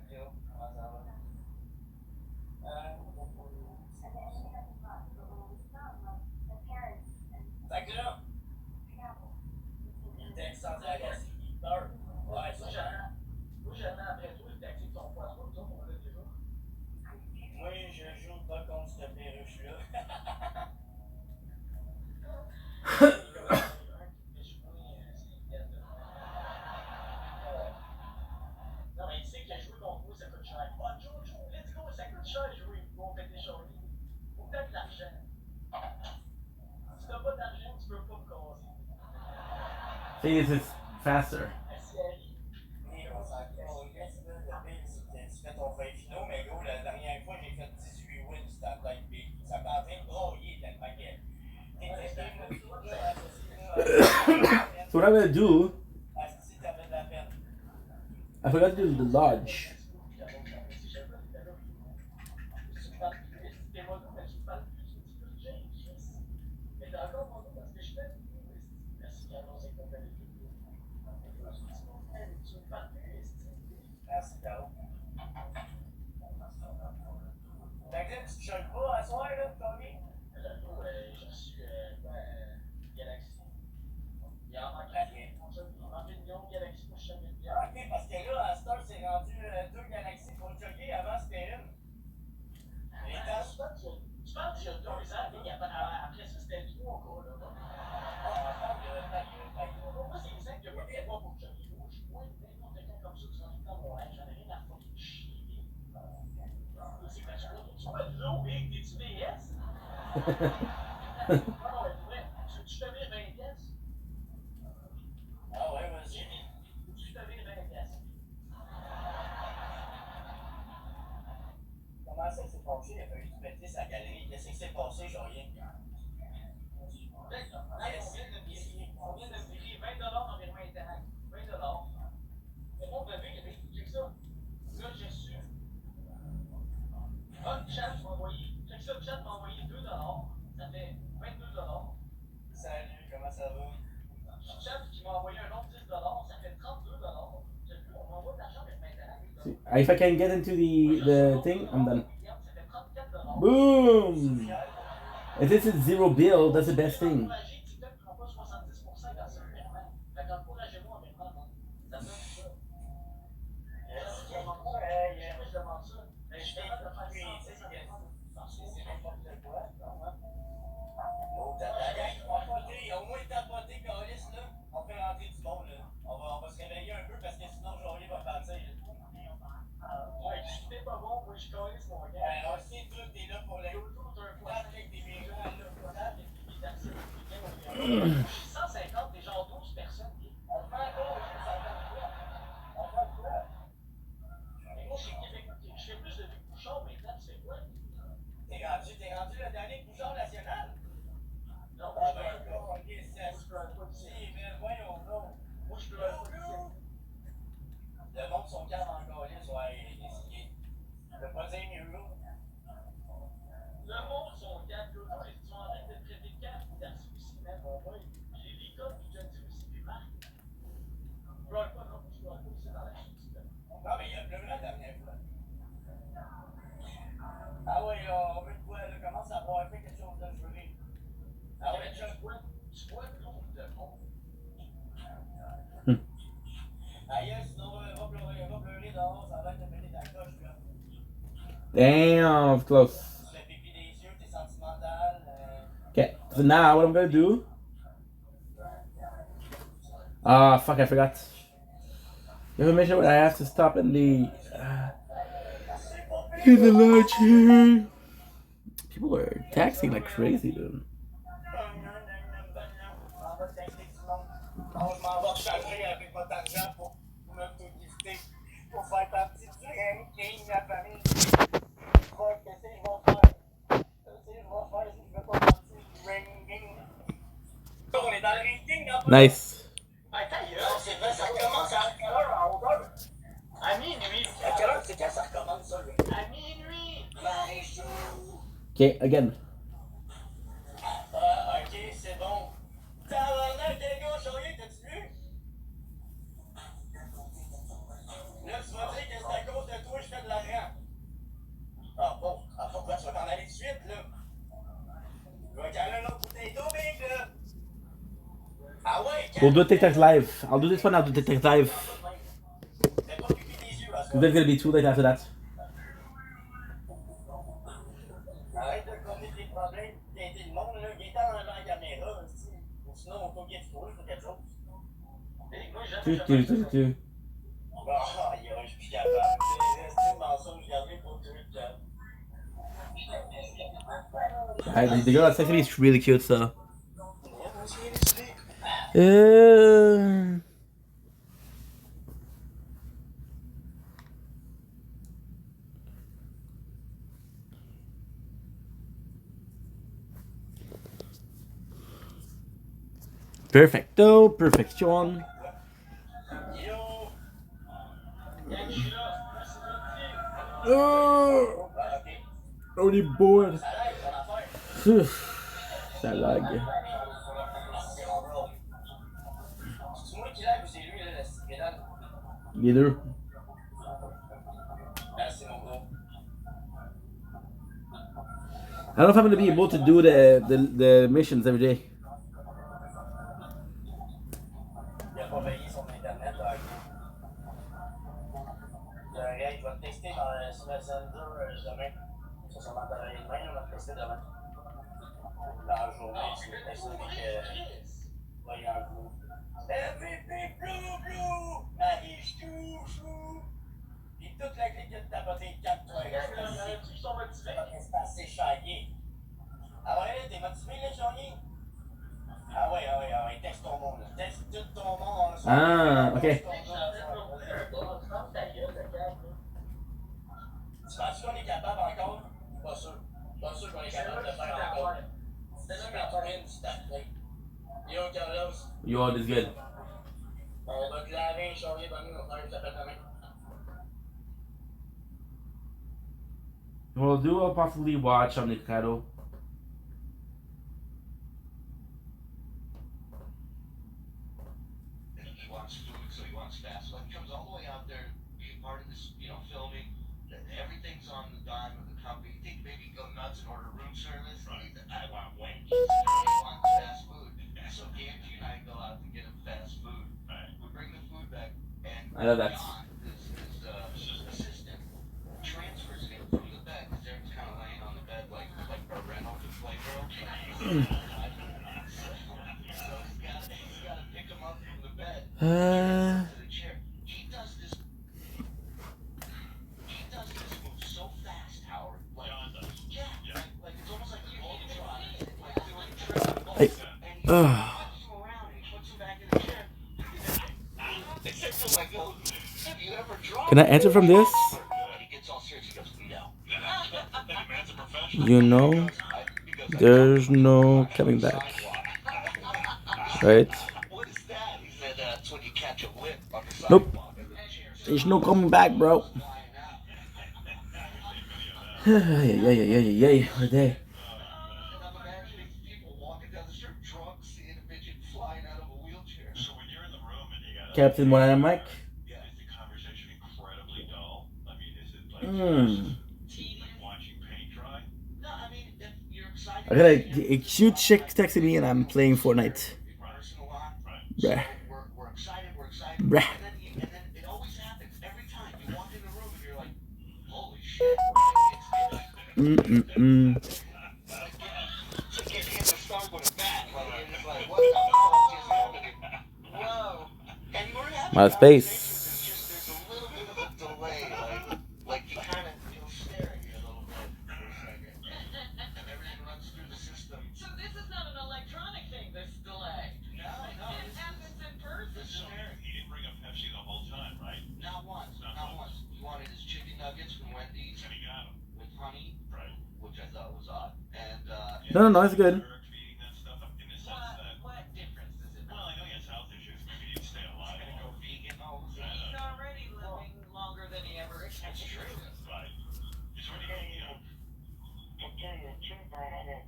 Guillaume, comment ça va? Fait que là, il était excentré à la il meurt. Ouais, ça, Moi, j'attends après toi, tu actives ton poids. Toi, on l'a déjà. moi, je joue pas contre cette perruche-là. Non, mais il sait que jouer contre vous, ça coûte cher. Oh, Jojo, let's go, ça coûte cher jouer. Bon, faites des choses. Faut que t'aies de l'argent. Si t'as pas d'argent, tu peux pas me causer. See, this is faster. Merci, Harry. Et on s'en fout. Le pire, c'est que tu fais ton fin finaux, mais gros, la dernière fois, j'ai fait 18 wins sur ta Black Big. Ça m'a en train de broyer tellement que. So what I'm gonna do, Ah, si t'avais de la peine. I forgot to do the lodge. Merci, Caro. Fait que là, tu changes pas à soir, là, Tony? J'ai reçu Galaxy. Il en manque rien. Il manque une million de Galaxy pour chaque million. Ok, parce que là, à cette heure, c'est rendu 2 galaxies pour jogger. Avant, c'était une. Et t'as- Je pense qu'il y a 2 ans, après ça, c'était 3 gars, là. Moi, c'est les 5 qu'il n'y a pas de pour jogger. Moi, je suis moins n'importe quelqu'un comme ça, tu vas dans mon linge, j'en ai rien à fucking chier. C'est parce que tu vois de l'eau, et que t'es-tu VS? Non, mais pour vrai, tu te mets 20 pièces? Ah ouais, vas-y. Tu te mets 20 pièces? Comment ça s'est passé? Il a fallu péter sa galerie. Qu'est-ce qui s'est passé, j'ai rien. On vient de me payer 20$ d'environnement Interact. 20$. C'est mon bébé, il avait check ça. Là, j'ai reçu. Ah, chat m'a envoyé. Check ça, chat m'a envoyé 2$. Ça fait 22$. Salut, comment ça va? Chat qui m'a envoyé un autre 10$, ça fait 32$. J'ai vu, on m'envoie de l'argent avec Interact. If I can get into the thing, I'm done. Ça fait 34$. Boom! If this is zero bill, that's the best thing. TikTok prend pas 70% dans ce virement. Fait qu'encouragez-moi en virement. Ça donne ça. Je demande ça. Mais je suis capable de faire ça. Parce que c'est n'importe quoi. Oh, t'as gang, au moins tapoter, Calis, là. On fait rentrer du monde, là. On va se réveiller un peu parce que sinon, Jolie va partir. Ouais, si t'es pas bon, moi je connais mon gars. On sait tout, t'es là pour les Toujours d'un fois. avec des virus. Avec des taxis, des 150, des genre 12 personnes. On fait encore, ça fait quoi? On fait quoi? Mais moi, je suis Québécois, je fais plus de vues que Bouchard maintenant, tu fais quoi? T'es rendu le dernier bouchard national? Non, Ah moi, ben, gars, ok, c'est pleure pas d'ici. mais voyons donc. Moi, je pleure pas d'ici. Le monde sont calmes encore, les ouais, décidé. Je veux pas dire mieux, là. Le monde sont calmes, ils sont en train de traiter de calme, d'arcy aussi, même, mon boy. J'ai les gars, puis John dit aussi, puis Marc. Je pleure pas, non, je pleure pas, c'est dans la chute. Non, mais il a pleuré la dernière fois. Ah ouais, là, on veut de quoi, là, commence à avoir fait quelque chose de joli. Ah ouais, Tu vois le nombre de monde. aïe, sinon, va pleurer dehors, ça va te péter ta coche, là. Damn, it's close. Tu fais pipi des yeux, t'es sentimental. Okay, so now what I'm gonna do. Ah, fuck, I forgot. Information what I have to stop in the lodge here. People are taxing like crazy, dude. Non, je m'en vais recharger avec votre argent pour me tout gifter, pour faire partie du ranking de la famille. Qu'est-ce que je vais faire? Qu'est-ce que je vais faire si je fais pas partie du ranking? On est dans le ranking, en plus. Nice. Non, c'est vrai, ça commence à quelle heure à 11h? À minuit. À quelle heure c'est quand ça recommence, ça, là? À minuit. Maréchaux! Okay, again. Ah, ok, c'est bon. Tabarnak, les gars, Charlie, t'as-tu vu? Là, tu vas dire que c'est à cause de toi que je fais de l'argent. Ah bon, ah pourquoi tu vas t'en aller de suite, là? Je vais caler un autre bouteille d'eau, big, là. Ah ouais, We'll do TikTok live. I'll do this one, I'll do TikTok live. Fais pas pipi des yeux, à ce Because it's gonna be too late after that. Arrête de commettre des problèmes, d'aider le monde, là. Il est temps dans la caméra, aussi. Ou sinon, on peut bien se trouver, il faut quelque chose. Et moi, Tu. Ah, je suis plus capable. C'est un mensonge, gardé pour tout le temps. Alright, the girl that's texting me is really cute, so. Perfecto, perfection. Yo! Oh, already bored. That lag. C'est moi qui lève ou c'est lui, là, la pédale? Les deux. Ah, c'est mon gros. don't know if I'm gonna be able to do the missions every day. Il a pas payé son internet, là. Je vais te tester sur Messenger demain. Ça va travailler demain, on va te tester demain. Dans la journée, je vais tester avec Voyage Blue. MVP Blue! Marie Chou! Puis toute la clique de tapoter 4 3 qui sont motivés. C'est passé chaillé. Ah ouais, t'es motivé, là, Johnny? Ah ouais, texte ton nom, là. Texte tout ton nom. Ah, ok. Tu penses qu'on est capable encore? Pas sûr. Pas sûr qu'on est capable de le faire encore. C'est ça quand on vient du stade. Yo, Carlos. Yo, this is good. On va te laver, changer, bonne on va faire ça demain. We'll do a possibly watch on Nikado. He wants food, so he wants fast. So he comes all the way out there, being part of this, filming. Everything's on the dime of the company. You think maybe go nuts and order room service? Right. I want wings. He wants fast food. So Angie and I go out to get him fast food. Right. We bring the food back, and I love that. John, his assistant, transfers him from the bed because Eric's kind of laying on the bed like a rental to Playgirl. So he's got to pick him up from the bed. To the chair. He does this move so fast, Howard. Like, yeah. Like it's almost like you hold try, like doing a trick. Hey. And he puts him around and he puts him back in the chair. It's like, have you ever drawn? Can I enter from this? He gets all serious. He goes, no. You know, there's no coming back. Right? What is that? He said that's when you catch a whip on the Nope. sidewalk. There's no coming back, bro. Yeah. We're there. And I'm imagining people walking down the street drunk, seeing a midget flying out of a wheelchair. So when you're in the room and you got Captain One and Mike. is the conversation incredibly dull? I mean, is it like like watching paint dry? No, I mean, if you're excited. I got a cute chick texting me and I'm playing Fortnite. Rehearsing a lot. Bruh. So we're excited. Bruh. And then it always happens every time. You walk in the room and you're like, holy shit. It's like getting hit in the stomach with a bat. Like, it's like, what the fuck is happening? Whoa. And we're having My space. there's a little bit of a delay. Like you kind of, stare at you a little bit for a second. And everything runs through the system. So this is not an electronic thing, this delay. No. It happens in person. This is Eric. He didn't bring up Pepsi the whole time, right? Not once. He wanted his chicken nuggets from Wendy's. And he got them. With honey. Right. Which I thought was odd. And, No, it's good. What difference does it make? Well, I know he has health issues. Maybe he'd stay alive. He's gonna go vegan all of a sudden. He's already living longer than he ever That's expected. true. Right. It's when you To tell you the truth, I had a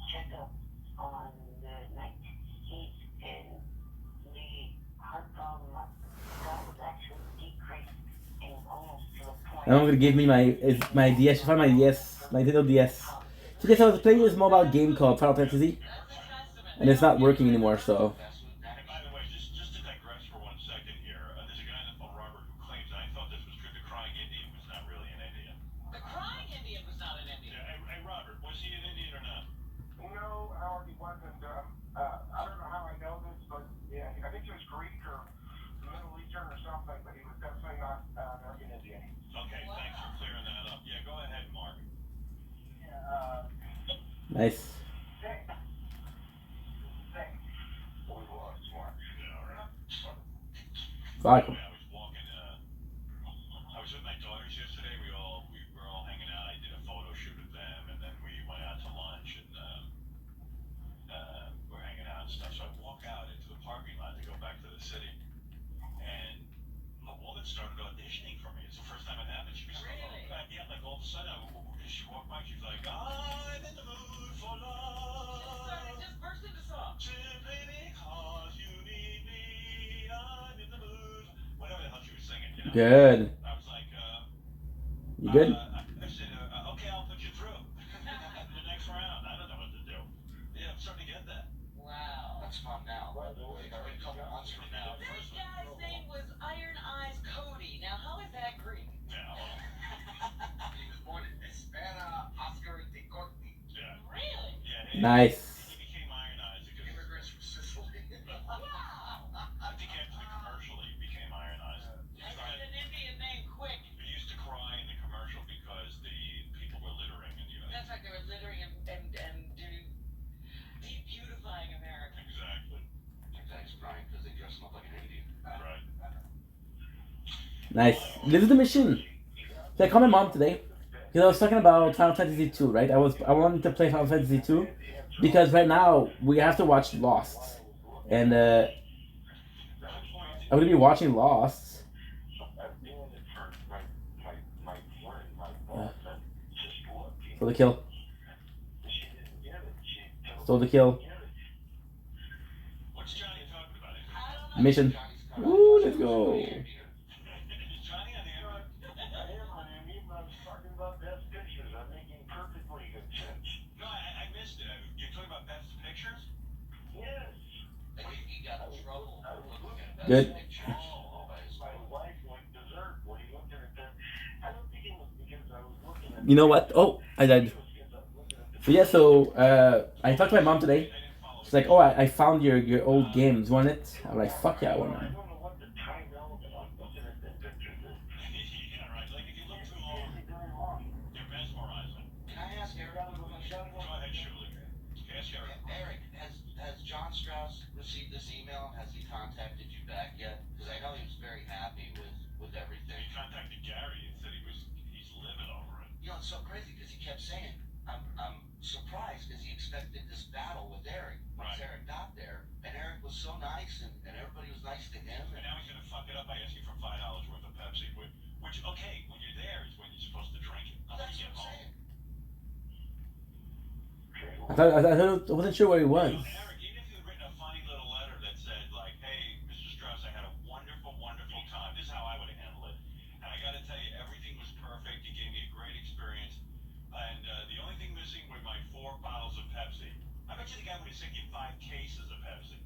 checkup on the 19th, and the heart problem I got was actually decreased in almost to the point. I'm gonna give me my DS. Find my DS, my Nintendo DS. So guess I was playing this mobile game called Final Fantasy, and it's not working anymore. So By the way, just to digress for 1 second here, there's a guy on the phone, Robert, who claims, and I thought this was true, the crying Indian was not really an Indian. The crying Indian was not an Indian. Hey, Robert, was he an Indian or not? No, Howard, he wasn't. I don't know how I know this, but yeah, I think he was Greek or Middle Eastern or something, but he was definitely not American Indian. Okay, thanks for clearing that up. Yeah, go ahead, Mark. nice. Fuck. I was walking, I was with my daughters yesterday. We were all hanging out. I did a photo shoot with them, and then we went out to lunch, and we're hanging out and stuff. So I walk out into the parking lot to go back to the city, and a woman started auditioning for me. It's the first time it happened. She was like all of a sudden, she walked by, she was like, I'm in the mood for love. Just burst into song. Simply because you need me, I'm in the mood. Whatever the hell she was singing, you know? Good. I was like, You good? I said, okay, I'll put you through. The next Nice. He became Ironized because immigrants from Sicily. I think after the commercial, he became Ironized. I need an Indian name, quick. He used to cry in the commercial because the people were littering, and you know. That's right, they were littering and de-beautifying America. Exactly. Thanks, Brian, because they dress him up like an Indian. Right. Nice. This is the mission. So I called my mom today because I was talking about Final Fantasy 2, right? I wanted to play Final Fantasy 2 because right now we have to watch Lost, and I'm gonna be watching Lost. Stole the kill. Stole the kill. What's Johnny talking about? Mission. Woo, let's go. Is Johnny on the air? I am, and even I was talking about best pictures. I'm making perfectly good sense. No, I missed it. You're talking about Best Pictures? Yes. I think he got in trouble for looking at that Good. picture. My wife went berserk when he looked at that. I don't think it was because I was looking at. You know what? Oh, I died. So yeah, I talked to my mom today. She's like, oh, I found your old games. Want it? I'm like, fuck yeah, I want it. Yeah, right. Like, if you look too long, you're mesmerizing. Can I ask Eric a question? Go ahead, Shuli. Ask Eric. Eric, has John Strauss received this email? Has he contacted you back yet? Because I know he was very happy with everything. He contacted Gary and said he's livid over it. You know, it's so crazy because he kept saying, I'm surprised because he expected this battle with Eric once Right. Eric got there. And Eric was so nice and everybody was nice to him. And now he's going to fuck it up by asking for $5 worth of Pepsi, which, okay, when you're there is when you're supposed to drink it. Not when That's you what get I'm home. saying. I wasn't sure where he was. Eric, even if you'd written a funny little letter that said, like, hey, Mr. Strauss, I had a wonderful, wonderful time. This is how I would have handled it. And I got to tell you, everything was perfect. You gave me a great experience. And the only thing missing were my 4 bottles of Pepsi. I bet you the guy would have sent you 5 cases of Pepsi.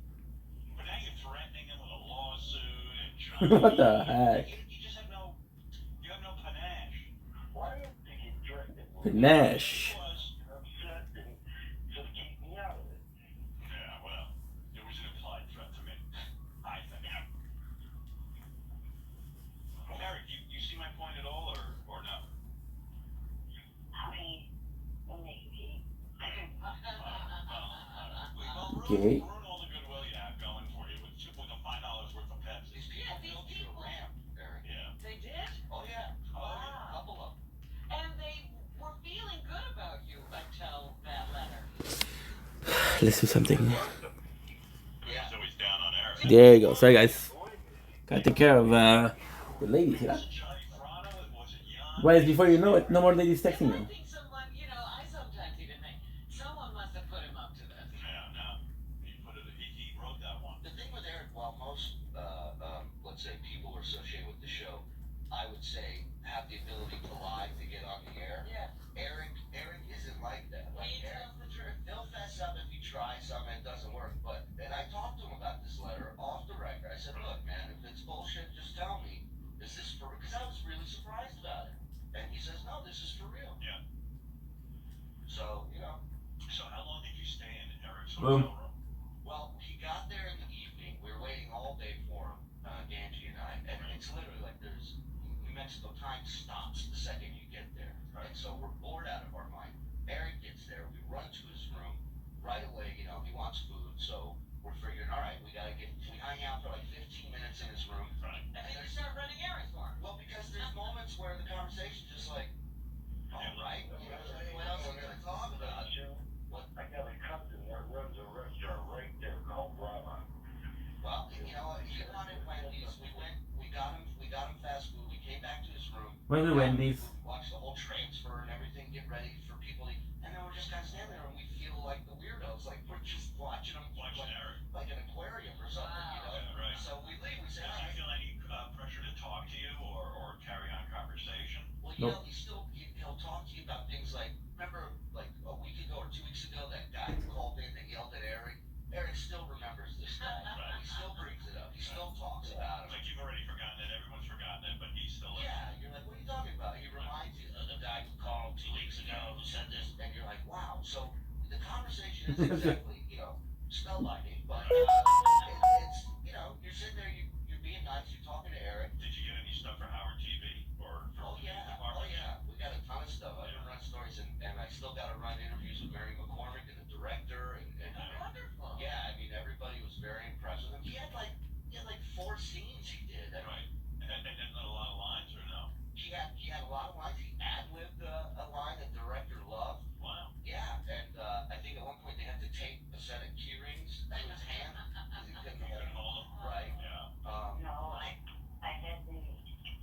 But now you're threatening him with a lawsuit and trying What the heck? You just have no panache. Why don't you threaten it? Panache. Upset and just keep me out of it. Yeah, well, it was an implied threat to me. I think. Eric, you see my point at all, or no? Maybe. Okay. Ruin all the goodwill you have going for you with $5 worth of Pepsi. These people built you a ramp, Eric. Yeah. They did? Oh, yeah. Oh, yeah. A couple of them. And they were feeling good about you until that letter. Let's do something. Yeah. So he's down on Eric. There you go. Sorry, guys. Gotta take care of the ladies. Yeah. Johnny Frano, was it Jan? Why is before you know it, no more ladies texting I you. think someone, I sometimes even think someone must have put him up to this. Yeah, no. He wrote that one. The thing with Eric, while most, let's say, people are associated with the show, I would say have the ability to lie to get on the air. Yeah. Eric isn't like that. Like, He Eric, tells the truth. he'll fess up if he tries something and it doesn't work. And I talked to him about this letter off the record. I said, look, man, if it's bullshit, just tell me. Is this for? Because I was really surprised about it. And he says, no, this is for real. Yeah. So, So how long did you stay in Eric's Boom. hotel room? Well, he got there in the evening. We were waiting all day for him, Ganji and I. And it's literally like New Mexico time stops the second you get there. And so we're bored out of our mind. Eric gets there. We run to his room right away. He wants food. So we're figuring, all right, we hang out for like 15 minutes in his room. Right. And then you start running errands for him. Well, because there's moments where the conversation's just like, all right, what else are we going to talk about? I got a cousin that runs a restaurant right there called Brahma. Well, he wanted Wendy's. We got him fast food. We came back to his room. Went to Wendy's. Watched the whole transfer and everything, get ready for people to, and then we're just kind of standing there and we feel like the weirdos, like we're just watching him like an aquarium or something, Yeah, right. So we leave. We say, Did all you right. feel any pressure to talk to you or carry on conversation? Well, Nope. he'll talk to you about things like, remember, like a week ago or 2 weeks ago, that guy who called in that yelled at Eric? Eric still remembers this guy. Right. He still brings it up. He still talks about him. Like you've already forgotten it, everyone's forgotten it, but he's still Yeah, you're like, what are you talking about? He reminds you of the guy who called 2 weeks ago who said this, and you're like, wow. So the conversation is exactly, spellbinding, but it's, you're sitting there, you're being nice, you're talking to Eric. Did you get any stuff for Howard TV or for Oh yeah, we got a ton of stuff. I can run stories, and I still got to run interviews with Mary McCormick and the director, and Wonderful. yeah, I mean everybody was very impressed with him. He had like 4 scenes he did. And right? And a lot of lines or no? He had a lot of lines. He ad-libbed a line that the director loved. Wow. Yeah, and I think at one point they had to tape a set of key rings to his hand because he couldn't hold them. Right. Yeah. No, I had the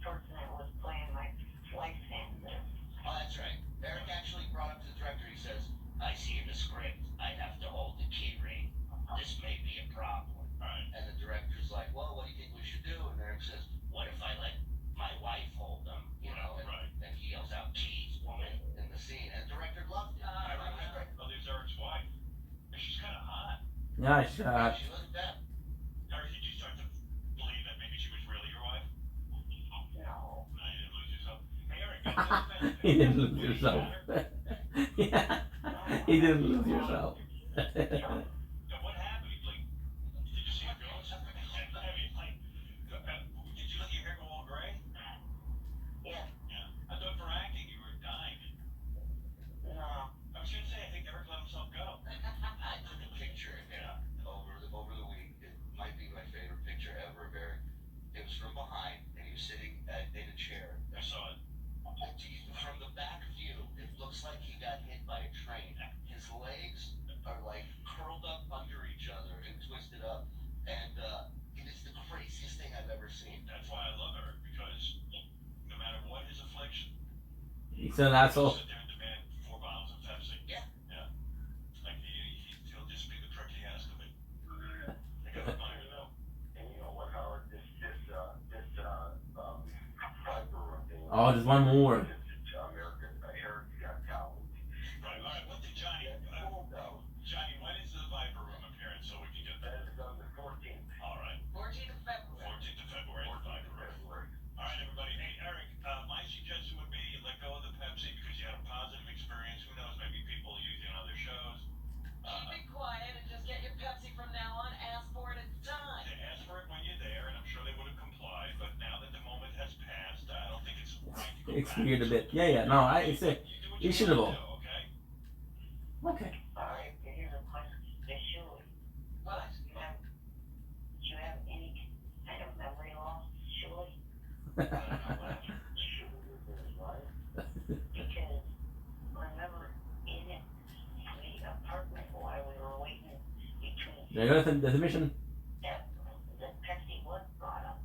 person that was playing my wife's hand there. Oh, that's right. Eric actually brought up to the director. He says, "I see in the script I have to hold the key ring. This may be a problem." Right. And the director's like, "Well, what do you think we should do?" And Eric says, "What if I let my wife hold them?" And he yells out, "Keys, woman," in the scene. And the director loved it. I remember. Oh, there's Eric's wife. And she's kind of hot. Nice She shot. wasn't bad. Eric, did you start to believe that maybe she was really your wife? No. No, you didn't lose yourself. Hey, Eric, He didn't lose yourself. Yeah. He didn't lose yourself. Now, what happened? Did you see a ghost? I mean, did you let your hair go all gray? Yeah. Yeah. I thought for acting you were dying. No. I was gonna say, I think Eric let himself go. I took a picture over the week. It might be my favorite picture ever of Eric. It was from behind, and he was sitting in a chair. I saw it. From the back view, it looks like he got hit by a train. His legs are like curled up under each other and twisted up, and it is the craziest thing I've ever seen. That's why I love Eric, because no matter what his affliction, He's an asshole. he'll sit there and demand 4 bottles of Pepsi. Yeah. Yeah. Like he'll just be the prick he has to be. I gotta admire though. And you know what, Howard, this fiber thing. Oh, just one more. American, Eric got talent. Right. All right. What did Johnny? Johnny, when is the Viper Room appearance so we can get that? That is on the 14th. All right. 14th of February. 14th of February. The Viper Room. All right, everybody. Hey, Eric. My suggestion would be let go of the Pepsi because you had a positive experience. Who knows? Maybe people use it on other shows. Keep it quiet and just get your Pepsi from now on. Ask for it at the time. They ask for it when you're there, and I'm sure they would have complied. But now that the moment has passed, I don't think it's right to go It's back. weird a bit. Yeah. No, it's a. You do what You you should have. want to do, okay? Okay. All right, here's a question. Shuli, What? do you have any kind of memory loss, Shuli? Shoot, right? Because remember in the apartment while we were waiting between There goes the mission. that the Pepsi was brought up.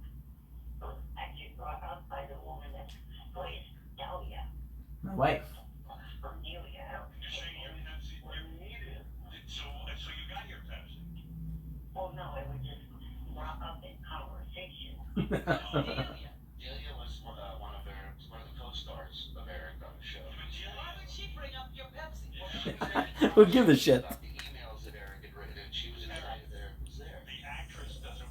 It was actually brought up by the woman that plays Dahlia My wife. from Delia. You're saying your Pepsi, so you got your Pepsi. Oh no, it was just brought up in conversation. Delia. Delia was one of the co-stars of Eric on the show. Why would she bring up your Pepsi? Who gives a shit? About the emails that Eric had written, and she was excited that Eric was there. The actress doesn't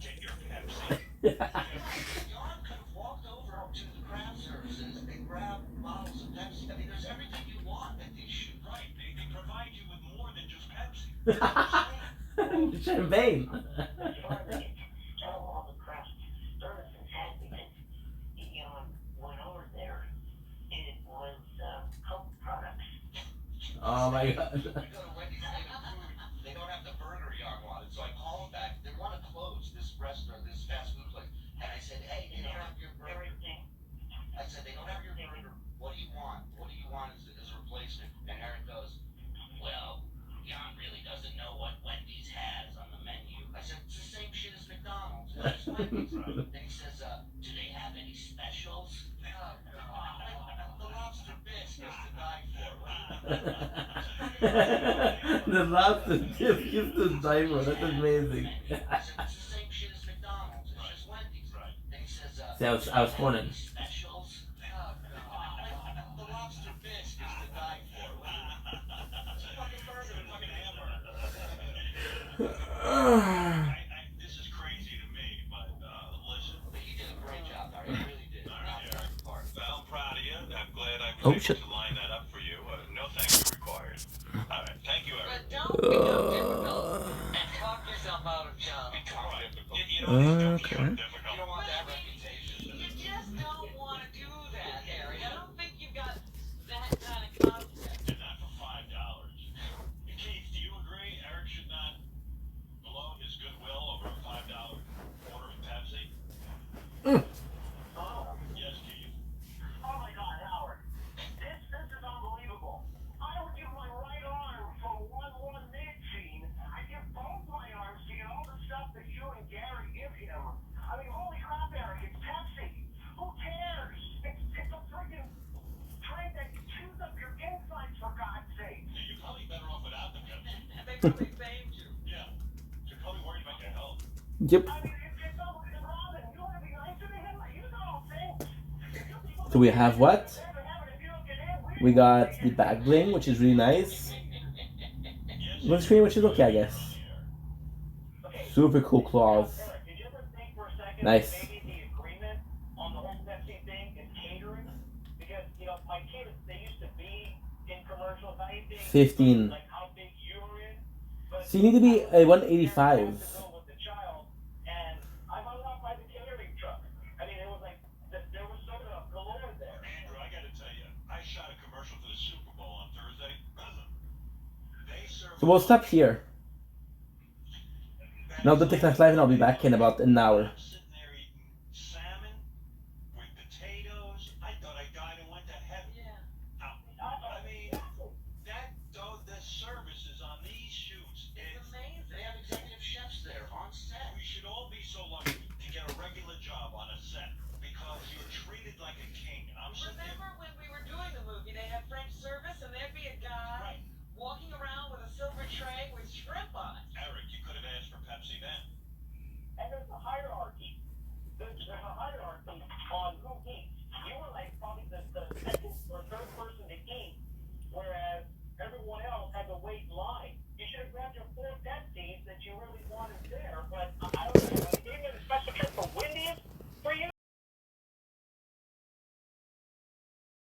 get your Pepsi. Jan could have walked over to the craft services and grabbed bottles of Pepsi. I mean, there's everything you want at these shoots. Right. They provide you with more than just Pepsi. Champagne. As far as I can tell, all the craft services had because went over there, it was Coke products. Oh my god. We go to Wendy's and they have food. They don't have the burger Jan wanted, so I call them back. They want to close this restaurant, this fast food place. And I said, hey, they don't have your burger. Everything. I said, they don't have your burger. What do you want? What do you want as a replacement? And Eric goes, well, Jan really doesn't know what Wendy's has on the menu. I said, it's the same shit as McDonald's. It's Wendy's. And he says, do they have any specials? The lobster bisque is to die for. The lobster dip is the diver. That's amazing. I said, it's the same shit as McDonald's. It's just Wendy's. And he says, See, I was cornered. specials? The lobster bisque is to die for. It's a fucking burger, a fucking hamburger. This is crazy to me, but listen. But he did a great job, Harry. He really did. All right, Knocked it out of the park. Well, I'm proud of you. I'm glad I was Oh, able shit. to line that up for you. No thanks required. All right. how they famed you. Yeah. They're probably worried about your health. Yep. I mean, it's all wrong, and you want to be nicer to him? Like, you know what I'm saying? So we have what? We got the back bling, which is really nice. One screen, which is okay, I guess. Super cool claws. Did you ever think for a second Nice. that maybe the agreement on the whole Pepsi thing is catering? Because, you know, my kids, they used to be in commercials. I think 15. like how big you were in. But So you need to be a 185. with the child, and I hung out by the catering truck. I mean, it was like, there was soda galore there. Andrew, I gotta tell you, I shot a commercial for the Super Bowl on Thursday. They serve. So we'll stop here. Now the TikTok live and I'll be back in about an hour. I'm sitting there eating salmon with potatoes. I thought I died and went to heaven. Yeah. I mean, the services on these shoots, It's amazing. They have executive chefs there on set. we should all be so lucky to get a regular job on a set because you're treated like a king. And I'm sitting there. Remember when we were doing the movie, they had French service and there'd be a guy walking around with a silver tray with shrimp on it. Eric, you could have asked for Pepsi then. And there's a hierarchy. There's a hierarchy on who eats. You were like probably the second or third person to eat, whereas everyone else had to wait in line. You should have grabbed your 4 Pepsis that you really wanted there, but